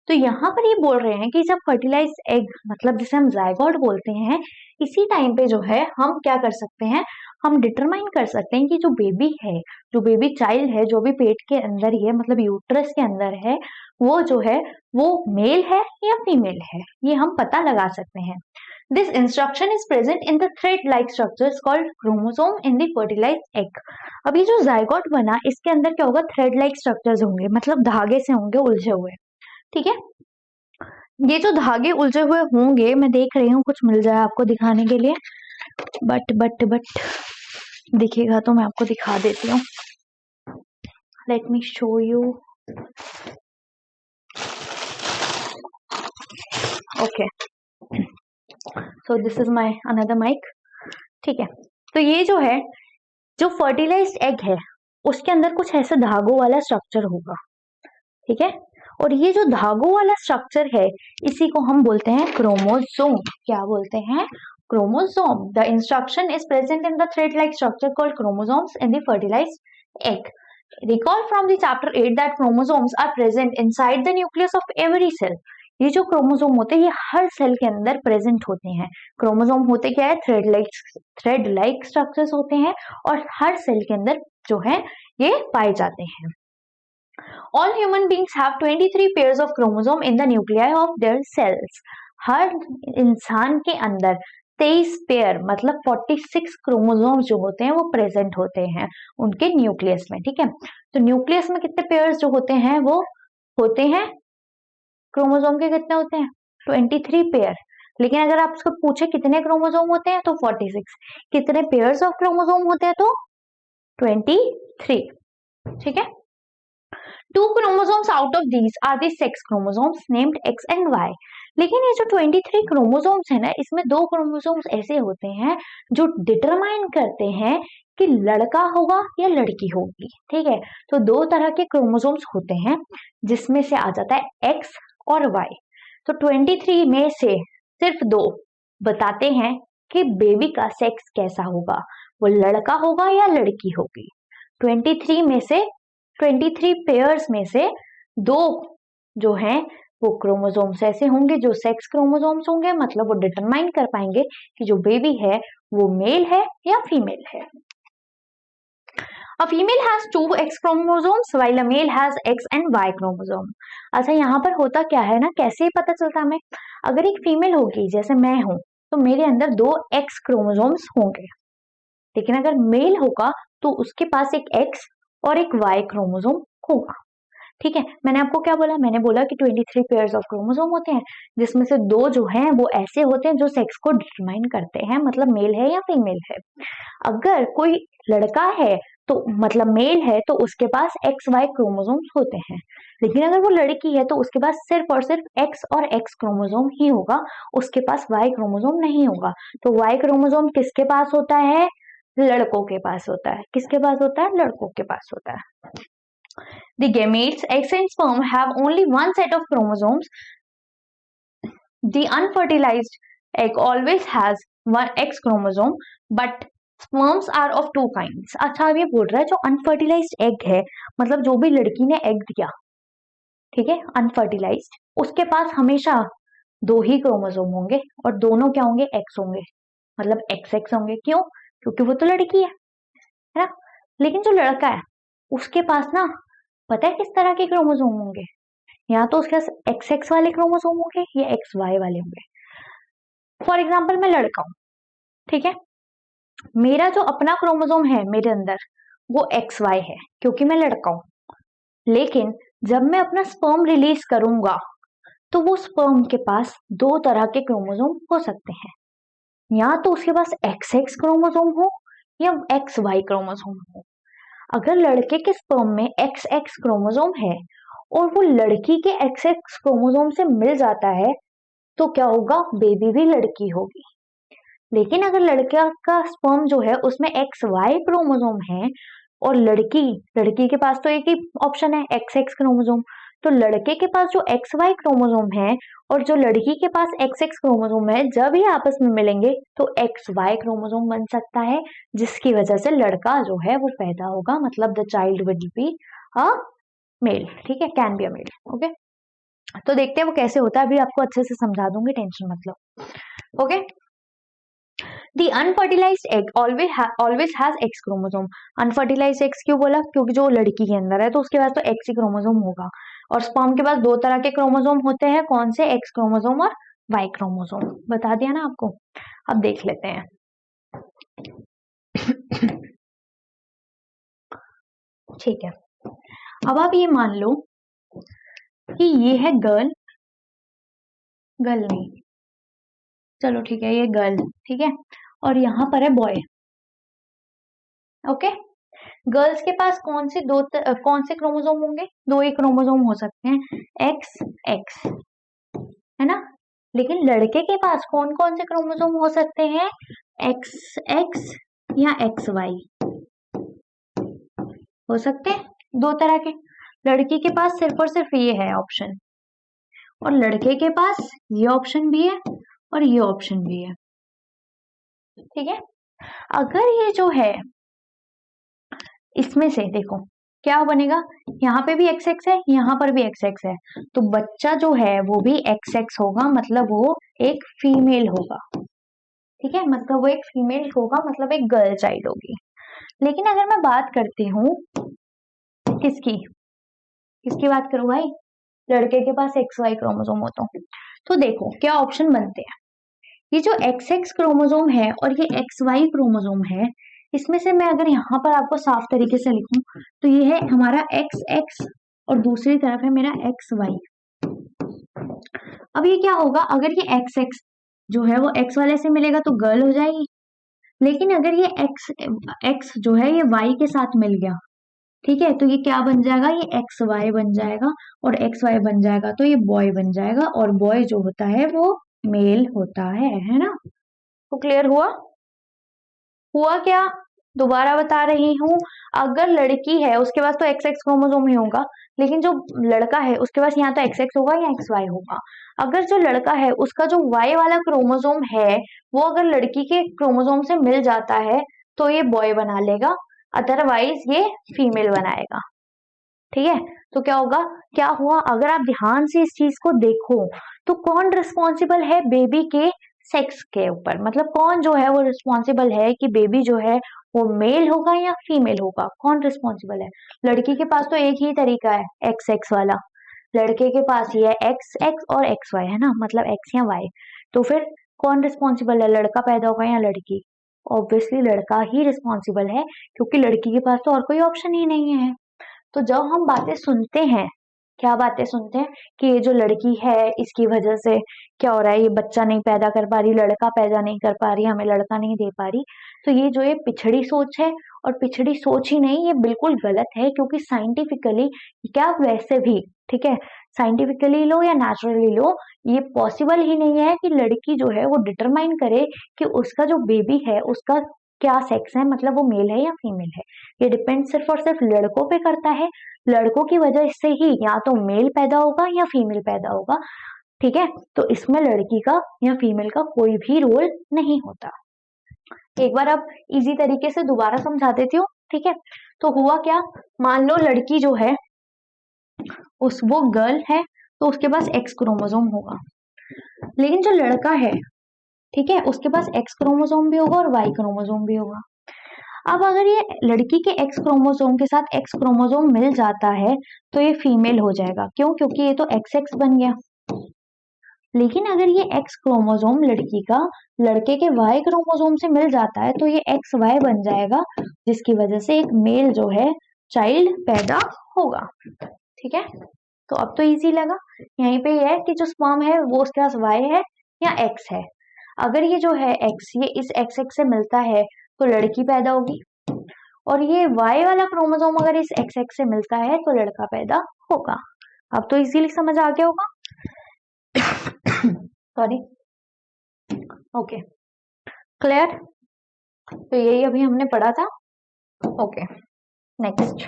तो यहाँ पर ये बोल रहे हैं कि जब फर्टिलाइज एग, मतलब जिसे हम जायगोट बोलते हैं, इसी टाइम पे जो है हम क्या कर सकते हैं, हम डिटरमाइन कर सकते हैं कि जो बेबी है, जो बेबी चाइल्ड है, जो भी पेट के अंदर ही है, मतलब यूट्रस के अंदर है, वो जो है वो मेल है या फीमेल है, ये हम पता लगा सकते हैं। This instruction is present in the thread-like structures called chromosome in the fertilized egg. अब ये जो जायगोट बना, इसके अंदर क्या होगा, थ्रेड-लाइक स्ट्रक्चर्स होंगे, मतलब धागे से होंगे उलझे हुए, ठीक है? ये जो धागे उलझे हुए होंगे, मैं देख रही हूँ कुछ मिल जाए आपको दिखाने के लिए, बट दिखेगा तो मैं आपको दिखा देती हूँ। Let me show you. Okay, so this is my another mic, ठीक है? तो ये जो है, जो फर्टिलाइज्ड एग है, उसके अंदर कुछ ऐसे धागों वाला स्ट्रक्चर होगा, ठीक है? और ये जो धागों वाला स्ट्रक्चर है, इसी को हम बोलते हैं क्रोमोसोम। क्या बोलते हैं? Chromosome. The instruction is present in the thread like structure called chromosomes in the fertilized egg. Recall from the chapter 8 that chromosomes are present inside the nucleus of every cell. ये जो chromosome होते हैं, ये हर cell के अंदर present होते हैं। Chromosome होते क्या है? थ्रेड लाइक स्ट्रक्चर्स होते हैं, और हर सेल के अंदर जो है ये पाए जाते हैं। All human beings have 23 pairs of chromosome in the nuclei of their cells. हर इंसान के अंदर 23 पेयर, मतलब 46 क्रोमोसोम जो होते हैं वो प्रेजेंट होते हैं उनके न्यूक्लियस में, ठीक है? तो न्यूक्लियस में कितने पेयर्स जो होते हैं वो होते हैं, क्रोमोसोम के कितने होते हैं? 23 पेयर। लेकिन अगर आप उसको पूछे कितने क्रोमोसोम होते हैं, तो 46। कितने पेयर्स ऑफ क्रोमोसोम होते हैं, तो 23, ठीक है? 2 chromosomes out of these are the sex chromosomes named X and Y. लेकिन ये जो 23 क्रोमोसोम्स है ना, इसमें 2 क्रोमोसोम्स ऐसे होते हैं जो डिटरमाइन करते हैं कि लड़का होगा या लड़की होगी, ठीक है? तो 2 तरह के क्रोमोसोम्स होते हैं, जिसमें से आ जाता है X और Y। तो 23 में से सिर्फ 2 बताते हैं कि बेबी का सेक्स कैसा होगा, वो लड़का होगा या लड़की होगी। 23 में से 23 पेयर्स में से 2 जो हैं वो क्रोमोसोम्स ऐसे होंगे जो सेक्स क्रोमोसोम्स होंगे, मतलब वो डिटरमाइन कर पाएंगे कि जो बेबी है वो मेल है या फीमेल है। A female has 2 X chromosomes while a male has X and Y chromosome. अच्छा, यहाँ पर होता क्या है ना, कैसे ही पता चलता हमें? अगर एक फीमेल होगी, जैसे मैं हूं, तो मेरे अंदर 2 X क्रोमोसोम्स होंगे। लेकिन अगर मेल होगा तो उसके पास एक X और एक Y क्रोमोसोम होगा, ठीक है? मैंने आपको क्या बोला? मैंने बोला कि 23 पेयर्स ऑफ क्रोमोसोम होते हैं, जिसमें से 2 जो हैं वो ऐसे होते हैं जो सेक्स को डिटरमाइन करते हैं, मतलब मेल है या फीमेल है। अगर कोई लड़का है तो मतलब मेल है, तो उसके पास XY क्रोमोसोम्स होते हैं। लेकिन अगर वो लड़की है तो उसके पास सिर्फ और सिर्फ X और X क्रोमोसोम ही होगा, उसके पास Y क्रोमोसोम नहीं होगा। तो Y क्रोमोसोम किसके पास होता है? लड़कों के पास होता है। किसके पास होता है? लड़कों के पास होता है। The gametes, eggs and sperm, have only one set of chromosomes. The unfertilized egg always has one X chromosome, but sperms are of two kinds. अच्छा अब ये बोल रहा है जो अनफर्टिलाइज्ड एग है, मतलब जो भी लड़की ने एग दिया, ठीक है, अनफर्टिलाइज्ड, उसके पास हमेशा दो ही क्रोमोसोम होंगे और दोनों क्या होंगे, एक्स होंगे, मतलब एक्स एक्स होंगे। क्यों? क्योंकि वो तो लड़की है ना। लेकिन जो लड़का है उसके पास ना, पता है किस तरह के क्रोमोसोम होंगे? या तो उसके पास एक्स एक्स वाले क्रोमोसोम होंगे या एक्स वाई वाले होंगे। फॉर एग्जाम्पल मैं लड़का हूं, ठीक है, मेरा जो अपना क्रोमोसोम है मेरे अंदर वो एक्स वाई है क्योंकि मैं लड़का हूं। लेकिन जब मैं अपना स्पर्म रिलीज करूंगा तो वो स्पर्म के पास दो तरह के क्रोमोसोम हो सकते हैं, या तो उसके पास एक्स एक्स क्रोमोसोम हो या एक्स वाई क्रोमोसोम हो। अगर लड़के के स्पर्म में एक्स एक्स क्रोमोसोम है और वो लड़की के एक्स एक्स क्रोमोसोम से मिल जाता है तो क्या होगा, बेबी भी लड़की होगी। लेकिन अगर लड़का का स्पर्म जो है उसमें एक्स वाई क्रोमोसोम है और लड़की लड़की के पास तो एक ही ऑप्शन है एक्स एक्स क्रोमोसोम, तो लड़के के पास जो एक्स वाई क्रोमोसोम है और जो लड़की के पास एक्स एक्स क्रोमोसोम है, जब ये आपस में मिलेंगे तो एक्स वाई क्रोमोसोम बन सकता है, जिसकी वजह से लड़का जो है वो पैदा होगा, मतलब the child will be a male, ठीक है, can be a male. Okay, तो देखते हैं वो कैसे होता है, अभी आपको अच्छे से समझा दूंगी, टेंशन मत लो। Okay, the unfertilised egg always has X chromosome. Unfertilised X क्यों बोला? क्योंकि जो लड़की के अंदर है तो उसके पास तो एक्स ही क्रोमोसोम होगा, और स्पर्म के पास दो तरह के क्रोमोसोम होते हैं, कौन से? एक्स क्रोमोसोम और वाई क्रोमोसोम। बता दिया ना आपको। अब देख लेते हैं। ठीक है, अब आप ये मान लो कि ये है गर्ल, गर्ल नहीं, चलो ठीक है, ये गर्ल, ठीक है, और यहाँ पर है बॉय। ओके, गर्ल्स के पास कौन से क्रोमोसोम होंगे? दो ही क्रोमोसोम हो सकते हैं, एक्स एक्स, है ना। लेकिन लड़के के पास कौन कौन से क्रोमोसोम हो सकते हैं? एक्स एक्स या एक्स वाई हो सकते हैं, दो तरह के। लड़की के पास सिर्फ और सिर्फ ये है ऑप्शन, और लड़के के पास ये ऑप्शन भी है और ये ऑप्शन भी है, ठीक है। अगर ये जो है इसमें से देखो क्या बनेगा, यहाँ पे भी एक्स एक्स है, यहाँ पर भी एक्स एक्स है, तो बच्चा जो है वो भी एक्स एक्स होगा, मतलब वो एक फीमेल होगा, ठीक है, मतलब वो एक फीमेल होगा, मतलब एक गर्ल चाइल्ड होगी। लेकिन अगर मैं बात करती हूँ किसकी किसकी बात करूँ भाई, लड़के के पास एक्स वाई क्रोमोसोम हो तो देखो क्या ऑप्शन बनते हैं। ये जो एक्स एक्स क्रोमोसोम है और ये एक्स वाई क्रोमोसोम है, इसमें से मैं अगर यहाँ पर आपको साफ तरीके से लिखूं तो ये है हमारा एक्स एक्स और दूसरी तरफ है मेरा एक्स वाई। अब ये क्या होगा, अगर ये एक्स एक्स जो है वो एक्स वाले से मिलेगा तो गर्ल हो जाएगी, लेकिन अगर ये एक्स एक्स जो है ये वाई के साथ मिल गया, ठीक है, तो ये क्या बन जाएगा, ये एक्स वाई बन जाएगा, और एक्स वाई बन जाएगा तो ये बॉय बन जाएगा, और बॉय जो होता है वो मेल होता है ना। तो क्लियर हुआ क्या? दोबारा बता रही हूँ, अगर लड़की है उसके पास तो एक्स एक्स क्रोमोसोम ही होगा, लेकिन जो लड़का है उसके पास यहाँ तो एक्स एक्स होगा या एक्स वाई होगा। अगर जो लड़का है उसका जो वाई वाला क्रोमोसोम है वो अगर लड़की के क्रोमोसोम से मिल जाता है तो ये बॉय बना लेगा, अदरवाइज ये फीमेल बनाएगा, ठीक है। तो क्या होगा, क्या हुआ, अगर आप ध्यान से इस चीज को देखो तो कौन रिस्पॉन्सिबल है बेबी के सेक्स के ऊपर, मतलब कौन जो है वो रिस्पॉन्सिबल है कि बेबी जो है वो मेल होगा या फीमेल होगा, कौन रिस्पॉन्सिबल है? लड़की के पास तो एक ही तरीका है एक्स एक्स वाला, लड़के के पास ये है एक्स एक्स और एक्स वाई, है ना, मतलब एक्स या वाई। तो फिर कौन रिस्पॉन्सिबल है, लड़का पैदा होगा या लड़की? ऑब्वियसली लड़का ही रिस्पॉन्सिबल है, क्योंकि लड़की के पास तो और कोई ऑप्शन ही नहीं है। तो जब हम बातें सुनते हैं, क्या बातें सुनते हैं कि ये जो लड़की है इसकी वजह से क्या हो रहा है, ये बच्चा नहीं पैदा कर पा रही, लड़का पैदा नहीं कर पा रही, हमें लड़का नहीं दे पा रही, तो ये जो ये पिछड़ी सोच है, और पिछड़ी सोच ही नहीं, ये बिल्कुल गलत है, क्योंकि साइंटिफिकली क्या वैसे भी, ठीक है, साइंटिफिकली लो या नेचुरली लो, ये पॉसिबल ही नहीं है कि लड़की जो है वो डिटरमाइन करे कि उसका जो बेबी है उसका क्या सेक्स है, मतलब वो मेल है या फीमेल है। ये डिपेंड सिर्फ और सिर्फ लड़कों पे करता है, लड़कों की वजह से ही या तो मेल पैदा होगा या फीमेल पैदा होगा, ठीक है। तो इसमें लड़की का या फीमेल का कोई भी रोल नहीं होता। एक बार अब इजी तरीके से दोबारा समझा देती हूँ, ठीक है। तो हुआ क्या, मान लो लड़की जो है वो गर्ल है, तो उसके पास एक्स क्रोमोसोम होगा, लेकिन जो लड़का है, ठीक है, उसके पास एक्स क्रोमोसोम भी होगा और वाई क्रोमोसोम भी होगा। अब अगर ये लड़की के एक्स क्रोमोसोम के साथ एक्स क्रोमोसोम मिल जाता है तो ये फीमेल हो जाएगा, क्यों? क्योंकि ये तो एक्स एक्स बन गया। लेकिन अगर ये एक्स क्रोमोसोम लड़की का लड़के के वाई क्रोमोसोम से मिल जाता है तो ये एक्स वाई बन जाएगा, जिसकी वजह से एक मेल जो है चाइल्ड पैदा होगा, ठीक है। तो अब तो इजी लगा, यहीं पे ये है कि जो स्पर्म है वो उसके पास वाई है या एक्स है। अगर ये जो है एक्स, ये इस एक्स एक्स से मिलता है तो लड़की पैदा होगी, और ये वाई वाला क्रोमोसोम अगर इस एक्स एक्स से मिलता है तो लड़का पैदा होगा। अब तो इजीली समझ आ गया होगा। Sorry, okay, clear. तो यही अभी हमने पढ़ा था। Okay, next,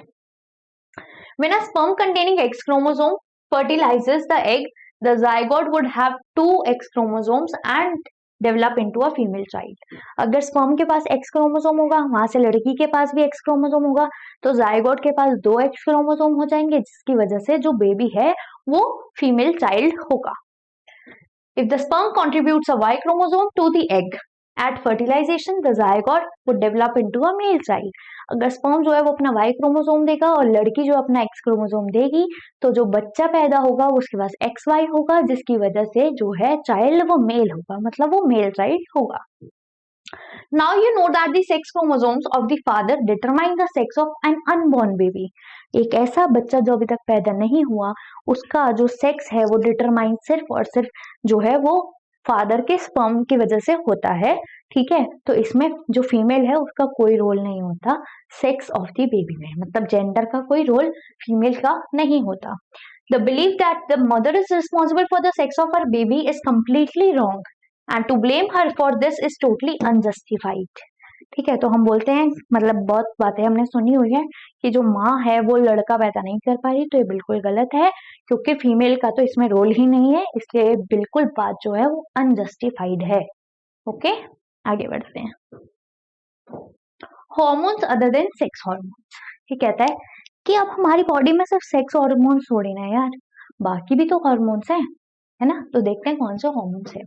when a sperm containing X chromosome fertilizes the egg, the zygote would have 2 X chromosomes and develop into a female child। अगर स्पर्म के पास X क्रोमोसोम होगा, वहां से लड़की के पास भी X क्रोमोसोम होगा, तो जाइगोट के पास 2 X क्रोमोसोम हो जाएंगे, जिसकी वजह से जो बेबी है वो फीमेल चाइल्ड होगा। If the sperm contributes a Y chromosome to the egg at fertilization, the zygote would develop into a male child। अगर स्पर्म जो है वो अपना Y क्रोमोसोम देगा और लड़की जो अपना X क्रोमोसोम देगी, तो जो बच्चा पैदा होगा उसके पास XY होगा, जिसकी वजह से जो है चाइल्ड वो मेल होगा, मतलब वो मेल चाइल्ड होगा। Now you know that the sex chromosomes of the father determine the sex of an unborn baby। एक ऐसा बच्चा जो अभी तक पैदा नहीं हुआ, उसका जो सेक्स है वो डिटरमाइन सिर्फ और सिर्फ जो है वो फादर के स्पर्म की वजह से होता है, ठीक है। तो इसमें जो फीमेल है उसका कोई रोल नहीं होता सेक्स ऑफ द बेबी में, मतलब जेंडर का कोई रोल फीमेल का नहीं होता। The believe that the mother is responsible for the sex of her baby is completely wrong and to blame her for this is totally unjustified. ठीक है, तो हम बोलते हैं, मतलब बहुत बातें हमने सुनी हुई है कि जो माँ है वो लड़का पैदा नहीं कर पा रही, तो ये बिल्कुल गलत है, क्योंकि फीमेल का तो इसमें रोल ही नहीं है, इसलिए बिल्कुल बात जो है वो अनजस्टिफाइड है। ओके, आगे बढ़ते हैं। Hormones other than sex hormones, ये कहता है कि अब हमारी बॉडी में सिर्फ सेक्स हॉर्मोन्स थोड़ी ना है यार, बाकी भी तो हॉर्मोन्स है ना। तो देखते हैं कौन से हॉर्मोन्स है।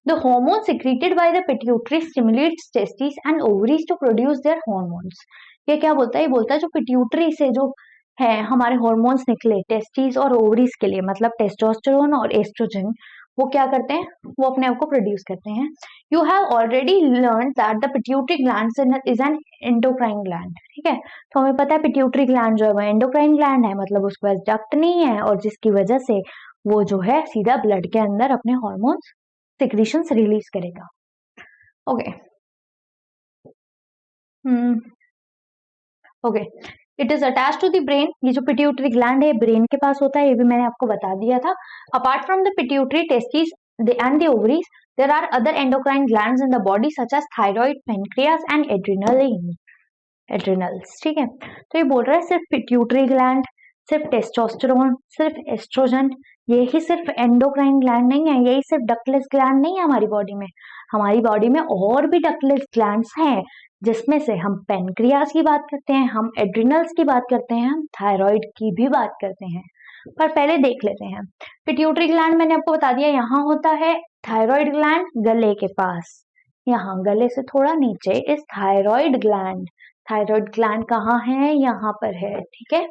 The hormone secreted by the pituitary stimulates testes and ovaries to produce their hormones। ये क्या बोलता है? ये बोलता है जो पिट्यूटरी से जो है हमारे हॉर्मोन्स निकले टेस्टिस और ओवरीज के लिए, मतलब टेस्टोस्टेरोन और एस्ट्रोजन, वो क्या करते हैं? वो अपने आप को प्रोड्यूस करते हैं। You have already learn that the pituitary gland is an endocrine gland, ठीक है। तो हमें पता है पिट्यूटरी ग्लैंड जो है वो एंडोक्राइन ग्लैंड है, मतलब उसके पास डक्ट नहीं है, और जिसकी वजह से वो जो है सीधा ब्लड के अंदर अपने हॉर्मोन्स सिक्रीशंस रिलीज करेगा। Okay, okay, it is attach to the brain. ये जो पिट्यूटरी ग्लैंड है ब्रेन के पास होता है, ये भी मैंने आपको बता दिया था। Apart from the pituitary testes and the ovaries, there are other endocrine glands in the body such as thyroid, pancreas and adrenals, ठीक है। तो ये बोल रहा है सिर्फ पिट्यूटरी ग्लैंड, सिर्फ टेस्टोस्टेरोन, सिर्फ एस्ट्रोजन, यही सिर्फ एंडोक्राइन ग्लैंड नहीं है, यही सिर्फ डक्टलेस ग्लैंड नहीं है हमारी बॉडी में। हमारी बॉडी में और भी डक्टलेस ग्लैंड्स हैं, जिसमें से हम पेनक्रियास की बात करते हैं, हम एड्रिनल्स की बात करते हैं, हम थायराइड की भी बात करते हैं। पर पहले देख लेते हैं। पिट्यूटरी ग्लैंड मैंने आपको बता दिया यहाँ होता है, थायराइड ग्लैंड गले के पास, यहाँ गले से थोड़ा नीचे इस थायराइड ग्लैंड। थायराइड ग्लैंड कहाँ है? यहाँ पर है, ठीक है।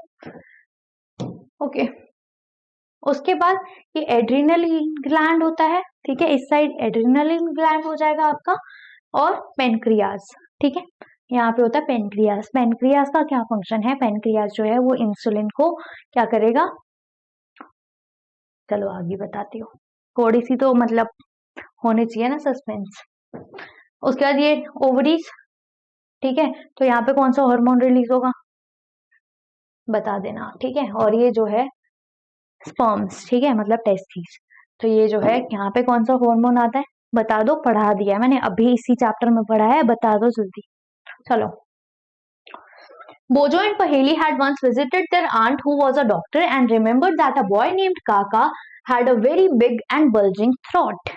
ओके, उसके बाद ये एड्रिनल ग्लैंड होता है, ठीक है, इस साइड एड्रिनल ग्लैंड हो जाएगा आपका, और पेनक्रियास, ठीक है, यहाँ पे होता है पेनक्रियास। पेनक्रियास का क्या फंक्शन है? पेनक्रियास जो है वो इंसुलिन को क्या करेगा, चलो आगे बताती हूँ, थोड़ी सी तो मतलब होनी चाहिए ना सस्पेंस। उसके बाद ये ओवरीज, ठीक है, तो यहाँ पे कौन सा हार्मोन रिलीज होगा बता देना, ठीक है। और ये जो है स्पर्म्स, ठीक है, मतलब टेस्टिस, तो ये जो है यहाँ पे कौन सा हार्मोन आता है बता दो, पढ़ा दिया है मैंने, अभी इसी चैप्टर में पढ़ा है, बता दो जल्दी। चलो, Bojo and Paheli had once visited their aunt who was a doctor and remembered that a boy named Kaka had a very big and bulging throat।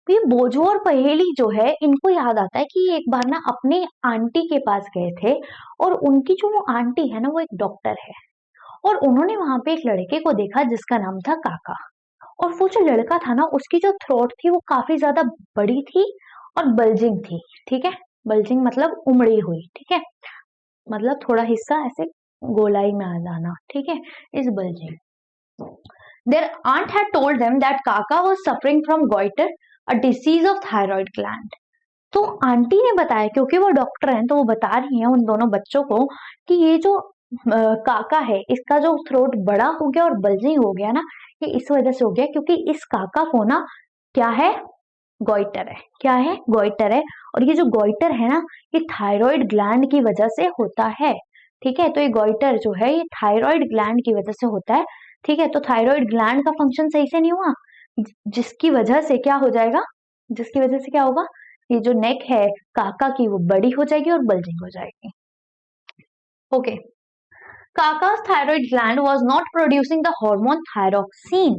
ये बोझो और पहेली जो है इनको याद आता है कि एक बार ना अपनी आंटी के पास गए थे और उनकी जो वो आंटी है ना वो एक डॉक्टर है और उन्होंने वहां पे एक लड़के को देखा जिसका नाम था काका। और वो जो लड़का था ना उसकी जो थ्रोट थी वो काफी ज्यादा बड़ी थी और बल्जिंग थी। ठीक है, बल्जिंग मतलब उमड़ी हुई। ठीक है, मतलब थोड़ा हिस्सा ऐसे गोलाई में आ जाना। ठीक है, इस bulging. Their aunt had told them that Kaka was suffering from goiter, a disease of thyroid gland. तो आंटी ने बताया, क्योंकि वो डॉक्टर हैं तो वो बता रही हैं उन दोनों बच्चों को कि ये जो काका है इसका जो थ्रोट बड़ा हो गया और बल्जिंग हो गया ना, ये इस वजह से हो गया क्योंकि इस काका को ना क्या है, गोइटर है। क्या है, गोइटर है। और ये जो गोइटर है ना ये थायराइड ग्लैंड की वजह से होता है। ठीक है, तो ये गोइटर जो है ये थायराइड ग्लैंड की वजह से होता है। ठीक है, तो थायराइड ग्लैंड का फंक्शन सही से नहीं हुआ, जिसकी वजह से क्या हो जाएगा, जिसकी वजह से क्या होगा, ये जो नेक है काका की वो बड़ी हो जाएगी और बल्जिंग हो जाएगी। ओके, काका's thyroid gland was not producing the hormone thyroxine।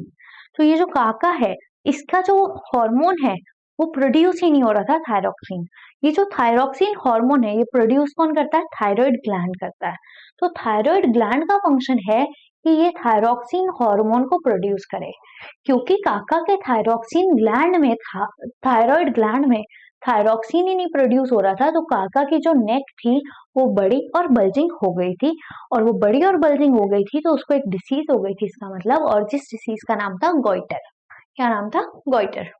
तो ये जो काका है इसका जो हार्मोन है वो प्रोड्यूस ही नहीं हो रहा था थायरोक्सिन। ये जो थायरोक्सिन हार्मोन है ये प्रोड्यूस कौन करता है, थायराइड ग्लैंड करता है। तो थायराइड ग्लैंड का फंक्शन है कि ये थायरोक्सिन हार्मोन को प्रोड्यूस करे। क्योंकि काका के थायरोक्सिन ग्लैंड में था, थायराइड ग्लैंड में थायरोक्सिन ही नहीं प्रोड्यूस हो रहा था, तो काका की जो नेक थी वो बड़ी और बल्जिंग हो गई थी। और वो बड़ी और बल्जिंग हो गई थी तो उसको एक डिसीज हो गई थी इसका मतलब, और जिस डिसीज का नाम था गोइटर। क्या नाम था, goitre.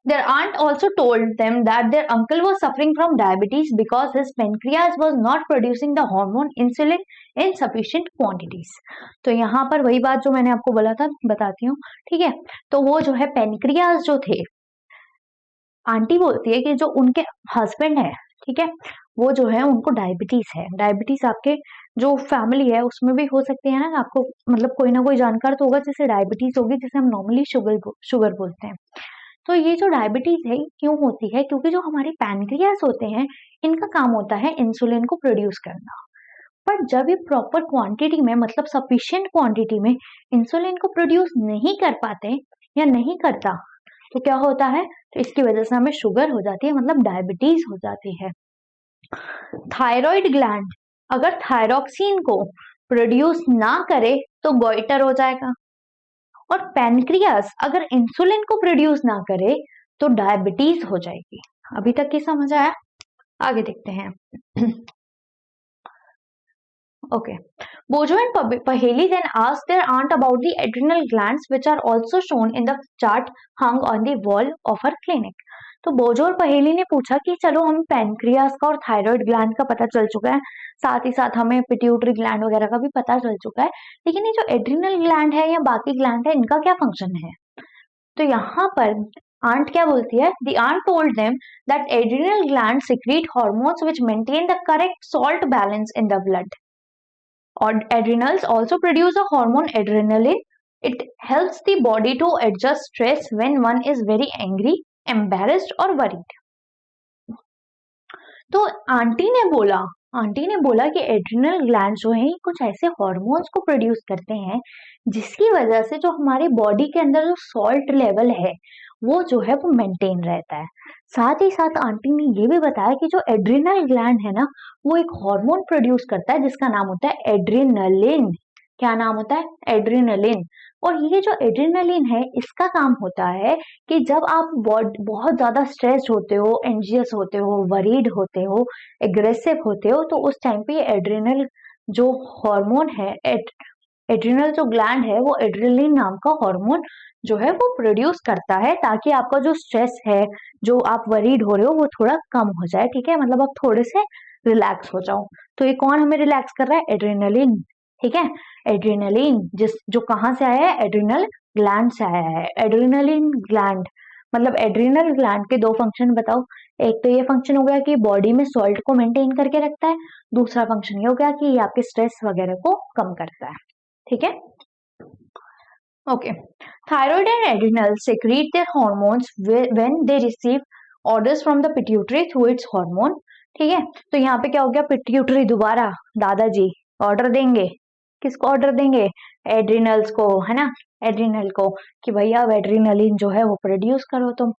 Their aunt also told them that their uncle was suffering from diabetes because his pancreas was not producing the hormone insulin in sufficient quantities। तो यहाँ पर वही बात जो मैंने आपको बोला था बताती हूँ। ठीक है, तो वो जो है पेनक्रियाज जो थे, आंटी बोलती है कि जो उनके हस्बैंड है, ठीक है, वो जो है उनको डायबिटीज है। डायबिटीज आपके जो फैमिली है उसमें भी हो सकती है ना, आपको मतलब कोई ना कोई जानकार तो होगा जिसे डायबिटीज होगी, जिसे हम नॉर्मली शुगर बोलते हैं। तो ये जो डायबिटीज है क्यों होती है, क्योंकि जो हमारे पैनक्रियास होते हैं इनका काम होता है इंसुलिन को प्रोड्यूस करना। पर जब ये प्रॉपर क्वांटिटी में मतलब सफिशिएंट क्वांटिटी में इंसुलिन को प्रोड्यूस नहीं कर पाते या नहीं करता तो क्या होता है, तो इसकी वजह से हमें शुगर हो जाती है, मतलब डायबिटीज हो जाती है। थायराइड ग्लैंड अगर थायरोक्सिन को प्रोड्यूस ना करे तो गोइटर हो जाएगा, और पैनक्रियास अगर इंसुलिन को प्रोड्यूस ना करे तो डायबिटीज हो जाएगी। अभी तक की समझ आया, आगे देखते हैं। Okay. Bojo and Paheli then asked their aunt about the adrenal glands which are also shown in the chart hung on the wall of her clinic। तो बोजो और पहेली ने पूछा कि चलो हम पैनक्रियास का और थायराइड ग्लैंड का पता चल चुका है, साथ ही साथ हमें पिट्यूटरी ग्लैंड वगैरह का भी पता चल चुका है, लेकिन ये जो एड्रिनल ग्लैंड है या बाकी ग्लैंड है इनका क्या फंक्शन है। तो यहाँ पर आंट क्या बोलती है, the aunt told them that adrenal gland secrete hormones which maintain the correct salt balance in the blood. Adrenals also produce a hormone adrenaline. It helps the body to adjust stress when one is very angry, embarrassed or worried। तो aunty ने बोला कि adrenal gland जो है कुछ ऐसे hormones को produce करते हैं जिसकी वजह से जो हमारे बॉडी के अंदर जो सॉल्ट लेवल है वो जो है वो मेंटेन रहता है। साथ ही साथ आंटी ने ये भी बताया कि जो एड्रिनल ग्लैंड है ना वो एक हार्मोन प्रोड्यूस करता है जिसका नाम होता है एड्रिनलिन। क्या नाम होता है, एड्रिनलिन। और ये जो एड्रिनलिन है इसका काम होता है कि जब आप बहुत ज्यादा स्ट्रेस्ड होते हो, एंजियस होते हो, वरीड होते हो, एग्रेसिव होते हो, तो उस टाइम पे एड्रिनल जो हार्मोन है, एड्रिनल जो ग्लैंड है वो एड्रिनलिन नाम का हार्मोन जो है वो प्रोड्यूस करता है ताकि आपका जो स्ट्रेस है, जो आप वरीड हो रहे हो वो थोड़ा कम हो जाए। ठीक है, मतलब आप थोड़े से रिलैक्स हो जाओ। तो ये कौन हमें रिलैक्स कर रहा है, एड्रिनलिन। ठीक है, एड्रिनलिन जो कहाँ से आया है, एड्रिनल ग्लैंड से आया है। एड्रिनलिन ग्लैंड मतलब एड्रिनल ग्लैंड के दो फंक्शन बताओ। एक तो ये फंक्शन हो गया कि बॉडी में सॉल्ट को मेंटेन करके रखता है, दूसरा फंक्शन ये हो गया कि ये आपके स्ट्रेस वगैरह को कम करता है। ठीक है, okay. Thyroid and adrenal secrete their hormones when they receive orders from the pituitary through its hormone। ठीक है, तो यहाँ पे क्या हो गया, पिट्यूटरी दोबारा दादाजी ऑर्डर देंगे, किसको ऑर्डर देंगे, एड्रिनल्स को, है ना। एड्रिनल को कि भैया अब एड्रिनलिन जो है वो प्रोड्यूस करो तुम,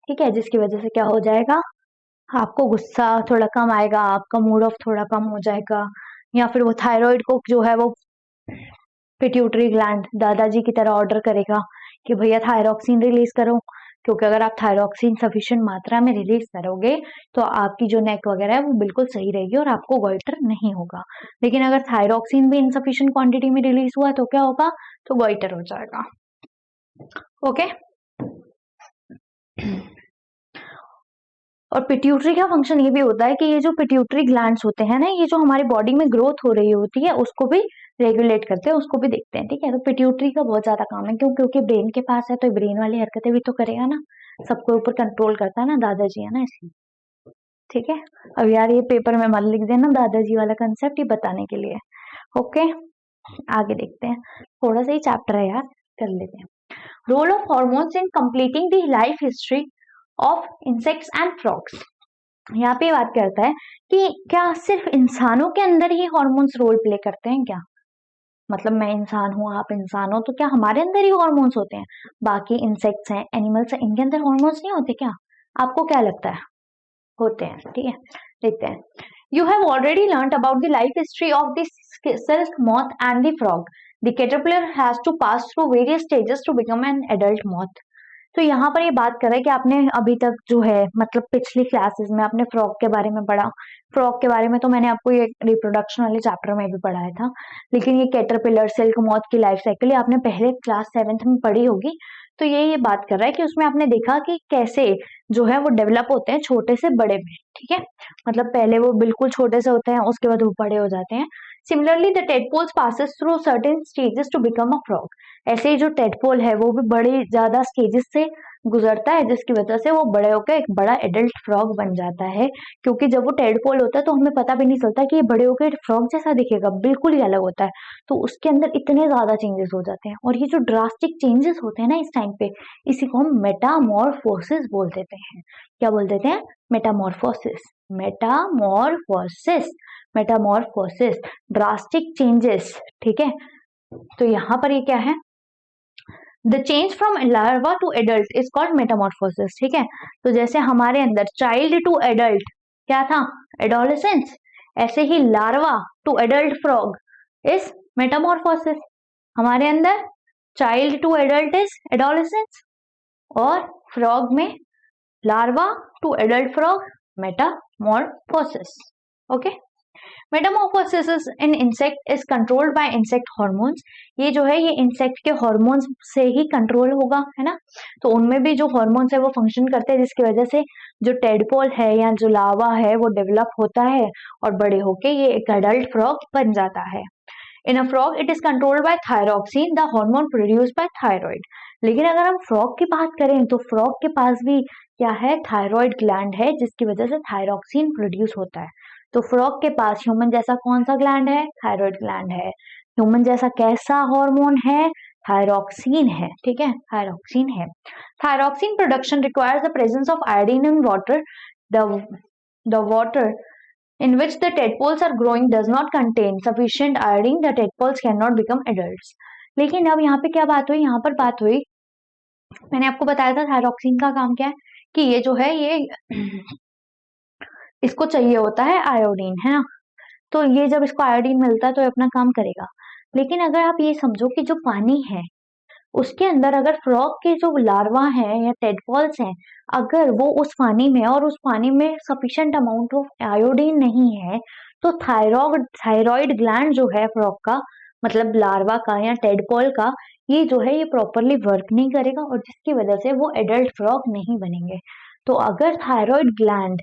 ठीक है, जिसकी वजह से क्या हो जाएगा, आपको गुस्सा थोड़ा कम आएगा, आपका मूड ऑफ थोड़ा कम हो जाएगा, या फिर वो थायराइड को जो है वो पिट्यूटरी ग्लैंड दादाजी की तरह ऑर्डर करेगा कि भैया थायरॉक्सिन रिलीज करो, क्योंकि अगर आप थायरॉक्सिन सफिशिएंट मात्रा में रिलीज करोगे तो आपकी जो नेक वगैरह है वो बिल्कुल सही रहेगी और आपको गॉइटर नहीं होगा। लेकिन अगर थायरॉक्सिन भी इनसफिशिएंट क्वांटिटी में रिलीज हुआ तो क्या होगा, तो गॉइटर हो जाएगा। ओके। और पिट्यूटरी का फंक्शन ये भी होता है कि ये जो पिट्यूटरी ग्लैंड्स होते हैं ना, ये जो हमारी बॉडी में ग्रोथ हो रही होती है उसको भी रेगुलेट करते हैं, उसको भी देखते हैं, ठीक है। तो पिट्यूटरी का बहुत ज्यादा काम है, क्यों, क्योंकि ब्रेन के पास है तो ब्रेन वाली हरकतें भी तो करेगा ना, सबको ऊपर कंट्रोल करता है ना, दादाजी है ना, इसलिए, ठीक है। अब यार ये पेपर में मत लिख देना दादाजी वाला कंसेप्ट, ये बताने के लिए। ओके, आगे देखते हैं, थोड़ा सा ही चैप्टर है यार, कर लेते हैं। Role of hormones in completing the life history of insects and frogs. यहाँ पे बात करता है कि क्या सिर्फ इंसानों के अंदर ही हॉर्मोन्स रोल प्ले करते हैं क्या, मतलब मैं इंसान हूँ, आप इंसान हो, तो क्या हमारे अंदर ही हॉर्मोन्स होते हैं, बाकी इंसेक्ट्स हैं, एनिमल्स हैं, इनके अंदर हॉर्मोन्स नहीं होते क्या, आपको क्या लगता है, होते हैं, ठीक है। देखते हैं, you have already learn about the life history of the silk moth and the frog. The caterpillar has to pass through various stages to become an adult moth. तो यहाँ पर ये बात कर रहा है कि आपने अभी तक जो है, मतलब पिछली क्लासेस में आपने फ्रॉग के बारे में पढ़ा, फ्रॉग के बारे में तो मैंने आपको ये रिप्रोडक्शन वाले चैप्टर में भी पढ़ाया था, लेकिन ये कैटरपिलर सिल्क मॉथ की लाइफ साइकिल आपने पहले क्लास 7th में पढ़ी होगी। तो ये बात कर रहा है कि उसमें आपने देखा कि कैसे जो है वो डेवलप होते हैं छोटे से बड़े में, ठीक है, मतलब पहले वो बिल्कुल छोटे से होते हैं, उसके बाद वो बड़े हो जाते हैं। Similarly the tadpoles passes through certain stages to become a frog. ऐसे ही जो टेडपोल है वो भी बड़े ज्यादा स्टेजेस से गुजरता है, जिसकी वजह से वो बड़े होकर एक बड़ा एडल्ट फ्रॉग बन जाता है। क्योंकि जब वो टेडपोल होता है तो हमें पता भी नहीं चलता कि ये बड़े होकर फ्रॉग जैसा दिखेगा, बिल्कुल ही अलग होता है, तो उसके अंदर इतने ज्यादा चेंजेस हो जाते हैं। और ये जो ड्रास्टिक चेंजेस होते हैं ना इस टाइम पे, इसी को हम मेटामॉर्फोसिस बोल देते हैं। क्या बोल देते हैं, metamorphosis, metamorphosis, metamorphosis, drastic changes, ठीक है। तो यहाँ पर ये क्या है, the change from larva to adult is called metamorphosis, ठीक है। तो जैसे हमारे अंदर चाइल्ड टू एडल्ट क्या था, एडोलेसेंस, ऐसे ही larva to adult frog is metamorphosis. हमारे अंदर child to adult is adolescence, और फ्रॉग में larva to adult frog metamorphosis. Okay, metamorphosis in insect is controlled by insect hormones. ये जो है ये इंसेक्ट के हॉर्मोन्स से ही कंट्रोल होगा, है ना। तो उनमें भी जो हॉर्मोन्स है वो फंक्शन करते हैं, जिसकी वजह से जो टेडपोल है या जो लावा है वो डेवलप होता है और बड़े होके ये एक एडल्ट फ्रॉग बन जाता है। In a frog it is controlled by thyroxine, the hormone produced by thyroid. लेकिन अगर हम फ्रॉग की बात करें तो फ्रॉग के पास भी क्या है, थायराइड ग्लैंड है, जिसकी वजह से थायरॉक्सिन प्रोड्यूस होता है। तो फ्रॉग के पास ह्यूमन जैसा कौन सा ग्लैंड है, थायराइड ग्लैंड है। ह्यूमन जैसा कैसा हार्मोन है, थायरॉक्सिन है, ठीक है, थायरॉक्सिन है। Thyroxine production requires the presence of iodine in water. The water in which the tadpoles are growing does not contain sufficient iodine, the tadpoles cannot become adults। लेकिन अब यहाँ पे क्या बात हुई, यहाँ पर बात हुई, मैंने आपको बताया था थायरॉक्सिन का काम क्या है, कि ये जो है ये इसको चाहिए होता है आयोडीन, है ना। तो ये जब इसको आयोडीन मिलता है तो ये अपना काम करेगा। लेकिन अगर आप ये समझो कि जो पानी है उसके अंदर अगर फ्रॉग के जो लार्वा हैं या टेडपोल्स हैं, अगर वो उस पानी में और उस पानी में सफिशिएंट अमाउंट ऑफ आयोडीन नहीं है, तो थायराइड ग्लैंड जो है फ्रॉग का, मतलब लार्वा का या टेडपोल का, ये जो है ये प्रॉपरली वर्क नहीं करेगा और जिसकी वजह से वो एडल्ट फ्रॉग नहीं बनेंगे। तो अगर थायराइड ग्लैंड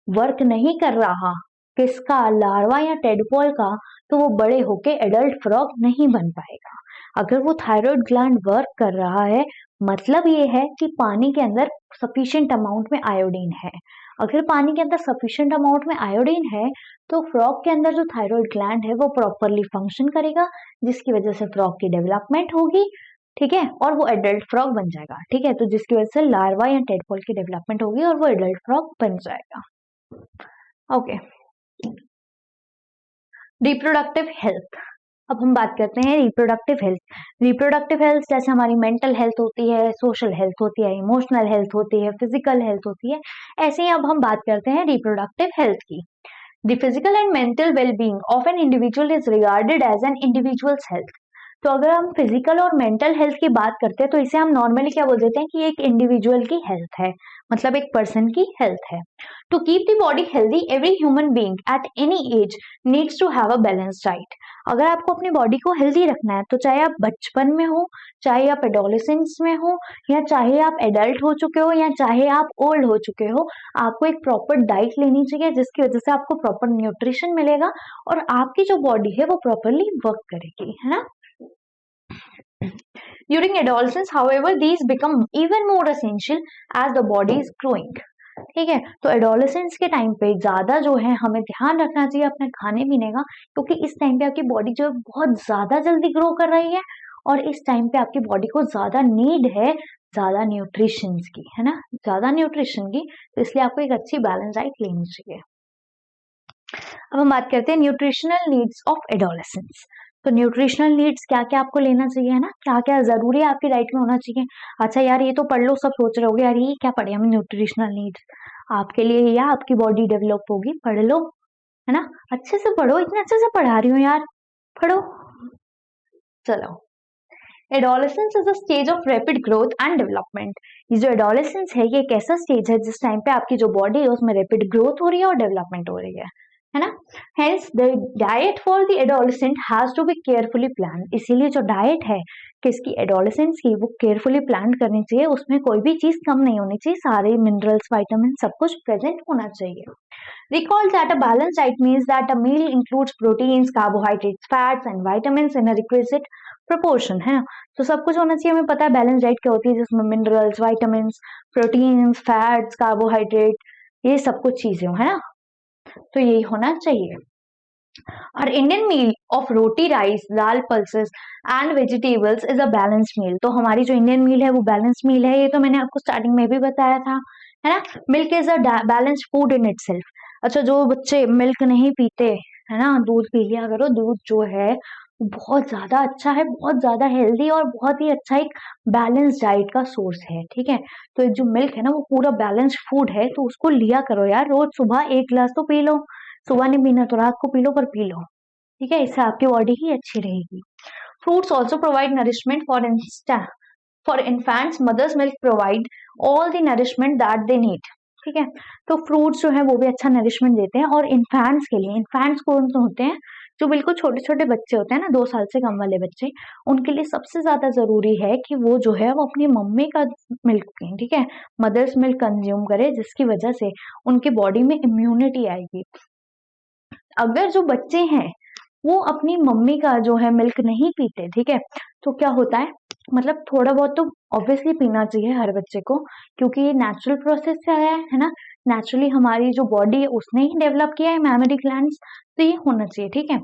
वर्क नहीं कर रहा, किसका, लार्वा या टेडपोल का, तो वो बड़े होके एडल्ट फ्रॉग नहीं बन पाएगा। अगर वो थायराइड ग्लैंड वर्क कर रहा है, मतलब ये है कि पानी के अंदर सफिशिएंट अमाउंट में आयोडीन है। अगर पानी के अंदर सफिशिएंट अमाउंट में आयोडीन है तो फ्रॉग के अंदर जो थायराइड ग्लैंड है वो प्रॉपरली फंक्शन करेगा, जिसकी वजह से फ्रॉग की डेवलपमेंट होगी, ठीक है, और वो एडल्ट फ्रॉग बन जाएगा, ठीक है। तो जिसकी वजह से लार्वा या टेडपोल की डेवलपमेंट होगी और वो एडल्ट फ्रॉग बन जाएगा। Okay, reproductive health. अब हम बात करते हैं रिप्रोडक्टिव हेल्थ। रिप्रोडक्टिव हेल्थ जैसे हमारी मेंटल हेल्थ होती है, सोशल हेल्थ होती है, इमोशनल हेल्थ होती है, फिजिकल हेल्थ होती है, ऐसे ही अब हम बात करते हैं रिप्रोडक्टिव हेल्थ की। The physical and mental well-being of an individual is regarded as an individual's health. तो अगर हम फिजिकल और मेंटल हेल्थ की बात करते हैं तो इसे हम नॉर्मली क्या बोल देते हैं कि एक इंडिविजुअल की हेल्थ है, मतलब एक पर्सन की हेल्थ है। To keep the body healthy every human being at any age needs to have a balanced diet. अगर आपको अपनी बॉडी को हेल्दी रखना है तो चाहे आप बचपन में हो, चाहे आप एडोलेसेंस में हो, या चाहे आप एडल्ट हो चुके हो, या चाहे आप ओल्ड हो चुके हो, आपको एक प्रॉपर डाइट लेनी चाहिए जिसकी वजह से आपको प्रॉपर न्यूट्रिशन मिलेगा और आपकी जो बॉडी है वो प्रॉपरली वर्क करेगी, है ना। During adolescence, however, these become even more essential as the body is growing. ठीक है, तो एडोलेसेंस के टाइम पे ज्यादा जो है हमें ध्यान रखना चाहिए अपने खाने पीने का, क्योंकि इस टाइम पे आपकी बॉडी जो है बहुत ज्यादा जल्दी ग्रो कर रही है और इस टाइम पे आपकी बॉडी को ज्यादा नीड है ज्यादा न्यूट्रिशन की, है ना, ज्यादा न्यूट्रिशन की, तो इसलिए आपको एक अच्छी बैलेंस डाइट लेनी चाहिए। अब हम बात करते हैं न्यूट्रिशनल नीड्स ऑफ एडोलेसेंस। तो न्यूट्रिशनल नीड्स क्या क्या आपको लेना चाहिए, है ना, क्या क्या जरूरी है आपकी डाइट में होना चाहिए। अच्छा यार ये तो पढ़ लो, सब सोच रहे होगे यार ये क्या पढ़े हम न्यूट्रिशनल नीड्स, आपके लिए या आपकी बॉडी डेवलप होगी, पढ़ लो, है ना, अच्छे से पढ़ो, इतने अच्छे से पढ़ा रही हूँ यार, पढ़ो। चलो, adolescence is a stage of rapid growth and development. ये जो एडोलेसेंस है ये एक ऐसा स्टेज है जिस टाइम पे आपकी जो बॉडी है उसमें रैपिड ग्रोथ हो रही है और डेवलपमेंट हो रही है ना। Hence the diet for the adolescent has to be carefully plan. इसीलिए जो डाइट है किसकी, एडोलेसेंस की, वो केयरफुली प्लान करनी चाहिए, उसमें कोई भी चीज कम नहीं होनी चाहिए, सारे मिनरल्स वाइटामिन सब कुछ प्रेजेंट होना चाहिए। Recall that a balanced diet means that a meal includes proteins, carbohydrates, fats and vitamins in a requisite proportion, है ना। तो सब कुछ होना चाहिए, हमें पता है बैलेंस डाइट क्या होती है, जिसमें minerals, vitamins, proteins, fats, carbohydrate, ये सब कुछ चीजें हो, है ना, तो यही होना चाहिए। और Indian meal of roti, rice, dal, pulses and vegetables is a balanced meal. तो हमारी जो इंडियन मील है वो बैलेंस्ड मील है, ये तो मैंने आपको स्टार्टिंग में भी बताया था, है ना। Milk is a balanced food in itself. अच्छा, जो बच्चे मिल्क नहीं पीते, है ना, दूध पी लिया करो, दूध जो है वो बहुत ज्यादा अच्छा है, बहुत ज्यादा हेल्दी और बहुत ही अच्छा एक बैलेंस डाइट का सोर्स है, ठीक है। तो जो मिल्क है ना वो पूरा बैलेंस्ड फूड है, तो उसको लिया करो यार, रोज सुबह एक गिलास तो पी लो, सुबह नहीं पीना तो रात को पी लो, पर पी लो, ठीक है, इससे आपकी बॉडी ही अच्छी रहेगी। Fruits also provide nourishment for infants, mother's milk provide all the nourishment that they need, ठीक है। तो फ्रूट्स जो है वो भी अच्छा नरिशमेंट देते हैं, और इन्फेंट्स के लिए, इन्फेंट्स कौन से होते हैं, जो बिल्कुल छोटे छोटे बच्चे होते हैं ना, 2 साल से कम वाले बच्चे, उनके लिए सबसे ज्यादा जरूरी है कि वो जो है वो अपनी मम्मी का मिल्क पिए, ठीक है, मदर्स मिल्क कंज्यूम करे, जिसकी वजह से उनकी बॉडी में इम्यूनिटी आएगी। अगर जो बच्चे हैं वो अपनी मम्मी का जो है मिल्क नहीं पीते, ठीक है, तो क्या होता है, मतलब थोड़ा बहुत तो ऑब्वियसली पीना चाहिए हर बच्चे को, क्योंकि ये नेचुरल प्रोसेस से आया है ना, नेचुरली हमारी जो बॉडी है उसने ही डेवलप किया है मैमरी ग्लैंड्स, तो ये होना चाहिए, ठीक है।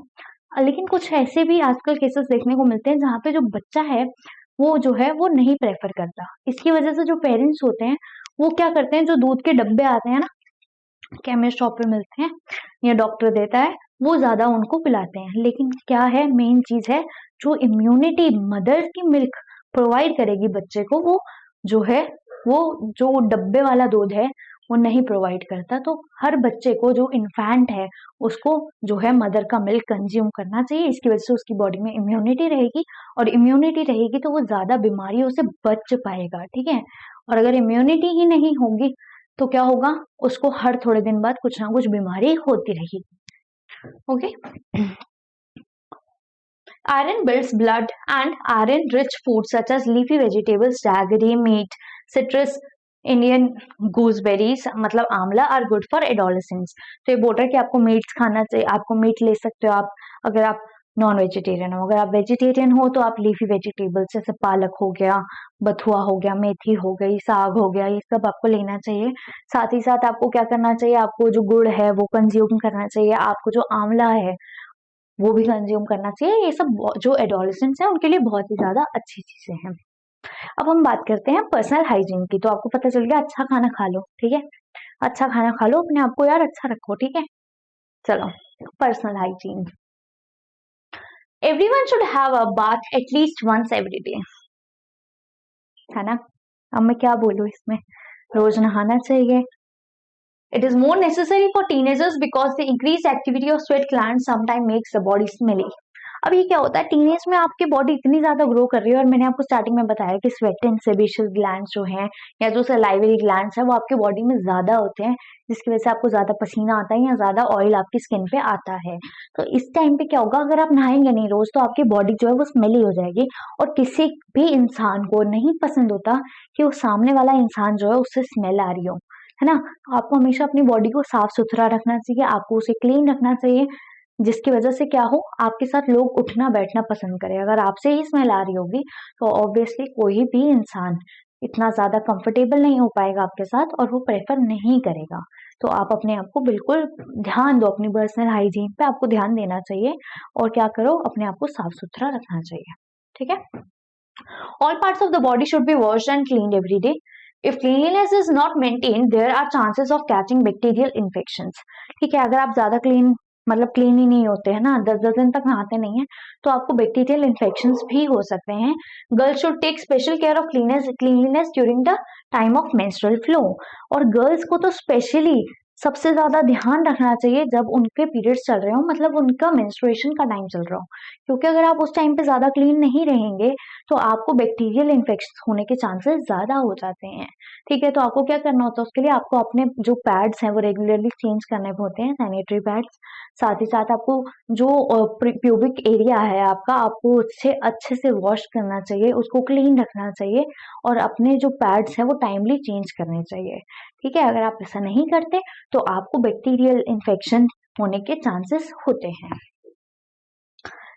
लेकिन कुछ ऐसे भी आजकल केसेस देखने को मिलते हैं जहाँ पे जो बच्चा है वो जो है वो नहीं प्रेफर करता, इसकी वजह से जो पेरेंट्स होते हैं वो क्या करते हैं, जो दूध के डब्बे आते हैं ना, केमिस्ट शॉप पे मिलते हैं या डॉक्टर देता है, वो ज्यादा उनको पिलाते हैं। लेकिन क्या है, मेन चीज है जो इम्यूनिटी मदर की मिल्क प्रोवाइड करेगी बच्चे को, वो जो है वो जो डब्बे वाला दूध है वो नहीं प्रोवाइड करता। तो हर बच्चे को जो इन्फेंट है उसको जो है मदर का मिल्क कंज्यूम करना चाहिए, इसकी वजह से उसकी बॉडी में इम्यूनिटी रहेगी, और इम्यूनिटी रहेगी तो वो ज्यादा बीमारियों से बच पाएगा, ठीक है। और अगर इम्यूनिटी ही नहीं होगी तो क्या होगा, उसको हर थोड़े दिन बाद कुछ ना कुछ बीमारी होती रहेगी। Okay, iron builds blood and iron rich foods such as leafy vegetables, jaggery, meat, citrus, Indian gooseberries मतलब आंवला आर गुड फॉर एडोलेसेंस। तो ये बोल रहा है कि आपको मीट्स खाना चाहिए, आपको मीट ले सकते हो आप अगर आप नॉन वेजिटेरियन हो। अगर आप वेजिटेरियन हो तो आप लीफी वेजिटेबल्स जैसे पालक हो गया, बथुआ हो गया, मेथी हो गई, साग हो गया, ये सब आपको लेना चाहिए। साथ ही साथ आपको क्या करना चाहिए, आपको जो गुड़ है वो कंज्यूम करना चाहिए, आपको जो आंवला है वो भी कंज्यूम करना चाहिए। ये सब जो एडोलेसेंट्स हैं उनके लिए बहुत ही ज्यादा अच्छी चीजें हैं। अब हम बात करते हैं पर्सनल हाइजीन की। तो आपको पता चल गया, अच्छा खाना खा लो, ठीक है, अच्छा खाना खा लो, अपने आप को यार अच्छा रखो, ठीक है। चलो, personal hygiene. Everyone should have a bath at least once every day, है ना। अब मैं क्या बोलूं इसमें, रोज नहाना चाहिए। It is more necessary for teenagers because the increased activity of sweat glands sometimes makes the body smelly. अब ये क्या होता है, टीनेज में आपकी बॉडी इतनी ज्यादा ग्रो कर रही है, और मैंने आपको स्टार्टिंग में बताया कि स्वेट एंड सेबेशियस ग्लैंड्स जो हैं या जो सलाइवरी ग्लैंड्स हैं वो आपकी बॉडी में ज्यादा होते हैं, जिसकी वजह से आपको ज्यादा पसीना आता है या ज्यादा ऑयल आपकी स्किन पे आता है। तो इस टाइम पे क्या होगा, अगर आप नहाएंगे नहीं रोज तो आपकी बॉडी जो है वो स्मेली हो जाएगी, और किसी भी इंसान को नहीं पसंद होता कि वो सामने वाला इंसान जो है उससे स्मेल आ रही हो, है ना। तो आपको हमेशा अपनी बॉडी को साफ सुथरा रखना चाहिए, आपको उसे क्लीन रखना चाहिए, जिसकी वजह से क्या हो, आपके साथ लोग उठना बैठना पसंद करें। अगर आपसे ही स्मेल आ रही होगी तो ऑब्वियसली कोई भी इंसान इतना ज्यादा कंफर्टेबल नहीं हो पाएगा आपके साथ, और वो प्रेफर नहीं करेगा। तो आप अपने आप को बिल्कुल ध्यान दो, अपनी पर्सनल हाइजीन पे आपको ध्यान देना चाहिए, और क्या करो, अपने आप को साफ सुथरा रखना चाहिए, ठीक है। All parts of the body should be washed and cleaned every day. If cleanliness is not maintained, there are chances of catching bacterial infections. ठीक है, अगर आप ज्यादा क्लीन मतलब क्लीन ही नहीं होते हैं ना, 10-10 दिन तक नहाते नहीं है, तो आपको बैक्टीरियल इन्फेक्शन भी हो सकते हैं। Girls should take special care of cleanliness during the time of menstrual flow. और गर्ल्स को तो स्पेशली सबसे ज्यादा ध्यान रखना चाहिए जब उनके पीरियड्स चल रहे हो, मतलब उनका मेंस्ट्रुएशन का टाइम चल रहा हो, क्योंकि अगर आप उस टाइम पे ज्यादा क्लीन नहीं रहेंगे तो आपको बैक्टीरियल इन्फेक्शन होने के चांसेस ज्यादा हो जाते हैं, ठीक है। तो आपको क्या करना होता है, उसके लिए आपको अपने जो पैड्स हैं वो रेगुलरली चेंज करने होते हैं, सैनिटरी पैड्स। साथ ही साथ आपको जो प्यूबिक एरिया है आपका, आपको उससे अच्छे से वॉश करना चाहिए, उसको क्लीन रखना चाहिए, और अपने जो पैड्स हैं वो टाइमली चेंज करने चाहिए, ठीक है। अगर आप ऐसा नहीं करते तो आपको बैक्टीरियल इन्फेक्शन होने के चांसेस होते हैं।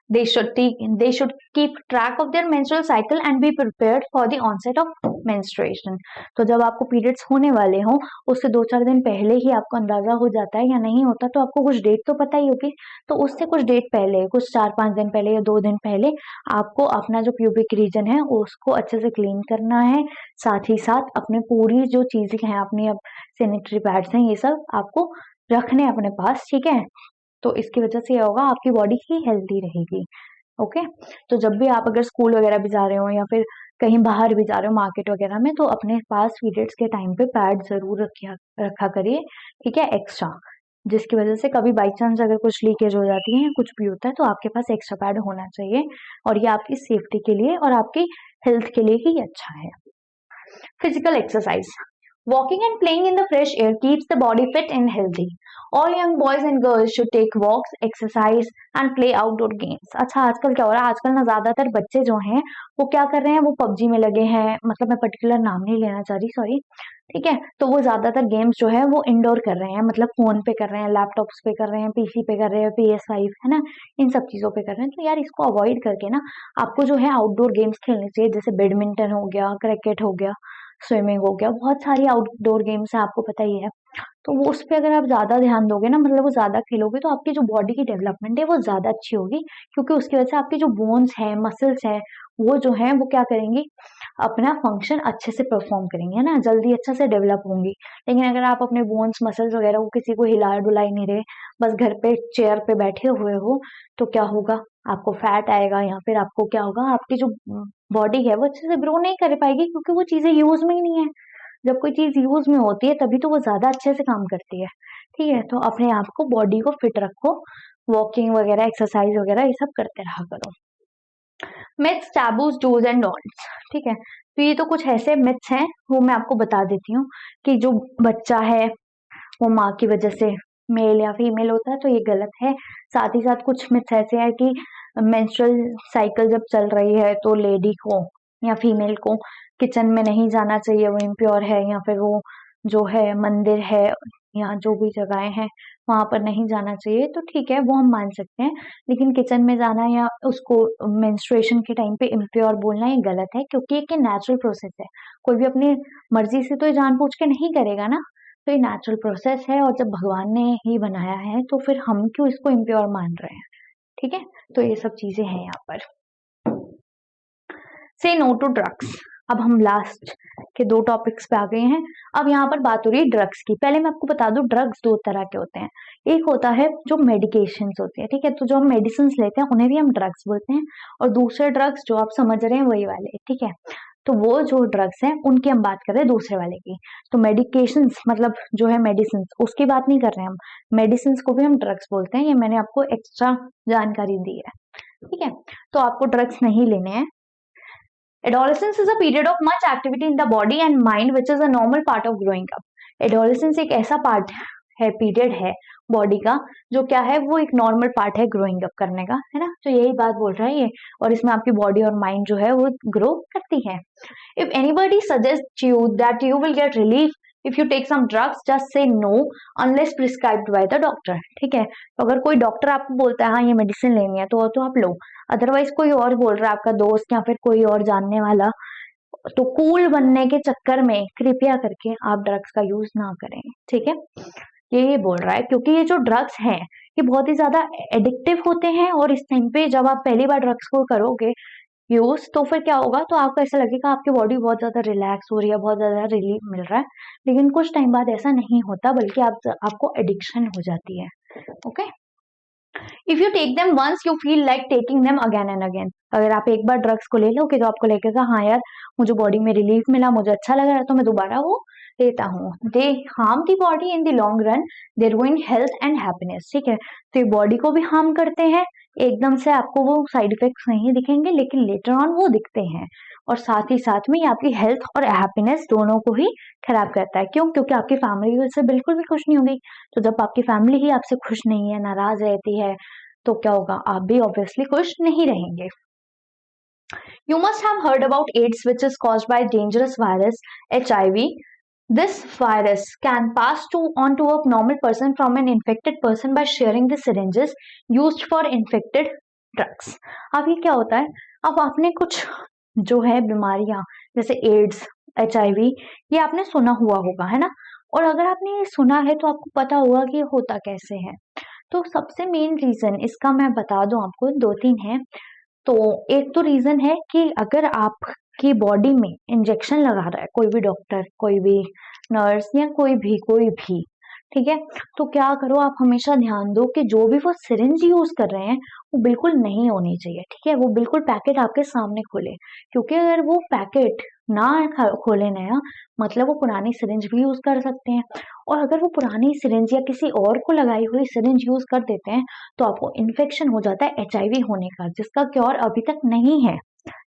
They should keep track of their menstrual cycle and be prepared for the onset of menstruation. तो जब आपको पीरियड्स होने वाले हों उससे 2-4 दिन पहले ही आपको अंदाजा हो जाता है, या नहीं होता तो आपको कुछ डेट तो पता ही होगी, तो उससे कुछ डेट पहले, कुछ 4-5 दिन पहले या 2 दिन पहले आपको अपना जो प्यूबिक रीजन है उसको अच्छे से क्लीन करना है। साथ ही साथ अपने पूरी जो चीजें हैं, अपनी अब सैनिटरी पैड्स हैं, ये सब आपको रखने अपने पास, ठीक है। तो इसकी वजह से क्या होगा, आपकी बॉडी ही हेल्दी रहेगी, ओके। तो जब भी आप अगर स्कूल वगैरह भी जा रहे हो या फिर कहीं बाहर भी जा रहे हो मार्केट वगैरह में, तो अपने पास पीरियड्स के टाइम पे पैड जरूर रखा करिए, ठीक है, एक्स्ट्रा, जिसकी वजह से कभी बाई चांस अगर कुछ लीकेज हो जाती है, कुछ भी होता है, तो आपके पास एक्स्ट्रा पैड होना चाहिए, और ये आपकी सेफ्टी के लिए और आपकी हेल्थ के लिए ही अच्छा है। Physical exercise. Walking and playing in the fresh air keeps the body fit and healthy. All young boys and girls should take walks, exercise and play outdoor games. अच्छा, आजकल क्या हो रहा है, आजकल ना ज्यादातर बच्चे जो हैं वो क्या कर रहे हैं, वो पबजी में लगे हैं, मतलब मैं पर्टिकुलर नाम नहीं लेना चाह रही, सॉरी, ठीक है। तो वो ज्यादातर गेम्स जो है वो इंडोर कर रहे हैं, मतलब फोन पे कर रहे हैं, लैपटॉप्स पे कर रहे हैं, पीसी पे कर रहे हैं, PS5, है ना, इन सब चीजों पे कर रहे हैं। तो यार इसको अवॉइड करके ना आपको जो है आउटडोर गेम्स खेलने चाहिए, जैसे बैडमिंटन हो गया, क्रिकेट हो गया, स्विमिंग हो गया, बहुत सारी आउटडोर गेम्स हैं, आपको पता ही है। तो वो उस पे अगर आप ज्यादा ध्यान दोगे ना, मतलब वो ज्यादा खेलोगे, तो आपकी जो बॉडी की डेवलपमेंट है वो ज्यादा अच्छी होगी, क्योंकि उसकी वजह से आपकी जो बोन्स है, मसल्स है, वो जो है वो क्या करेंगी, अपना फंक्शन अच्छे से परफॉर्म करेंगे, है ना, जल्दी अच्छे से डेवलप होंगी। लेकिन अगर आप अपने बोन्स मसल्स वगैरह को किसी को हिला डुला ही नहीं रहे, बस घर पे चेयर पे बैठे हुए हो, तो क्या होगा, आपको फैट आएगा, या फिर आपको क्या होगा, आपकी जो बॉडी है वो अच्छे से ग्रो नहीं कर पाएगी, क्योंकि वो चीजें यूज में ही नहीं है। जब कोई चीज यूज में होती है तभी तो वो ज्यादा अच्छे से काम करती है, ठीक है। तो अपने आप को, बॉडी को फिट रखो, वॉकिंग वगैरह, एक्सरसाइज वगैरह ये सब करते रहा करो। Myths, taboos, dos and don'ts, ठीक है। तो ये तो कुछ ऐसे मिथ्स हैं, वो मैं आपको बता देती हूँ, कि जो बच्चा है वो माँ की वजह से मेल या फीमेल होता है, तो ये गलत है। साथ ही साथ कुछ मिथ्स ऐसे हैं कि मेंस्ट्रुअल साइकिल जब चल रही है तो लेडी को या फीमेल को किचन में नहीं जाना चाहिए, वो इम्प्योर है, या फिर वो जो है मंदिर है या जो भी जगहें हैं वहां पर नहीं जाना चाहिए, तो ठीक है, वो हम मान सकते हैं। लेकिन किचन में जाना या उसको मेंस्ट्रुएशन के टाइम पे इम्प्योर बोलना ये गलत है, क्योंकि एक नेचुरल प्रोसेस है, कोई भी अपनी मर्जी से तो ये जानबूझ के नहीं करेगा ना, तो ये नेचुरल प्रोसेस है, और जब भगवान ने ही बनाया है तो फिर हम क्यों इसको इम्प्योर मान रहे हैं, ठीक है। तो ये सब चीजें हैं यहाँ पर। से नो टू ड्रग्स। अब हम लास्ट के 2 टॉपिक्स पे आ गए हैं। अब यहाँ पर बात हो रही है ड्रग्स की। पहले मैं आपको बता दूं, ड्रग्स 2 तरह के होते हैं। एक होता है जो मेडिकेशंस होती है, ठीक है, तो जो हम मेडिसिन लेते हैं उन्हें भी हम ड्रग्स बोलते हैं, और दूसरे ड्रग्स जो आप समझ रहे हैं वही वाले, ठीक है। तो वो जो ड्रग्स हैं उनकी हम बात कर रहे हैं, दूसरे वाले की। तो मेडिकेशंस मतलब जो है मेडिसिन, उसकी बात नहीं कर रहे हैं हम। मेडिसिन को भी हम ड्रग्स बोलते हैं, ये मैंने आपको एक्स्ट्रा जानकारी दी है, ठीक है। तो आपको ड्रग्स नहीं लेने हैं। Adolescence is a period of much activity in the body and mind which is a normal part of growing up. Adolescence एक ऐसा पार्ट है, पीरियड है बॉडी का, जो क्या है, वो एक नॉर्मल पार्ट है ग्रोइंग अप करने का, है ना। तो यही बात बोल रहा है ये, और इसमें आपकी बॉडी और माइंड जो है वो ग्रो करती है। If anybody suggests you that you will get relief if you take some drugs, just say no unless prescribed by the doctor, ठीक है। तो अगर कोई डॉक्टर आपको बोलता है हाँ ये मेडिसिन लेनी है, तो आप लो। अदरवाइज कोई और बोल रहा है, आपका दोस्त या फिर कोई और जानने वाला, तो कूल बनने के चक्कर में कृपया करके आप ड्रग्स का यूज ना करें, ठीक है। ये बोल रहा है क्योंकि ये जो ड्रग्स हैं ये बहुत ही ज्यादा एडिक्टिव होते हैं, और इस टाइम पे जब आप पहली बार ड्रग्स को करोगे यूज, तो फिर क्या होगा, तो आपको ऐसा लगेगा आपकी बॉडी बहुत ज्यादा रिलैक्स हो रही है, बहुत ज्यादा रिलीफ मिल रहा है, लेकिन कुछ टाइम बाद ऐसा नहीं होता, बल्कि आपको एडिक्शन हो जाती है। Okay, if you take them once you feel like taking them again and again. अगर आप एक बार ड्रग्स को ले लोगे तो आपको लगेगा हाँ यार मुझे बॉडी में रिलीफ मिला, मुझे अच्छा लग रहा है, तो मैं दोबारा वो लेता हूँ। They harm the body in the long run, they ruin health and happiness, ठीक है। तो ये बॉडी को भी हार्म करते हैं, एकदम से आपको वो साइड इफेक्ट्स नहीं दिखेंगे, लेकिन लेटर ऑन वो दिखते हैं, और साथ ही साथ में ये आपकी हेल्थ और हैप्पीनेस दोनों को ही खराब करता है। क्यों? क्योंकि आपकी फैमिली उससे बिल्कुल भी खुश नहीं होगी। तो जब आपकी फैमिली ही आपसे खुश नहीं है, नाराज रहती है, तो क्या होगा, आप भी ऑब्वियसली खुश नहीं रहेंगे। You must have heard about AIDS, which is caused by dangerous virus HIV. This virus can pass on to a normal person from an infected person by sharing the syringes used for infected drugs. अब ये क्या होता है, अब आपने कुछ जो है बीमारियां जैसे एड्स, HIV, ये आपने सुना हुआ होगा, है ना। और अगर आपने ये सुना है तो आपको पता होगा कि ये होता कैसे है। तो सबसे मेन रीजन इसका मैं बता दूं आपको, 2-3 है। तो एक तो रीजन है कि अगर आपकी बॉडी में इंजेक्शन लगा रहा है कोई भी डॉक्टर, कोई भी नर्स, या कोई भी, ठीक है, तो क्या करो, आप हमेशा ध्यान दो कि जो भी वो सिरिंज यूज कर रहे हैं वो बिल्कुल नहीं होनी चाहिए, ठीक है। वो बिल्कुल पैकेट आपके सामने खोले, क्योंकि अगर वो पैकेट ना खोले नया, मतलब वो पुरानी सिरिंज भी यूज कर सकते हैं, और अगर वो पुरानी सिरिंज या किसी और को लगाई हुई सिरिंज यूज कर देते हैं तो आपको इन्फेक्शन हो जाता है HIV होने का, जिसका क्योर अभी तक नहीं है,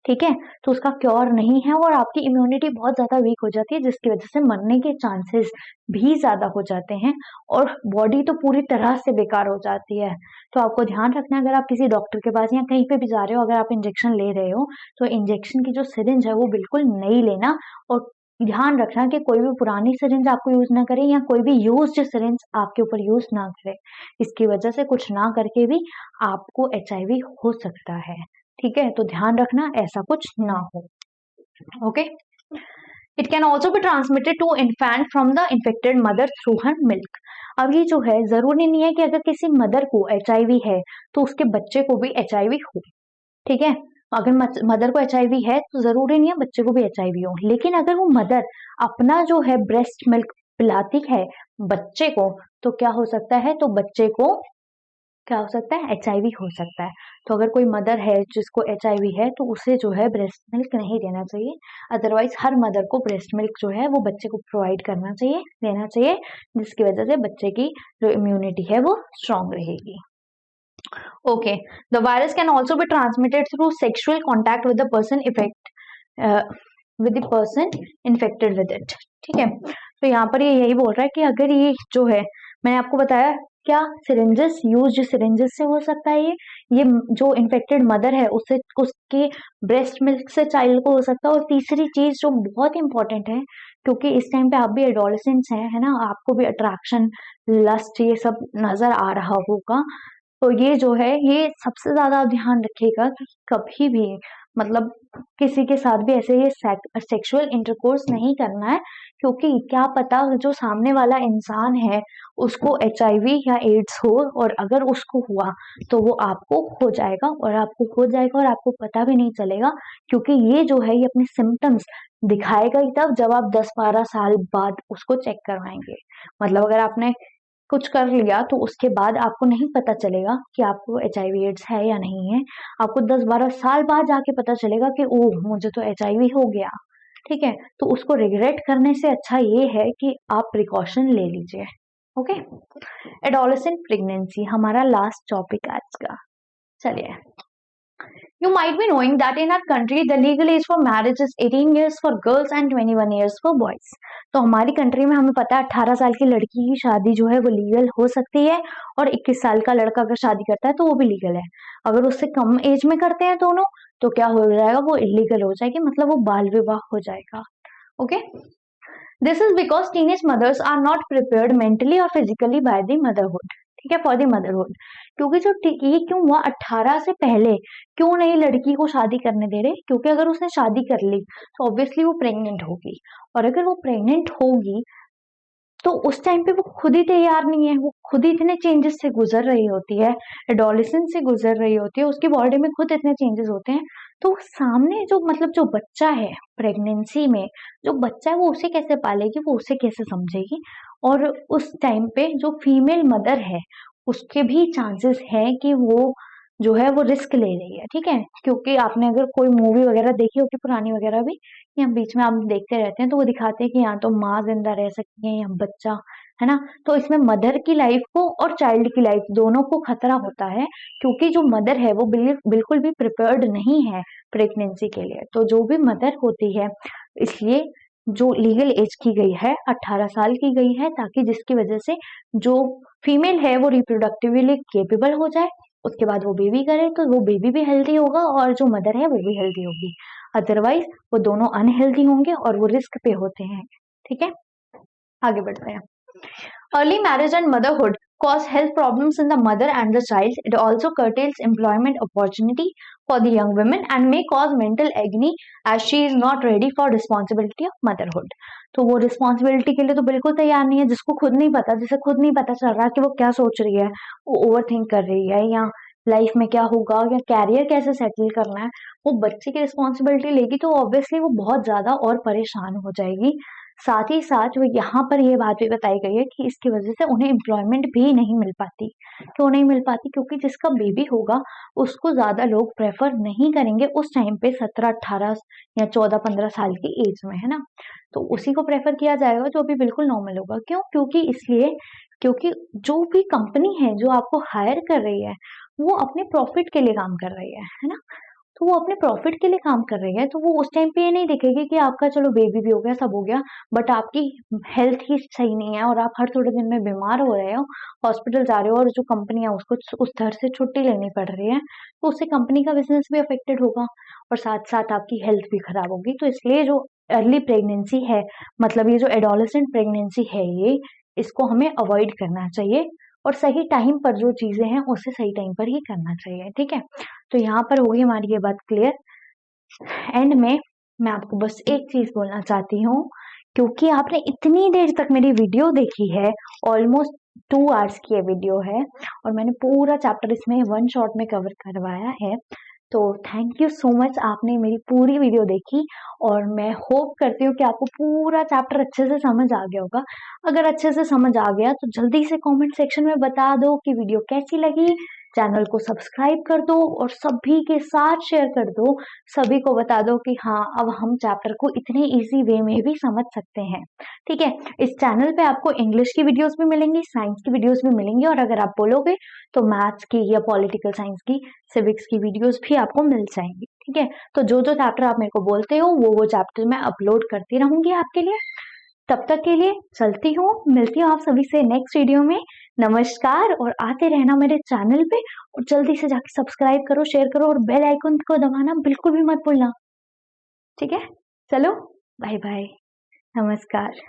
ठीक है। तो उसका क्योर नहीं है, और आपकी इम्यूनिटी बहुत ज्यादा वीक हो जाती है, जिसकी वजह से मरने के चांसेस भी ज्यादा हो जाते हैं, और बॉडी तो पूरी तरह से बेकार हो जाती है। तो आपको ध्यान रखना है, अगर आप किसी डॉक्टर के पास या कहीं पे भी जा रहे हो, अगर आप इंजेक्शन ले रहे हो, तो इंजेक्शन की जो सिरिंज है वो बिल्कुल नहीं लेना, और ध्यान रखना कि कोई भी पुरानी सिरिंज आपको यूज ना करे, या कोई भी यूज्ड सिरिंज आपके ऊपर यूज ना करे। इसकी वजह से कुछ ना करके भी आपको HIV हो सकता है, ठीक है। तो ध्यान रखना ऐसा कुछ ना हो। Okay, it can also be transmitted to infant from the infected mother through her milk. अब ये जो है, जरूरी नहीं है कि अगर किसी मदर को HIV है तो उसके बच्चे को भी HIV हो, ठीक है। अगर मदर को HIV है तो जरूरी नहीं है बच्चे को भी HIV हो, लेकिन अगर वो मदर अपना जो है ब्रेस्ट मिल्क पिलाती है बच्चे को, तो क्या हो सकता है, तो बच्चे को क्या हो सकता है, HIV हो सकता है। तो अगर कोई मदर है जिसको HIV है तो उसे जो है ब्रेस्ट मिल्क नहीं देना चाहिए। अदरवाइज हर मदर को ब्रेस्ट मिल्क जो है वो बच्चे को प्रोवाइड करना चाहिए, देना चाहिए, जिसकी वजह से बच्चे की जो इम्यूनिटी है वो स्ट्रांग रहेगी। Okay, the virus can also be transmitted through sexual contact with the person with the person infected with it, ठीक है। तो यहाँ पर ये यही बोल रहा है कि अगर ये जो है, मैंने आपको बताया क्या, सिरिंजेस, यूज्ड सिरिंजेस से हो सकता है, ये जो इन्फेक्टेड मदर है उससे, उसके ब्रेस्ट मिल्क से चाइल्ड को हो सकता है। और तीसरी चीज जो बहुत इंपॉर्टेंट है, क्योंकि इस टाइम पे आप भी एडोलेसेंट्स हैं, है ना, आपको भी अट्रैक्शन, लस्ट, ये सब नजर आ रहा होगा। तो ये जो है, ये सबसे ज्यादा ध्यान रखिएगा कि कभी भी मतलब किसी के साथ भी ऐसे ये सेक्सुअल इंटरकोर्स नहीं करना है, क्योंकि क्या पता जो सामने वाला इंसान है उसको HIV या एड्स हो, और अगर उसको हुआ तो वो आपको हो जाएगा, और आपको पता भी नहीं चलेगा, क्योंकि ये जो है ये अपने सिम्टम्स दिखाएगा ही तब जब आप 10-12 साल बाद उसको चेक करवाएंगे। मतलब अगर आपने कुछ कर लिया तो उसके बाद आपको नहीं पता चलेगा कि आपको HIV एड्स है या नहीं है। आपको 10-12 साल बाद जाके पता चलेगा कि ओह मुझे तो HIV हो गया। ठीक है, तो उसको रिग्रेट करने से अच्छा ये है कि आप प्रिकॉशन ले लीजिए। ओके, एडोलेसेंट प्रेगनेंसी हमारा लास्ट टॉपिक आज का। चलिए, you might be knowing that in our country the legal age for marriage is 18 years for girls and 21 years for boys. तो हमारी कंट्री में हमें पता है 18 साल की लड़की की शादी जो है वो लीगल हो सकती है, और 21 साल का लड़का अगर शादी करता है तो वो भी लीगल है। अगर उससे कम एज में करते हैं दोनों तो क्या हो जाएगा, वो इलीगल हो जाएगी, मतलब वो बाल विवाह हो जाएगा। Okay, this is because teenage mothers are not prepared mentally और फिजिकली बाय द मदरहुड। ठीक है, फॉर द मदरहुड। क्योंकि जो ये क्यों हुआ, 18 से पहले क्यों नहीं लड़की को शादी करने दे रहे, क्योंकि अगर उसने शादी कर ली तो ऑब्वियसली वो प्रेग्नेंट होगी, और अगर वो प्रेग्नेंट होगी तो उस टाइम पे वो खुद ही तैयार नहीं है, वो खुद ही इतने चेंजेस से गुजर रही होती है, एडोलेसेंस से गुजर रही होती है, उसकी बॉडी में खुद इतने चेंजेस होते हैं, तो सामने जो मतलब जो बच्चा है प्रेगनेंसी में, जो बच्चा है वो उसे कैसे पालेगी, वो उसे कैसे समझेगी। और उस टाइम पे जो फीमेल मदर है उसके भी चांसेस है कि वो जो है वो रिस्क ले रही है। ठीक है, क्योंकि आपने अगर कोई मूवी वगैरह देखी होगी पुरानी वगैरह भी, या बीच में आप देखते रहते हैं तो वो दिखाते हैं कि यहाँ तो माँ जिंदा रह सकती है या बच्चा, है ना। तो इसमें मदर की लाइफ को और चाइल्ड की लाइफ दोनों को खतरा होता है, क्योंकि जो मदर है वो बिल्कुल भी प्रिपेयर्ड नहीं है प्रेगनेंसी के लिए। तो जो भी मदर होती है, इसलिए जो लीगल एज की गई है 18 साल की गई है, ताकि जिसकी वजह से जो फीमेल है वो रिप्रोडक्टिवली केपेबल हो जाए, उसके बाद वो बेबी करे तो वो बेबी भी हेल्दी होगा और जो मदर है वो भी हेल्दी होगी। अदरवाइज वो दोनों अनहेल्दी होंगे और वो रिस्क पे होते हैं। ठीक है, आगे बढ़ते हैं। Early marriage and motherhood cause health problems in the mother and the child. It also curtails employment opportunity for the young women and may cause mental agony as she is not ready for responsibility of motherhood. तो वो responsibility के लिए तो बिल्कुल तैयार नहीं है, जिसको खुद नहीं पता, जिसे खुद नहीं पता चल रहा कि वो क्या सोच रही है, वो ओवर थिंक कर रही है, या लाइफ में क्या होगा या कैरियर कैसे सेटल करना है, वो बच्चे की रिस्पॉन्सिबिलिटी लेगी तो ऑब्वियसली वो बहुत ज्यादा और परेशान हो जाएगी। साथ ही साथ वो यहाँ पर ये बात भी बताई गई है कि इसकी वजह से उन्हें एम्प्लॉयमेंट भी नहीं मिल पाती। क्यों नहीं मिल पाती, क्योंकि जिसका बेबी होगा उसको ज्यादा लोग प्रेफर नहीं करेंगे उस टाइम पे 17-18 या 14-15 साल की एज में, है ना। तो उसी को प्रेफर किया जाएगा जो अभी बिल्कुल नॉर्मल होगा। क्यों, क्योंकि इसलिए क्योंकि जो भी कंपनी है जो आपको हायर कर रही है वो अपने प्रॉफिट के लिए काम कर रही है ना। तो वो अपने प्रॉफिट के लिए काम कर रही है, तो वो उस टाइम पे ये नहीं देखेगी कि आपका चलो बेबी भी हो गया, सब हो गया, बट आपकी हेल्थ ही सही नहीं है और आप हर थोड़े दिन में बीमार हो रहे हो, हॉस्पिटल जा रहे हो, और जो कंपनी है उसको उस घर से छुट्टी लेनी पड़ रही है, तो उससे कंपनी का बिजनेस भी अफेक्टेड होगा और साथ साथ आपकी हेल्थ भी खराब होगी। तो इसलिए जो अर्ली प्रेगनेंसी है, मतलब ये जो एडोलेसेंट प्रेगनेंसी है, ये इसको हमें अवॉइड करना चाहिए, और सही टाइम पर जो चीजें हैं उसे सही टाइम पर ही करना चाहिए। ठीक है, तो यहाँ पर होगी हमारी ये बात क्लियर। एंड में मैं आपको बस एक चीज बोलना चाहती हूँ, क्योंकि आपने इतनी देर तक मेरी वीडियो देखी है, ऑलमोस्ट 2 आवर्स की ये वीडियो है, और मैंने पूरा चैप्टर इसमें वन शॉट में कवर करवाया है। तो थैंक यू सो मच, आपने मेरी पूरी वीडियो देखी, और मैं होप करती हूँ कि आपको पूरा चैप्टर अच्छे से समझ आ गया होगा। अगर अच्छे से समझ आ गया तो जल्दी से कमेंट सेक्शन में बता दो कि वीडियो कैसी लगी, चैनल को सब्सक्राइब कर दो और सभी के साथ शेयर कर दो, सभी को बता दो कि हाँ अब हम चैप्टर को इतने इजी वे में भी समझ सकते हैं। ठीक है, इस चैनल पे आपको इंग्लिश की वीडियोस भी मिलेंगी, साइंस की वीडियोस भी मिलेंगी, और अगर आप बोलोगे तो मैथ्स की या पॉलिटिकल साइंस की, सिविक्स की वीडियोस भी आपको मिल जाएंगी। ठीक है, तो जो जो चैप्टर आप मेरे को बोलते हो वो चैप्टर मैं अपलोड करती रहूंगी आपके लिए। तब तक के लिए चलती हूँ, मिलती हूँ आप सभी से नेक्स्ट वीडियो में। नमस्कार, और आते रहना मेरे चैनल पे, और जल्दी से जाके सब्सक्राइब करो, शेयर करो, और बेल आइकन को दबाना बिल्कुल भी मत भूलना। ठीक है, चलो बाय बाय, नमस्कार।